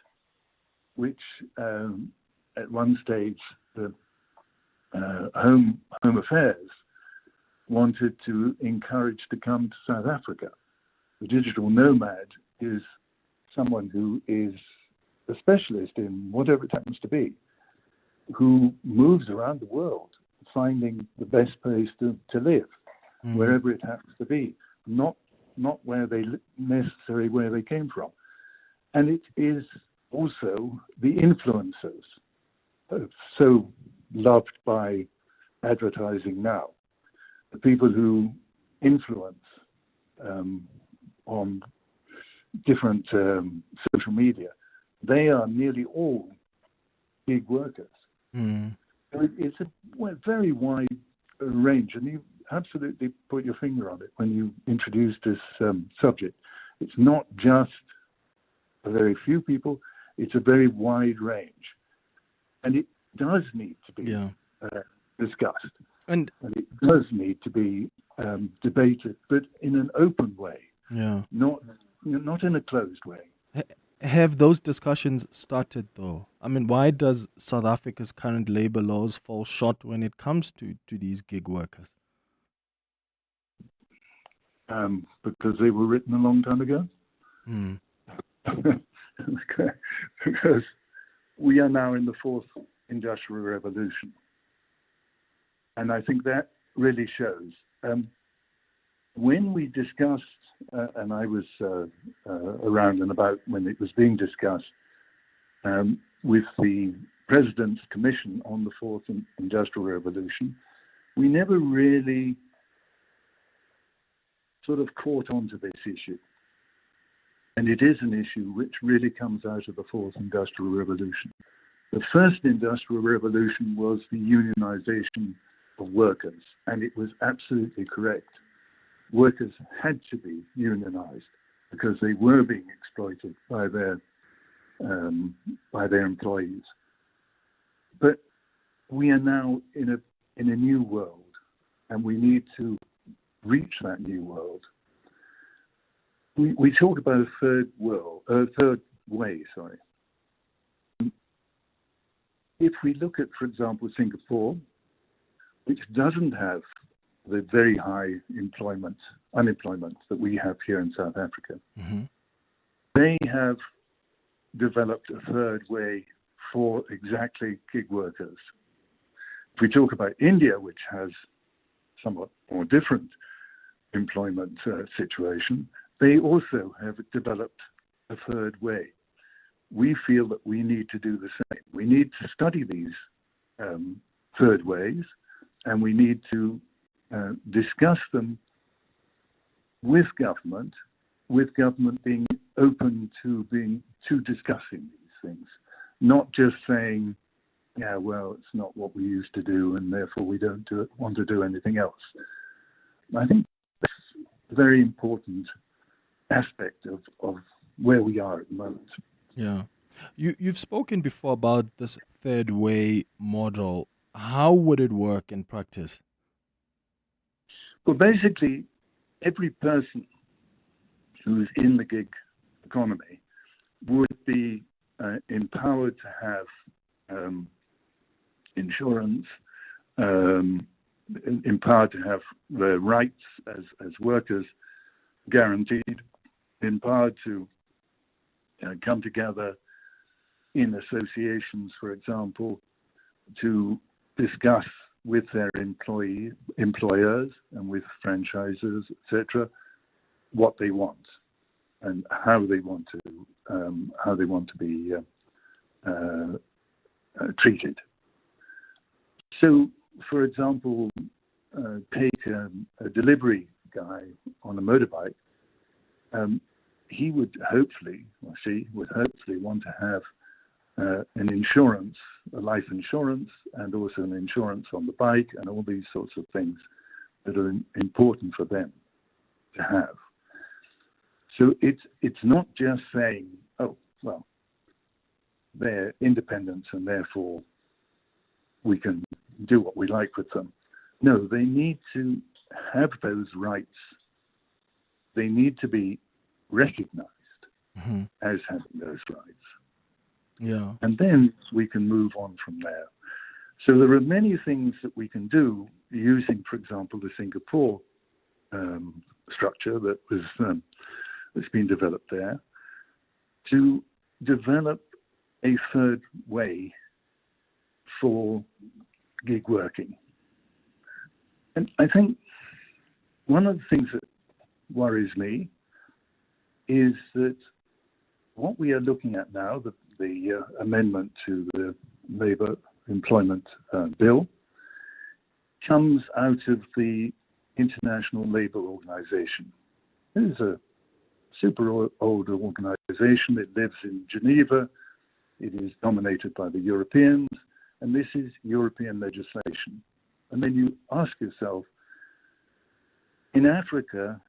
which at one stage the Home Affairs wanted to encourage to come to South Africa. The digital nomad is someone who is a specialist in whatever it happens to be, who moves around the world finding the best place to live, wherever it happens to be, not where necessarily where they came from. And it is also the influencers, so loved by advertising now, the people who influence on different social media, they are nearly all gig workers. Mm. So it's a very wide range, and you absolutely put your finger on it when you introduced this subject. It's not just a very few people, it's a very wide range. And it does need to be discussed. And it does need to be debated, but in an open way, not in a closed way. Have those discussions started, though? I mean, why does South Africa's current labor laws fall short when it comes to these gig workers? Because they were written a long time ago. Mm. Because we are now in the fourth industrial revolution. And I think that really shows. When we discussed, and I was around and about when it was being discussed, with the President's Commission on the Fourth Industrial Revolution, we never really sort of caught on to this issue. And it is an issue which really comes out of the Fourth Industrial Revolution. The First Industrial Revolution was the unionization of workers, and it was absolutely correct. Workers had to be unionized because they were being exploited by their employees. But we are now in a new world, and we need to reach that new world. We talk about a third way. If we look at, for example, Singapore, which doesn't have the very high unemployment that we have here in South Africa, they have developed a third way for exactly gig workers. If we talk about India, which has somewhat more different employment situation, they also have developed a third way. We feel that we need to do the same. We need to study these third ways, and we need to discuss them with government being open to discussing these things, not just saying, yeah, well, it's not what we used to do, and therefore we don't want to do anything else. I think that's a very important aspect of where we are at the moment. Yeah. You've spoken before about this third way model. How would it work in practice? Well, basically, every person who's in the gig economy would be empowered to have insurance, empowered to have their rights as workers guaranteed, empowered to come together in associations, for example, to discuss with their employers and with franchisers, etc., what they want and how they want to be treated. So, for example, take a delivery guy on a motorbike. He would hopefully, or she would hopefully, want to have an insurance, a life insurance, and also an insurance on the bike, and all these sorts of things that are important for them to have. So it's not just saying, oh, well, they're independent and therefore we can do what we like with them. No, they need to have those rights. They need to be recognized as having those rights. Yeah. And then we can move on from there. So there are many things that we can do using, for example, the Singapore structure that was that's been developed there, to develop a third way for gig working. And I think one of the things that worries me is that what we are looking at now, the amendment to the Labour Employment Bill, comes out of the International Labour Organization. It is a super old organization. It lives in Geneva. It is dominated by the Europeans, and this is European legislation. And then you ask yourself, in Africa,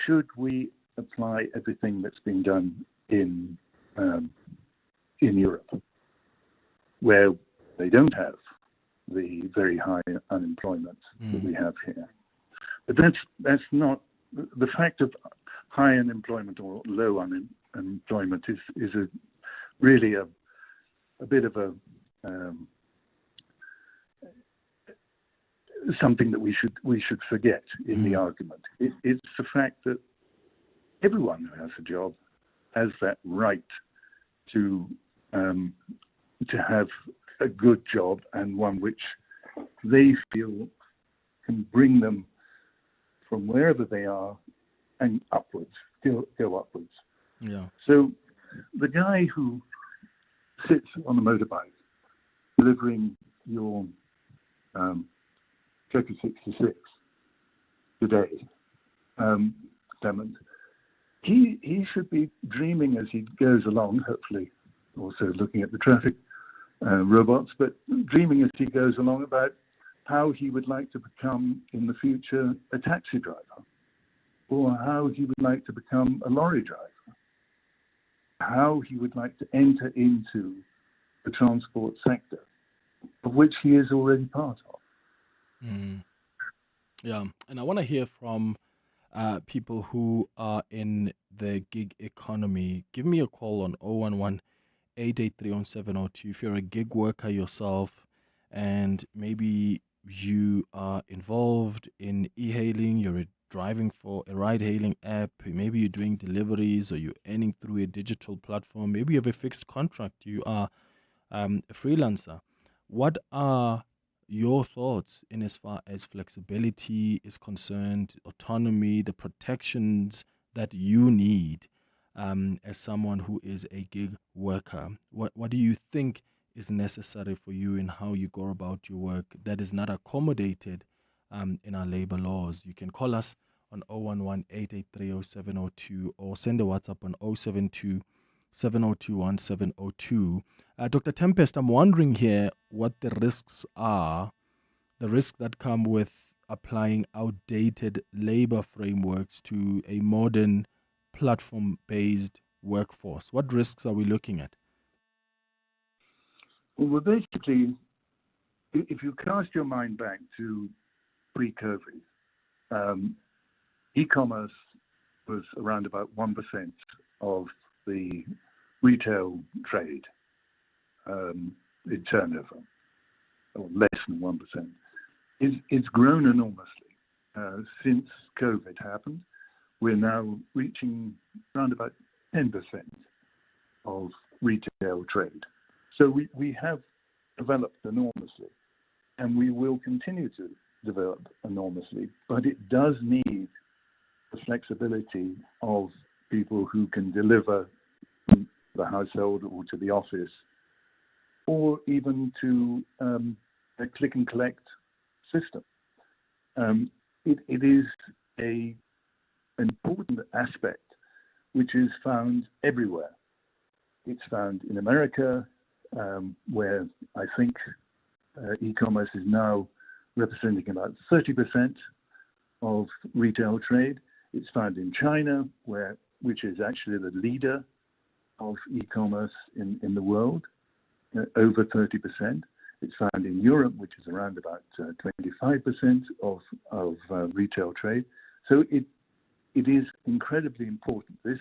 should we apply everything that's been done in Europe, where they don't have the very high unemployment that we have here? But that's not the fact of high unemployment or low unemployment is really a bit of a something that we should forget in the argument. It's the fact that everyone who has a job has that right to have a good job, and one which they feel can bring them from wherever they are and upwards, go upwards. Yeah. So the guy who sits on a motorbike delivering your Checker 66 today, Clement, he should be dreaming as he goes along, hopefully also looking at the traffic robots, but dreaming as he goes along about how he would like to become in the future a taxi driver, or how he would like to become a lorry driver, how he would like to enter into the transport sector, of which he is already part of. Yeah, and I want to hear from people who are in the gig economy. Give me a call on 011-883-0702 if you're a gig worker yourself and maybe you are involved in e-hailing, you're driving for a ride-hailing app, maybe you're doing deliveries or you're earning through a digital platform, maybe you have a fixed contract, you are a freelancer. What are your thoughts in as far as flexibility is concerned, autonomy, the protections that you need as someone who is a gig worker? What do you think is necessary for you in how you go about your work that is not accommodated in our labor laws? You can call us on 011-883-0702 or send a WhatsApp on 072-702-1702. Dr. Tempest, I'm wondering here what the risks are, the risks that come with applying outdated labor frameworks to a modern platform-based workforce. What risks are we looking at? Well, basically, if you cast your mind back to pre-COVID, e-commerce was around about 1% of the retail trade in turnover, or less than 1%. It's grown enormously since COVID happened. We're now reaching around about 10% of retail trade. So we have developed enormously, and we will continue to develop enormously, but it does need the flexibility of people who can deliver to the household or to the office, or even to a click and collect system. It is an important aspect which is found everywhere. It's found in America, where I think e-commerce is now representing about 30% of retail trade. It's found in China, which is actually the leader of e-commerce in the world, over 30%. It's found in Europe, which is around about 25% of retail trade. So it is incredibly important, this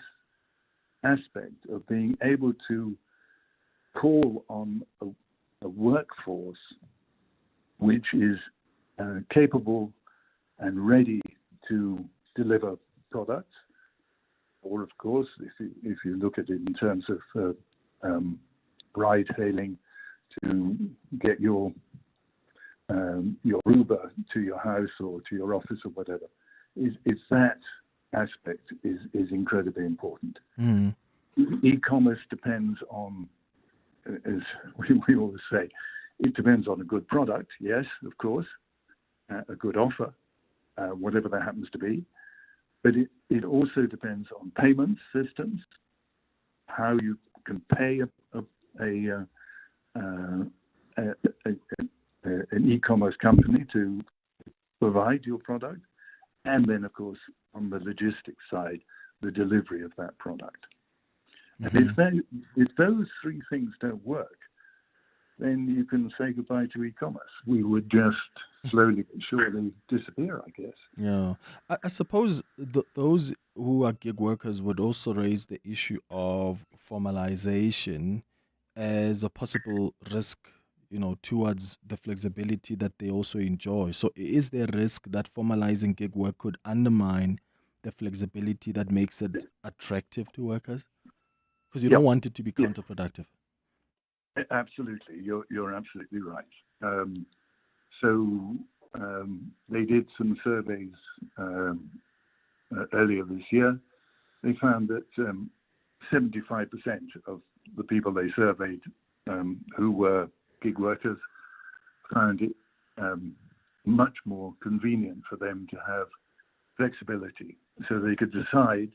aspect of being able to call on a workforce which is capable and ready to deliver products, or of course, if you look at it in terms of ride-hailing, to get your Uber to your house or to your office or whatever, it's that aspect is incredibly important. E-commerce depends on, as we always say, it depends on a good product, yes, of course, a good offer, whatever that happens to be. But it also depends on payment systems, how you can pay an e-commerce company to provide your product, and then, of course, on the logistics side, the delivery of that product. And if those three things don't work, then you can say goodbye to e-commerce. We would just slowly but surely disappear, I guess. Yeah. I suppose those who are gig workers would also raise the issue of formalization as a possible risk, towards the flexibility that they also enjoy. So is there a risk that formalizing gig work could undermine the flexibility that makes it attractive to workers? Because you don't want it to be counterproductive. Absolutely, you're absolutely right. They did some surveys earlier this year. They found that 75% of the people they surveyed who were gig workers found it much more convenient for them to have flexibility, so they could decide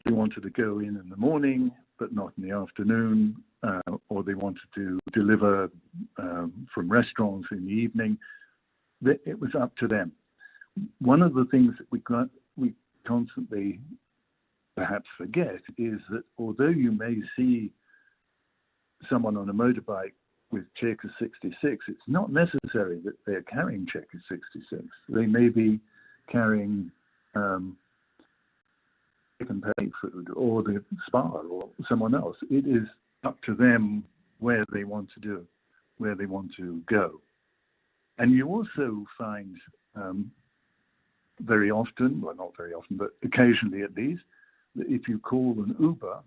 they wanted to go in the morning but not in the afternoon, or they wanted to deliver from restaurants in the evening. It was up to them. One of the things that we constantly perhaps forget is that although you may see someone on a motorbike with Checker 66, it's not necessary that they're carrying Checker 66. They may be carrying and pay food, or the spa, or someone else. It is up to them where they want to go. And you also find very often, well, not very often, but occasionally at least, that if you call an Uber,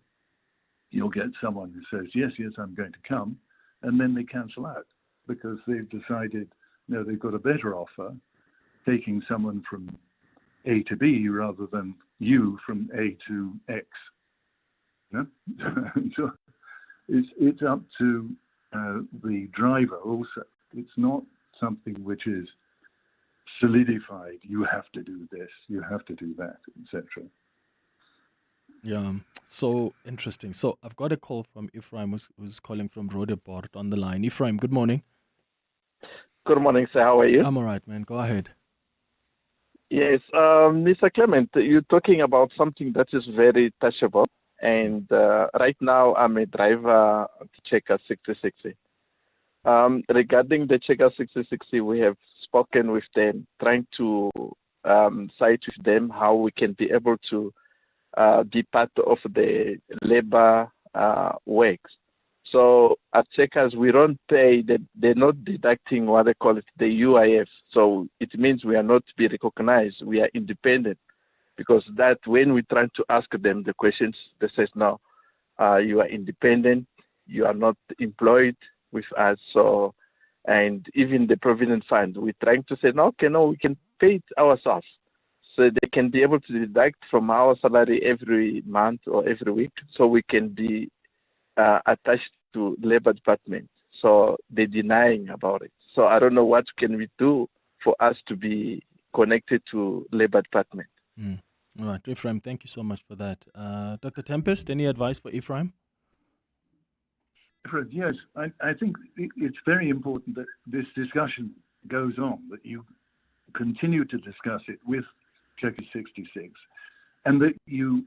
you'll get someone who says, yes, I'm going to come, and then they cancel out because they've decided, no, they've got a better offer, taking someone from A to B rather than you from A to X. Yeah? So it's up to the driver also. It's not something which is solidified. You have to do this, you have to do that, etc. Yeah, so interesting. So I've got a call from Ephraim, who's calling from Roodepoort on the line. Ephraim, good morning. Good morning, sir. How are you? I'm all right, man. Go ahead. Yes, Mr. Clement, you're talking about something that is very touchable. And right now, I'm a driver of Checker 6060. Regarding the Checker 6060, we have spoken with them, trying to cite with them how we can be able to be part of the labor works. So at Checkers, we don't pay, they're not deducting what they call it, the UIF. So it means we are not to be recognized. We are independent, because that when we try to ask them the questions, they say, no, you are independent. You are not employed with us. So, and even the Provident Fund, we're trying to say, no, okay, no, we can pay it ourselves. So they can be able to deduct from our salary every month or every week, so we can be attached to Labor Department. So they're denying about it. So I don't know what can we do for us to be connected to Labor Department. All right, Ephraim, thank you so much for that. Dr. Tempest, any advice for Ephraim? Yes, I think it's very important that this discussion goes on, that you continue to discuss it with Checker 66, and that you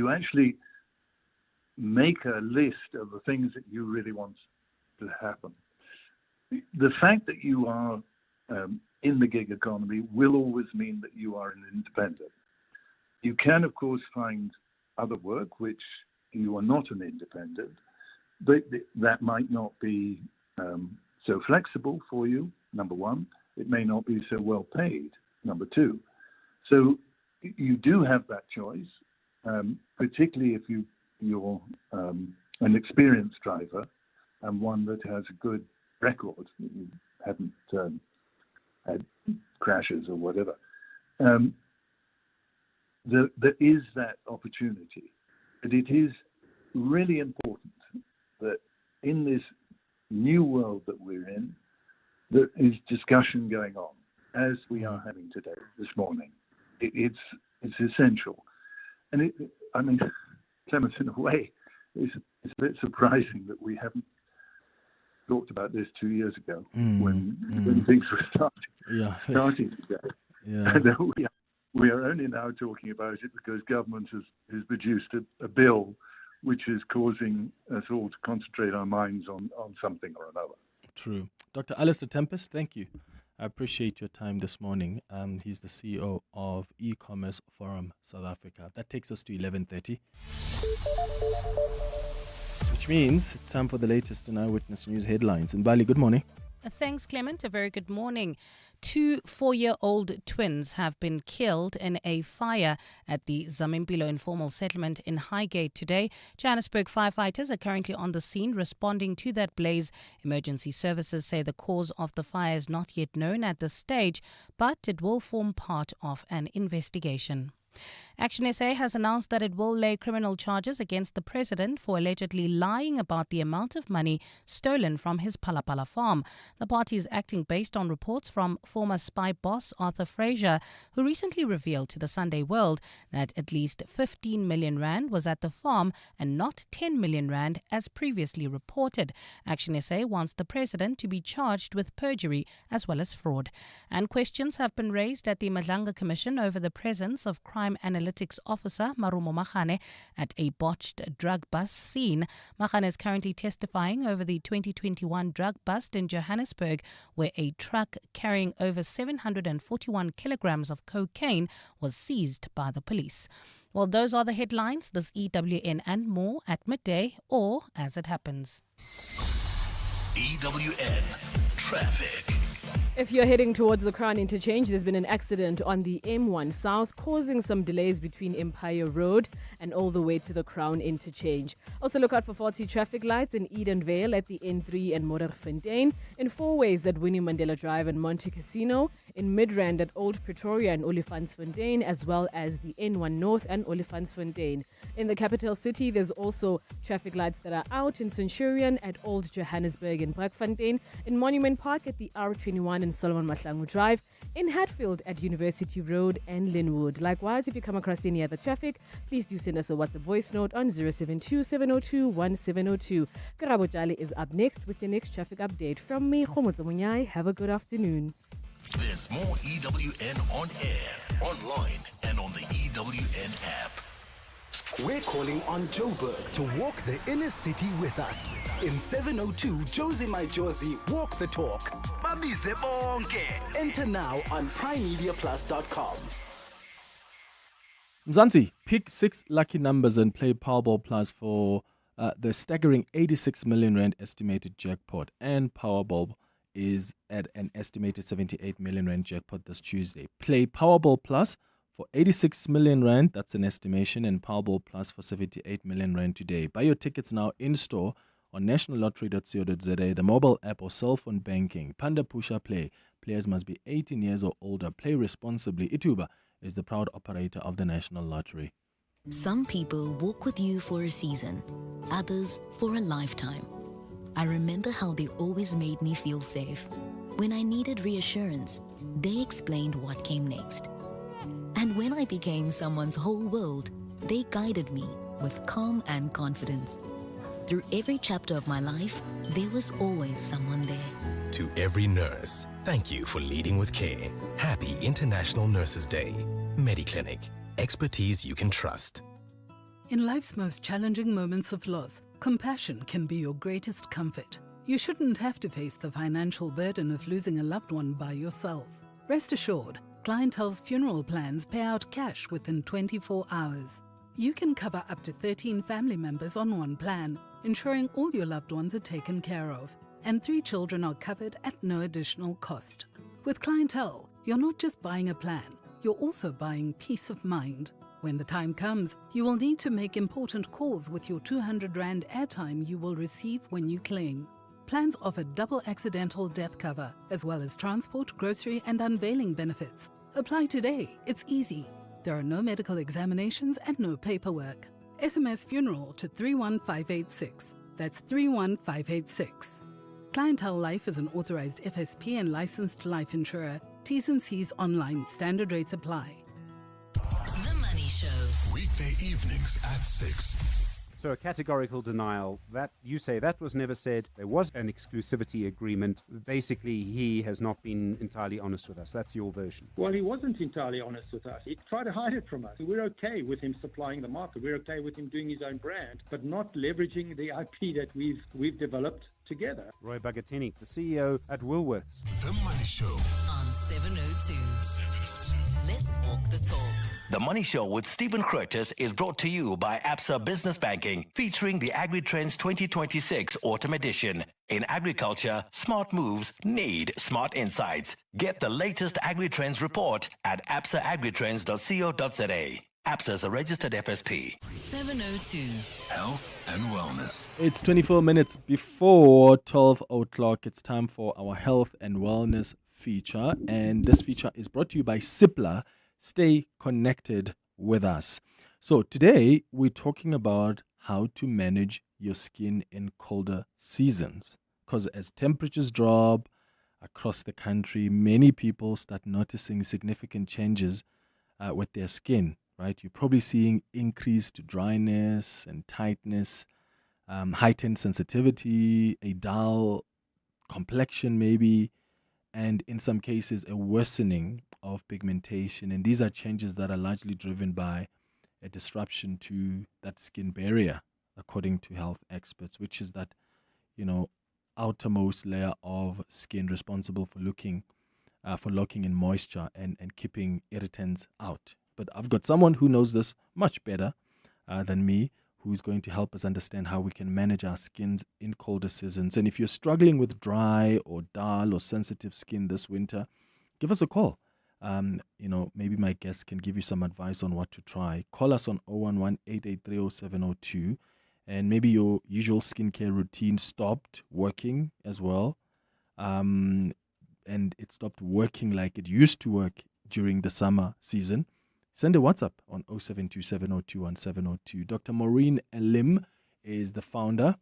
actually make a list of the things that you really want to happen. The fact that you are in the gig economy will always mean that you are an independent. You can, of course, find other work which you are not an independent, but that might not be so flexible for you, number one. It may not be so well paid, number two. So you do have that choice, particularly if you're an experienced driver and one that has a good record, that you haven't had crashes or whatever. There is that opportunity. But it is really important that in this new world that we're in, there is discussion going on. as we are having today, this morning. It's essential. And Clement, in a way, it's a bit surprising that we haven't talked about this 2 years ago when things were starting to go. Yeah. And we are only now talking about it because government has produced a bill which is causing us all to concentrate our minds on something or another. True. Dr. Alistair Tempest, thank you. I appreciate your time this morning. He's the CEO of E-Commerce Forum South Africa. That takes us to 11:30. Which means it's time for the latest in Eyewitness News headlines. And Bali, good morning. Thanks, Clement. A very good morning. 2 4-year-old twins have been killed in a fire at the Zamimpilo informal settlement in Highgate today. Johannesburg firefighters are currently on the scene responding to that blaze. Emergency services say the cause of the fire is not yet known at this stage, but it will form part of an investigation. Action SA has announced that it will lay criminal charges against the president for allegedly lying about the amount of money stolen from his Palapala farm. The party is acting based on reports from former spy boss Arthur Fraser, who recently revealed to the Sunday World that at least 15 million rand was at the farm and not 10 million rand as previously reported. Action SA wants the president to be charged with perjury as well as fraud. And questions have been raised at the Madlanga Commission over the presence of Crime Analytics Officer Marumo Magane at a botched drug bust scene. Magane is currently testifying over the 2021 drug bust in Johannesburg, where a truck carrying over 741 kilograms of cocaine was seized by the police. Well, those are the headlines. This EWN and more at midday or as it happens. EWN Traffic. If you're heading towards the Crown Interchange, there's been an accident on the M1 South causing some delays between Empire Road and all the way to the Crown Interchange. Also look out for faulty traffic lights in Edenvale at the N3 and Modderfontein, in Fourways at Winnie Mandela Drive and Monte Casino, in Midrand at Old Pretoria and Olifantsfontein, as well as the N1 North and Olifantsfontein. In the capital city, there's also traffic lights that are out in Centurion at Old Johannesburg and Braakfontein, in Monument Park at the R21 and Solomon Mahlangu Drive, in Hatfield at University Road and Linwood. Likewise, if you come across any other traffic, please do send us a WhatsApp voice note on 072-702-1702. Karabo Jali is up next with your next traffic update. From me, Khomotso Munyai. Have a good afternoon. There's more EWN on air, online, and on the EWN app. We're calling on Joburg to walk the inner city with us. In 702 Josie My Josie Walk the Talk. Babize bonke. Enter now on primemediaplus.com. Mzansi, pick 6 lucky numbers and play Powerball Plus for the staggering 86 million rand estimated jackpot. And Powerball is at an estimated 78 million rand jackpot this Tuesday. Play Powerball Plus for 86 million rand, that's an estimation, and Powerball Plus for 78 million rand today. Buy your tickets now in-store on nationallottery.co.za, the mobile app or cell phone banking. Panda Pusha Play. Players must be 18 years or older. Play responsibly. Ituba is the proud operator of the National Lottery. Some people walk with you for a season, others for a lifetime. I remember how they always made me feel safe. When I needed reassurance, they explained what came next. And when I became someone's whole world, they guided me with calm and confidence. Through every chapter of my life, there was always someone there. To every nurse, thank you for leading with care. Happy International Nurses Day. MediClinic, expertise you can trust. In life's most challenging moments of loss, compassion can be your greatest comfort. You shouldn't have to face the financial burden of losing a loved one by yourself. Rest assured, Clientele's funeral plans pay out cash within 24 hours. You can cover up to 13 family members on one plan, ensuring all your loved ones are taken care of, and 3 children are covered at no additional cost. With Clientele, you're not just buying a plan, you're also buying peace of mind. When the time comes, you will need to make important calls with your 200 Rand airtime you will receive when you claim. Plans offer double accidental death cover, as well as transport, grocery, and unveiling benefits. Apply today. It's easy. There are no medical examinations and no paperwork. SMS funeral to 31586. That's 31586. Clientele Life is an authorized FSP and licensed life insurer. T's and C's online. Standard rates apply. The Money Show. Weekday evenings at 6. So a categorical denial, that you say that was never said. There was an exclusivity agreement. Basically, he has not been entirely honest with us. That's your version. Well, he wasn't entirely honest with us. He tried to hide it from us. We're okay with him supplying the market. We're okay with him doing his own brand, but not leveraging the IP that we've developed together. Roy Bagatini, the CEO at Woolworths. The Money Show on 702. Let's walk the talk. The Money Show with Stephen Curtis is brought to you by Absa Business Banking, featuring the AgriTrends 2026 Autumn Edition. In agriculture, smart moves need smart insights. Get the latest AgriTrends report at absaagritrends.co.za. ABSA is a registered FSP. 702. Health and Wellness. It's 24 minutes before 12 o'clock. It's time for our Health and Wellness feature. And this feature is brought to you by Cipla. Stay connected with us. So today we're talking about how to manage your skin in colder seasons. Because as temperatures drop across the country, many people start noticing significant changes with their skin. Right, you're probably seeing increased dryness and tightness, heightened sensitivity, a dull complexion maybe, and in some cases a worsening of pigmentation. And these are changes that are largely driven by a disruption to that skin barrier, according to health experts, which is that, outermost layer of skin responsible for locking in moisture and keeping irritants out. But I've got someone who knows this much better than me, who's going to help us understand how we can manage our skins in colder seasons. And if you're struggling with dry or dull or sensitive skin this winter, give us a call. Maybe my guest can give you some advice on what to try. Call us on 011-883-0702. And maybe your usual skincare routine stopped working as well. And it stopped working like it used to work during the summer season. Send a WhatsApp on 0727021702. Dr. Maureen Elim is the founder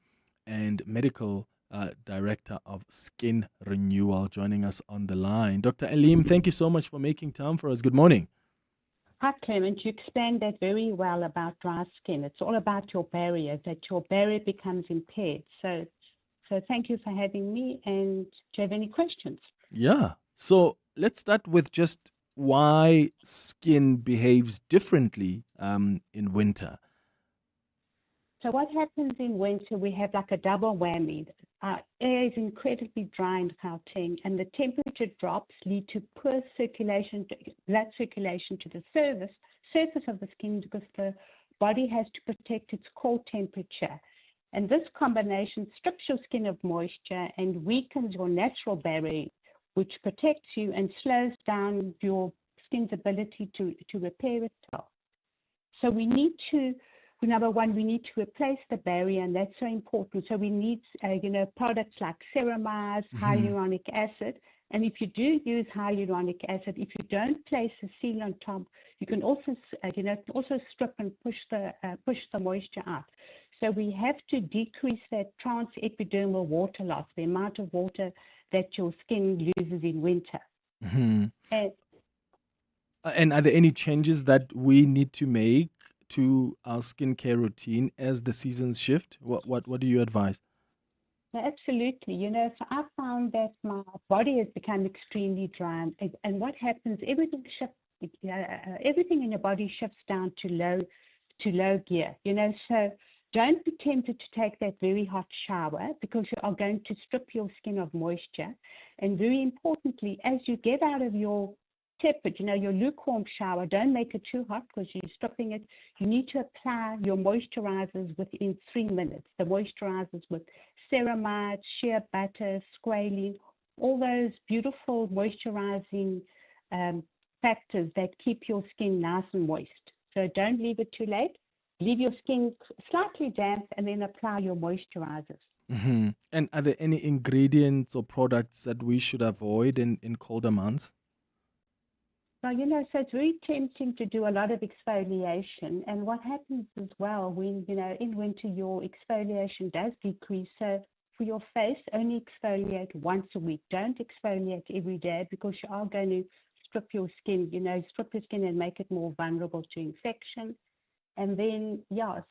and medical director of Skin Renewal, joining us on the line. Dr. Elim, thank you so much for making time for us. Good morning. Hi, Clement. You explained that very well about dry skin. It's all about your barrier, that your barrier becomes impaired. So thank you for having me. And do you have any questions? Yeah. So let's start with just why skin behaves differently in winter. So what happens in winter, we have like a double whammy. Our air is incredibly dry in Gauteng, and the temperature drops lead to poor circulation, blood circulation to the surface of the skin, because the body has to protect its core temperature. And this combination strips your skin of moisture and weakens your natural barrier, which protects you and slows down your skin's ability to repair itself. So we need to, number one, we need to replace the barrier, and that's so important. So we need, products like ceramides, hyaluronic acid. And if you do use hyaluronic acid, if you don't place a seal on top, you can also, strip and push the moisture out. So we have to decrease that transepidermal water loss, the amount of water that your skin loses in winter. Mm-hmm. And are there any changes that we need to make to our skincare routine as the seasons shift? What do you advise? Absolutely. So I found that my body has become extremely dry, and what happens? Everything in your body shifts down to low gear. So don't be tempted to take that very hot shower, because you are going to strip your skin of moisture. And very importantly, as you get out of your tepid, your lukewarm shower, don't make it too hot because you're stripping it. You need to apply your moisturizers within 3 minutes. The moisturizers with ceramides, shea butter, squalene, all those beautiful moisturizing factors that keep your skin nice and moist. So don't leave it too late. Leave your skin slightly damp and then apply your moisturizers. Mm-hmm. And are there any ingredients or products that we should avoid in colder months? Well, so it's very tempting to do a lot of exfoliation. And what happens as well, when, in winter, your exfoliation does decrease. So for your face, only exfoliate once a week. Don't exfoliate every day because you are going to strip your skin, strip your skin and make it more vulnerable to infection. And then, so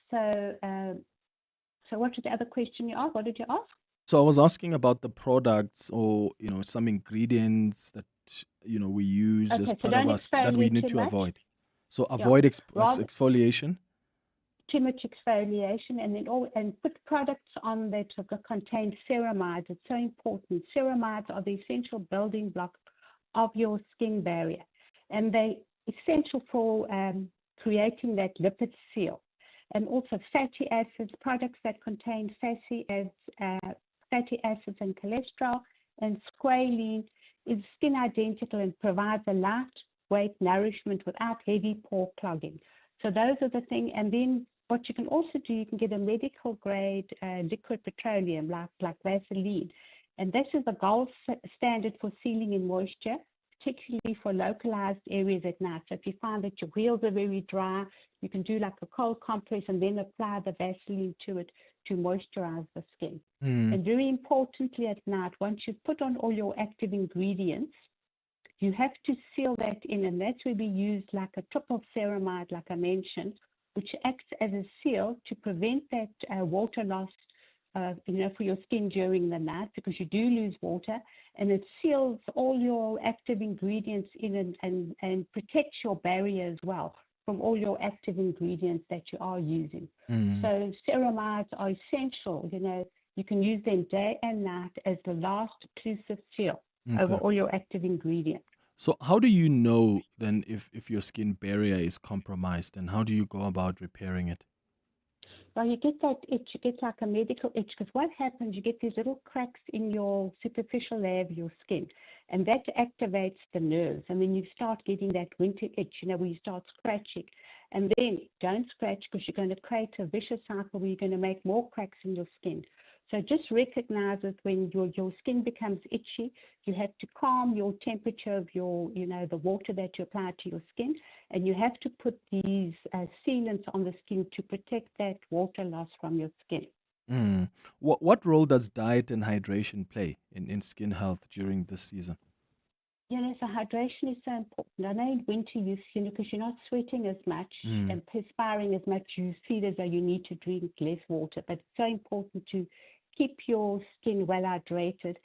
what was the other question you asked? What did you ask? So I was asking about the products or, some ingredients that, we use as part of us that we need to avoid. So avoid exfoliation. Too much exfoliation, and then put products on that contain ceramides. It's so important. Ceramides are the essential building block of your skin barrier, and they're essential for creating that lipid seal. And also fatty acids, products that contain fatty acids and cholesterol, and squalene is skin identical and provides a lightweight nourishment without heavy pore clogging. So those are the things. And then what you can also do, you can get a medical grade liquid petroleum like Vaseline. And this is the gold standard for sealing in moisture, particularly for localized areas at night. So if you find that your wheels are very dry, you can do like a cold compress and then apply the Vaseline to it to moisturize the skin. And very importantly at night, once you've put on all your active ingredients, you have to seal that in, and that's where we use like a triple ceramide, like I mentioned, which acts as a seal to prevent that water loss, for your skin during the night, because you do lose water, and it seals all your active ingredients in and protects your barrier as well from all your active ingredients that you are using. So ceramides are essential. You can use them day and night as the last occlusive seal over all your active ingredients. So how do you know then if your skin barrier is compromised, and how do you go about repairing it? Well, you get that itch, you get like a medical itch, because what happens, you get these little cracks in your superficial layer of your skin, and that activates the nerves, and then you start getting that winter itch, where you start scratching. And then don't scratch, because you're going to create a vicious cycle where you're going to make more cracks in your skin. So just recognize it when your skin becomes itchy. You have to calm your temperature of your, the water that you apply to your skin, and you have to put these sealants on the skin to protect that water loss from your skin. What role does diet and hydration play in skin health during this season? So hydration is so important. I know in winter because you're not sweating as much and perspiring as much, you feel as though you need to drink less water. But it's so important to keep your skin well hydrated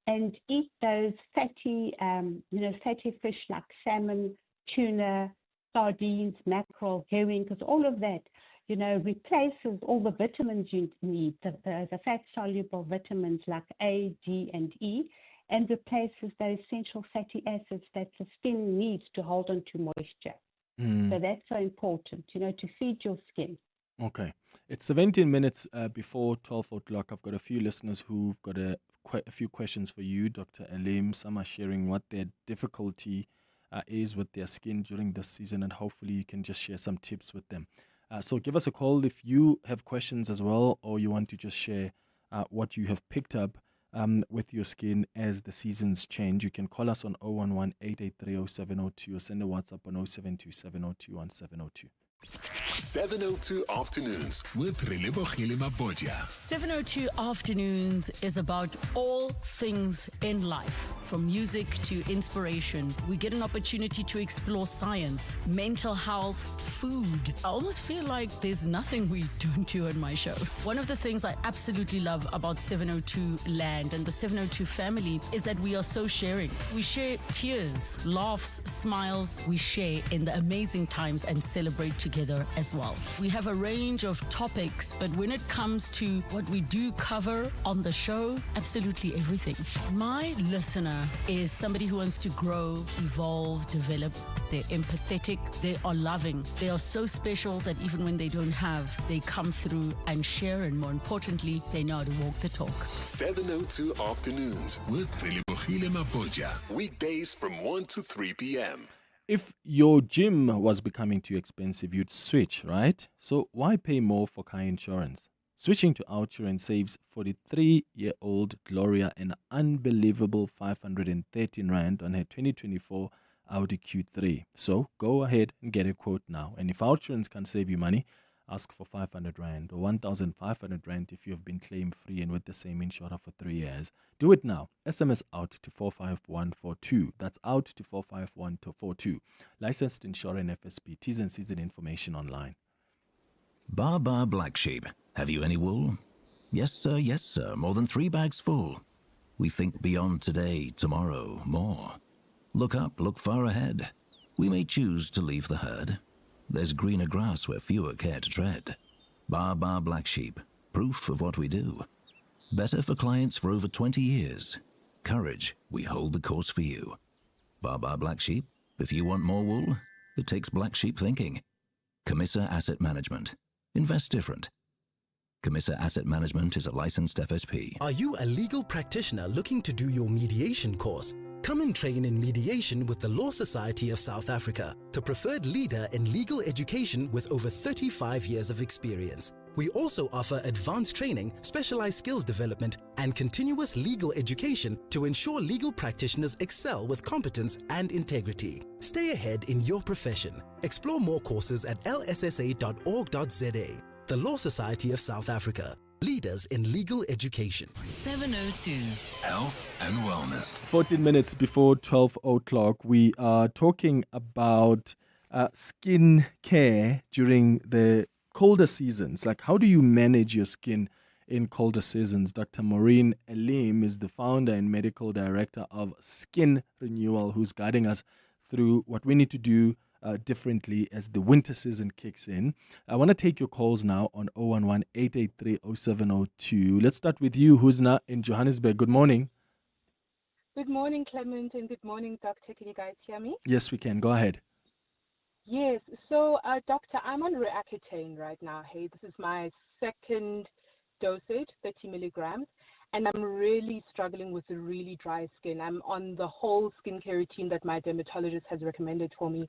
and eat those fatty, fatty fish like salmon, tuna, sardines, mackerel, herring, because all of that, replaces all the vitamins you need, the fat-soluble vitamins like A, D, and E, and replaces those essential fatty acids that the skin needs to hold on to moisture. So that's so important, to feed your skin. Okay. It's 17 minutes before 12 o'clock. I've got a few listeners who've got quite a few questions for you, Dr. Elim. Some are sharing what their difficulty is with their skin during this season, and hopefully you can just share some tips with them. So give us a call if you have questions as well, or you want to just share what you have picked up with your skin as the seasons change. You can call us on 011-883-0702 or send a WhatsApp on 072-702-1702. 702 Afternoons with Relebogile Mabodja. 702 Afternoons is about all things in life, from music to inspiration. We get an opportunity to explore science, mental health, food. I almost feel like there's nothing we don't do on my show. One of the things I absolutely love about 702 Land and the 702 family is that we are so sharing. We share tears, laughs, smiles. We share in the amazing times and celebrate together as well. We have a range of topics, but when it comes to what we do cover on the show, absolutely everything. My listener is somebody who wants to grow, evolve, develop. They're empathetic, they are loving, they are so special that even when they don't have, they come through and share, and more importantly, they know how to walk the talk. 702 Afternoons with Relebogile Mabodja. Weekdays from 1 to 3 p.m. If your gym was becoming too expensive, you'd switch, right? So why pay more for car insurance? Switching to OutSurance saves 43-year-old Gloria an unbelievable 513 Rand on her 2024 Audi Q3. So go ahead and get a quote now. And if OutSurance can save you money, ask for 500 Rand, or 1,500 Rand if you have been claim-free and with the same insurer for 3 years. Do it now. SMS out to 45142. That's out to 45142. Licensed insurer in FSP. T's and C's and information online. Bar Black Sheep. Have you any wool? Yes, sir, yes, sir. More than 3 bags full. We think beyond today, tomorrow, more. Look up, look far ahead. We may choose to leave the herd. There's greener grass where fewer care to tread. Bar Black Sheep. Proof of what we do. Better for clients for over 20 years. Courage, we hold the course for you. Bar Black Sheep. If you want more wool, it takes black sheep thinking. Camissa Asset Management. Invest different. Camissa Asset Management is a licensed FSP. Are you a legal practitioner looking to do your mediation course? Come and train in mediation with the Law Society of South Africa, the preferred leader in legal education with over 35 years of experience. We also offer advanced training, specialized skills development, and continuous legal education to ensure legal practitioners excel with competence and integrity. Stay ahead in your profession. Explore more courses at lssa.org.za. The Law Society of South Africa. Leaders in legal education. 702. Health and wellness. 14 minutes before 12 o'clock, we are talking about skin care during the colder seasons. Like, how do you manage your skin in colder seasons? Dr. Maureen Elim is the founder and medical director of Skin Renewal, who's guiding us through what we need to do differently as the winter season kicks in. I want to take your calls now on 011-883-0702. Let's start with you, Husna in Johannesburg. Good morning. Good morning, Clement, and good morning, Doctor. Can you guys hear me? Yes, we can. Go ahead. Yes. So, Doctor, I'm on Accutane right now. Hey, this is my second dosage, 30 milligrams. And I'm really struggling with the really dry skin. I'm on the whole skincare routine that my dermatologist has recommended for me,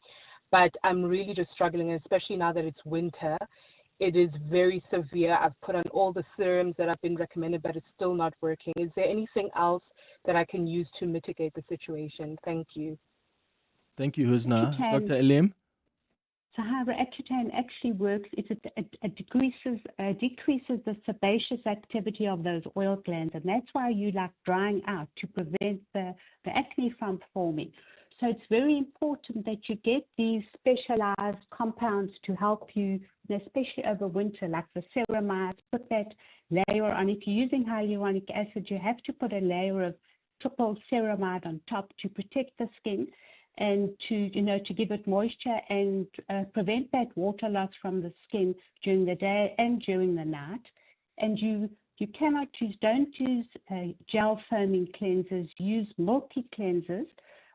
but I'm really just struggling, especially now that it's winter. It is very severe. I've put on all the serums that have been recommended, but it's still not working. Is there anything else that I can use to mitigate the situation? Thank you. Thank you, Husna. Okay. Dr. Elim? So how Accutane actually works is it decreases the sebaceous activity of those oil glands, and that's why you like drying out, to prevent the acne from forming. So it's very important that you get these specialized compounds to help you, especially over winter, like the ceramides. Put that layer on. If you're using hyaluronic acid, you have to put a layer of triple ceramide on top to protect the skin and to give it moisture and prevent that water loss from the skin during the day and during the night. And you don't use gel foaming cleansers. Use milky cleansers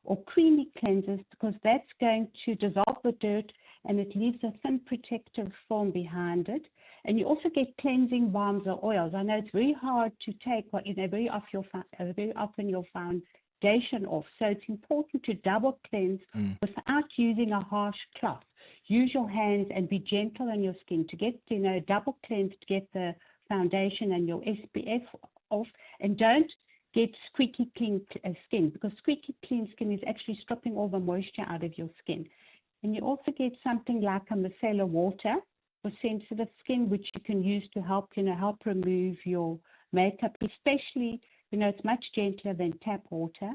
or creamy cleansers, because that's going to dissolve the dirt and it leaves a thin protective film behind it. And you also get cleansing balms or oils. I know it's very hard to take very often your foundation off. So it's important to double cleanse without using a harsh cloth. Use your hands and be gentle on your skin to get, double cleanse to get the foundation and your SPF off. And don't get squeaky clean skin, because squeaky clean skin is actually stripping all the moisture out of your skin. And you also get something like a micellar water for sensitive skin, which you can use to help remove your makeup, especially, it's much gentler than tap water.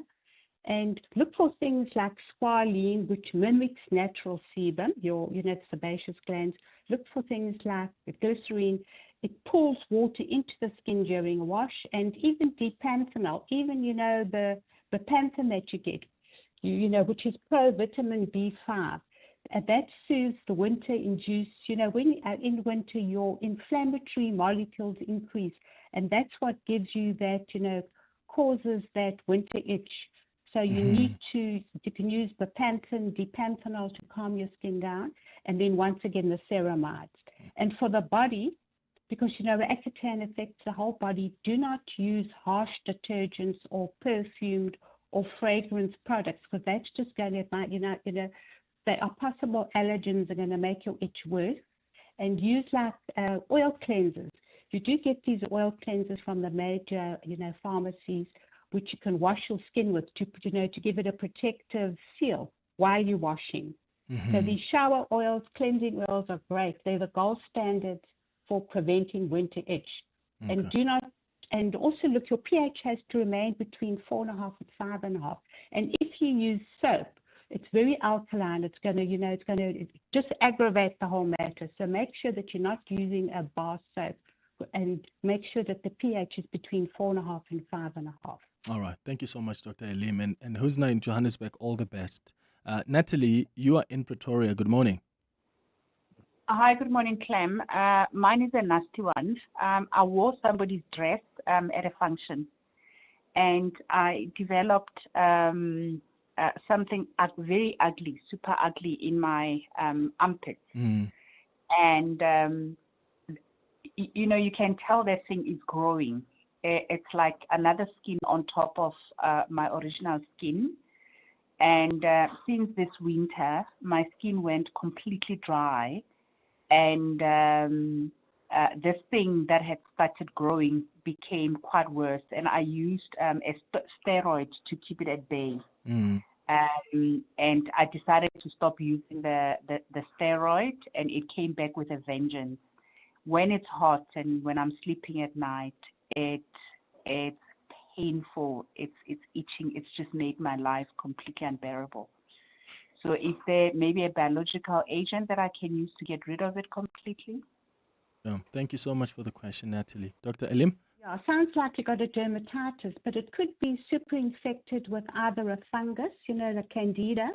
And look for things like squalene, which mimics natural sebum, your sebaceous glands. Look for things like glycerine. It pulls water into the skin during a wash, and even dipanthenol, even, the panthen that you get, which is pro-vitamin B5. That soothes the winter-induced, when in winter your inflammatory molecules increase, and that's what gives you that, causes that winter itch. So you can use the dipanthenol to calm your skin down, and then once again the ceramides. And for the body, because Accutane affects the whole body, do not use harsh detergents or perfumed or fragrance products, because that's just going to, there are possible allergens that are going to make your itch worse. And use like oil cleansers. You do get these oil cleansers from the major, pharmacies, which you can wash your skin with to give it a protective seal while you're washing. So these shower oils, cleansing oils are great. They're the gold standard for preventing winter itch. And and also look, your pH has to remain between 4.5 and 5.5. And if you use soap, it's very alkaline. It's going to, just aggravate the whole matter. So make sure that you're not using a bar soap, and make sure that the pH is between 4.5 and 5.5. All right. Thank you so much, Dr. Elim. And Husna in Johannesburg, all the best. Natalie, you are in Pretoria. Good morning. Hi, good morning, Clem. Mine is a nasty one. I wore somebody's dress at a function, and I developed something very ugly, super ugly in my armpit. And, you can tell that thing is growing. It's like another skin on top of my original skin. And since this winter, my skin went completely dry. And this thing that had started growing became quite worse. And I used a steroid to keep it at bay. And I decided to stop using the steroid, and it came back with a vengeance. When it's hot and when I'm sleeping at night, it's painful. It's itching. It's just made my life completely unbearable. So is there maybe a biological agent that I can use to get rid of it completely? Thank you so much for the question, Natalie. Dr. Elim? Yeah, sounds like you got a dermatitis, but it could be super infected with either a fungus, the candida,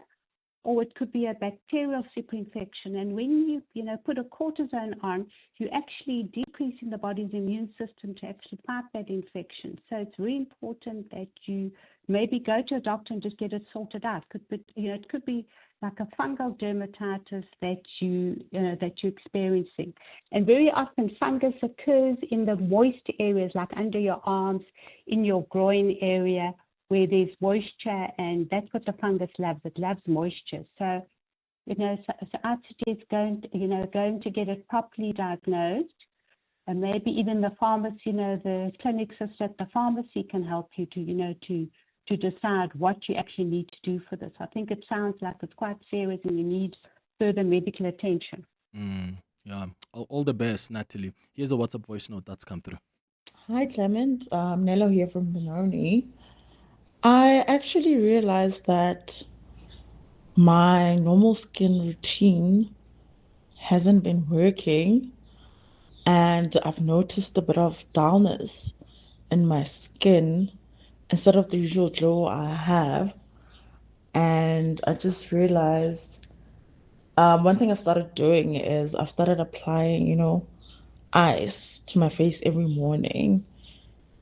or it could be a bacterial super infection. And when you put a cortisone on, you're actually decreasing the body's immune system to actually fight that infection. So it's very important that you maybe go to a doctor and just get it sorted out. It could be like a fungal dermatitis that you're experiencing. And very often fungus occurs in the moist areas, like under your arms, in your groin area, where there's moisture, and that's what the fungus loves. It loves moisture. So, so I'd suggest going to get it properly diagnosed, and maybe even the pharmacy, the clinics at the pharmacy can help you to decide what you actually need to do for this. I think it sounds like it's quite serious and you need further medical attention. Yeah, all the best, Natalie. Here's a WhatsApp voice note that's come through. Hi, Clement. Nello here from Benoni. I actually realized that my normal skin routine hasn't been working, and I've noticed a bit of dullness in my skin instead of the usual glow I have. And I just realized one thing I've started doing is I've started applying, ice to my face every morning.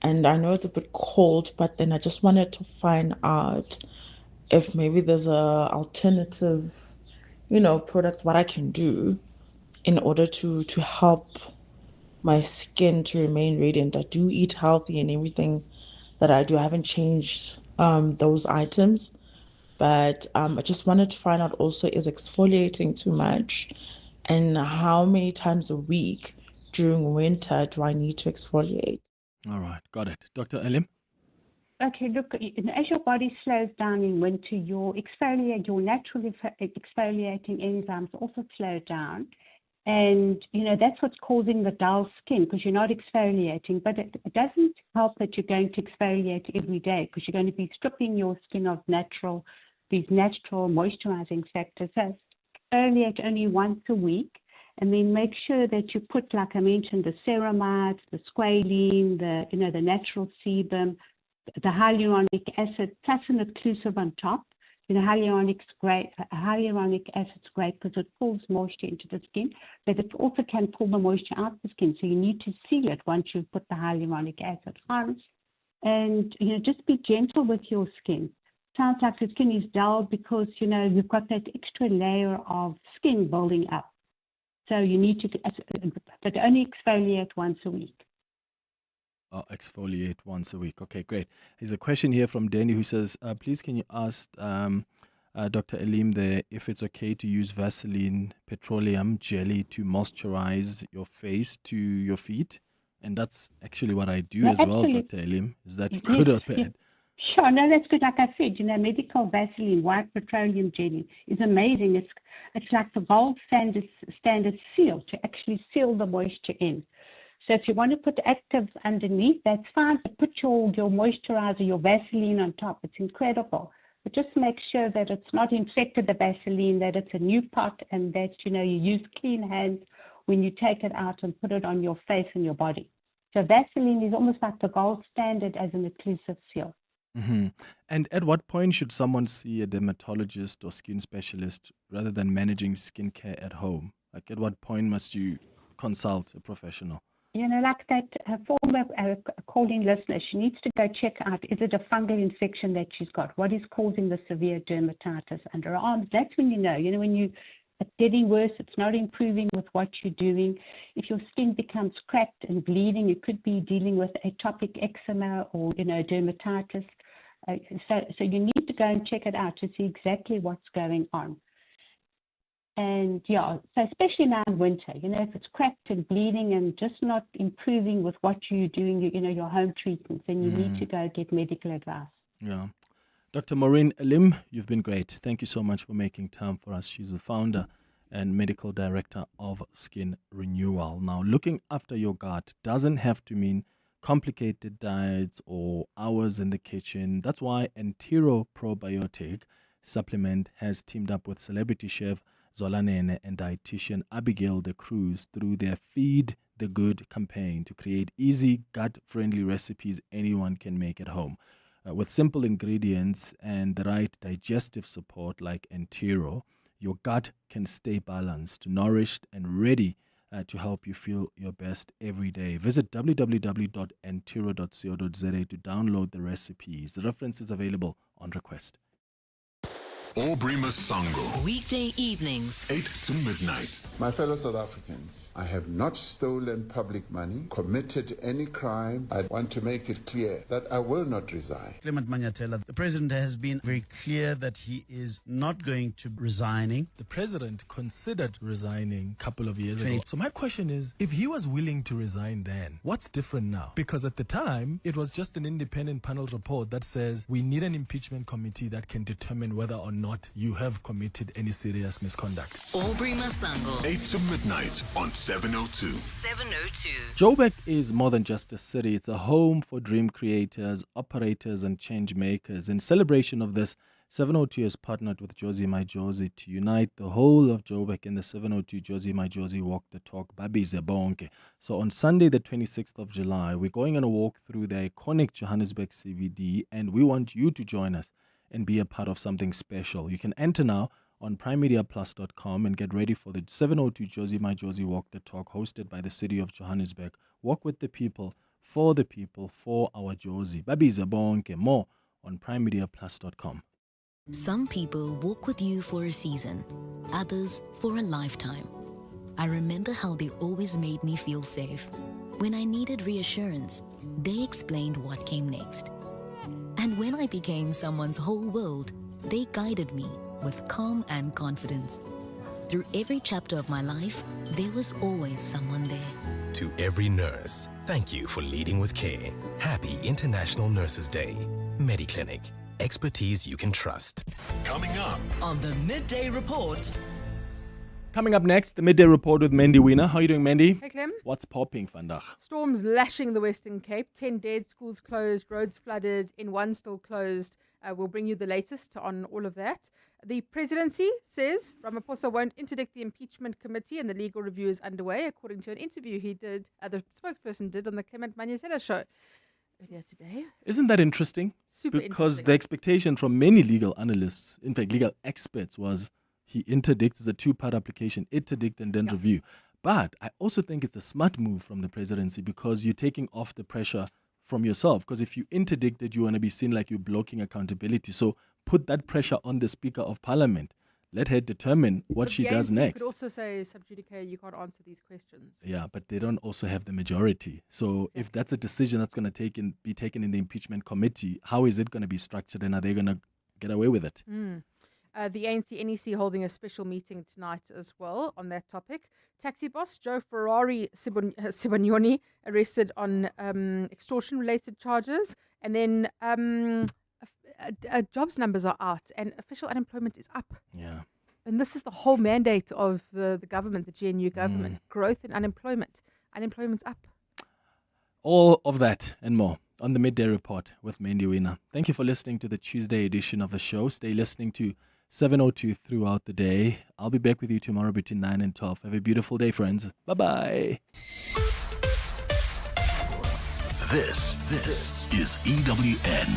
And I know it's a bit cold, but then I just wanted to find out if maybe there's a alternative, product, what I can do in order to help my skin to remain radiant. I do eat healthy and everything that I do. I haven't changed those items, but I just wanted to find out also, is exfoliating too much, and how many times a week during winter do I need to exfoliate? All right, got it. Dr. Elim? Okay, look, as your body slows down in winter, your natural exfoliating enzymes also slow down. And, that's what's causing the dull skin, because you're not exfoliating. But it doesn't help that you're going to exfoliate every day, because you're going to be stripping your skin of these natural moisturizing factors. So exfoliate only once a week. And then make sure that you put, like I mentioned, the ceramides, the squalene, the natural sebum, the hyaluronic acid, plus an occlusive on top. Hyaluronic acid's great because it pulls moisture into the skin, but it also can pull the moisture out of the skin. So you need to seal it once you put the hyaluronic acid on. And, just be gentle with your skin. Sounds like your skin is dull because, you've got that extra layer of skin building up. So you need to, but only exfoliate once a week. Exfoliate once a week. Okay, great. There's a question here from Danny who says, please can you ask Dr. Elim there if it's okay to use Vaseline petroleum jelly to moisturize your face to your feet? And that's actually what I do as well, Dr. Elim. Is that good or bad? Sure, no, that's good. Like I said, medical Vaseline, white petroleum jelly is amazing. It's like the gold standard seal to actually seal the moisture in. So if you want to put actives underneath, that's fine. But put your moisturizer, your Vaseline on top. It's incredible. But just make sure that it's not infected, the Vaseline, that it's a new pot, and that, you use clean hands when you take it out and put it on your face and your body. So Vaseline is almost like the gold standard as an occlusive seal. Mm-hmm. And at what point should someone see a dermatologist or skin specialist rather than managing skincare at home? Like, at what point must you consult a professional? Like that former calling listener, she needs to go check out, is it a fungal infection that she's got? What is causing the severe dermatitis under her arms? That's when you know. When it's getting worse, it's not improving with what you're doing. If your skin becomes cracked and bleeding, you could be dealing with atopic eczema or, dermatitis. So you need to go and check it out to see exactly what's going on. And so especially now in winter, if it's cracked and bleeding and just not improving with what you're doing, your home treatments, then you need to go get medical advice. Yeah. Dr. Maureen Elim, you've been great. Thank you so much for making time for us. She's the founder and medical director of Skin Renewal. Now, looking after your gut doesn't have to mean complicated diets or hours in the kitchen. That's why Entero Probiotic supplement has teamed up with celebrity chef Zolanene and dietitian Abigail de Cruz through their Feed the Good campaign to create easy, gut-friendly recipes anyone can make at home. With simple ingredients and the right digestive support like Entero, your gut can stay balanced, nourished, and ready to help you feel your best every day. Visit www.entero.co.za to download the recipes. The reference is available on request. Aubrey Masango. Weekday evenings, 8 to midnight. My fellow South Africans, I have not stolen public money, committed any crime. I want to make it clear that I will not resign. Clement Manyathela, the president has been very clear that he is not going to be resigning. The president considered resigning a couple of years ago. So my question is, if he was willing to resign then, what's different now? Because at the time, it was just an independent panel report that says we need an impeachment committee that can determine whether or not you have committed any serious misconduct. Aubrey Masango. 8 to midnight on 702. 702. Joburg is more than just a city. It's a home for dream creators, operators, and change makers. In celebration of this, 702 has partnered with Josie My Josie to unite the whole of Joburg in the 702 Josie My Josie Walk the Talk Babize Bonke. So on Sunday, the 26th of July, we're going on a walk through the iconic Johannesburg CBD, and we want you to join us and be a part of something special. You can enter now on primemediaplus.com and get ready for the 702 Josie My Josie Walk the Talk, hosted by the city of Johannesburg. Walk with the people, for our Josie. Babize Bonke. More on primemediaplus.com. Some people walk with you for a season, others for a lifetime. I remember how they always made me feel safe. When I needed reassurance, they explained what came next. And when I became someone's whole world, they guided me with calm and confidence. Through every chapter of my life, there was always someone there. To every nurse, thank you for leading with care. Happy International Nurses Day. MediClinic. Expertise you can trust. Coming up on the Midday Report. Coming up next, the Midday Report with Mandy Wiener. How are you doing, Mandy? Hey, Clem. What's popping, vandag? Storms lashing the Western Cape. 10 dead, schools closed, roads flooded, N1 still closed. We'll bring you the latest on all of that. The presidency says Ramaphosa won't interdict the impeachment committee and the legal review is underway, according to an interview he did, the spokesperson did on the Clement Manyathela Show earlier today. Isn't that interesting? Super because interesting. The expectation from many legal analysts, in fact, legal experts, was he interdicts the two-part application, interdict and then review. But I also think it's a smart move from the presidency because you're taking off the pressure from yourself. Because if you interdict it, you want to be seen like you're blocking accountability. So put that pressure on the Speaker of Parliament. Let her determine what she does next. You could also say, sub judice, you can't answer these questions. Yeah, but they don't also have the majority. So if that's a decision that's going to be taken in the impeachment committee, how is it going to be structured and are they going to get away with it? The ANC-NEC holding a special meeting tonight as well on that topic. Taxi boss Joe Ferrari Sibanyoni arrested on extortion-related charges. And then jobs numbers are out and official unemployment is up. Yeah. And this is the whole mandate of the government, the GNU government. Growth in unemployment. Unemployment's up. All of that and more on the Midday Report with Mandy Wiener. Thank you for listening to the Tuesday edition of the show. Stay listening to 702 throughout the day. I'll be back with you tomorrow between 9 and 12. Have a beautiful day, friends. Bye-bye. This is EWN.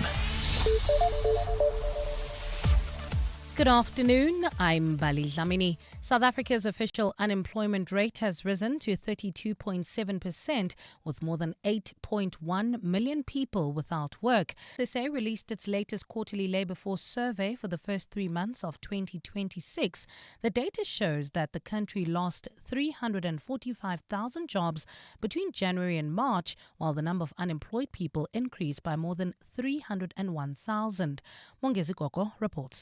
Good afternoon, I'm Bali Dlamini. South Africa's official unemployment rate has risen to 32.7%, with more than 8.1 million people without work. SA released its latest quarterly labour force survey for the first 3 months of 2026. The data shows that the country lost 345,000 jobs between January and March, while the number of unemployed people increased by more than 301,000. Mongezi Gogo reports.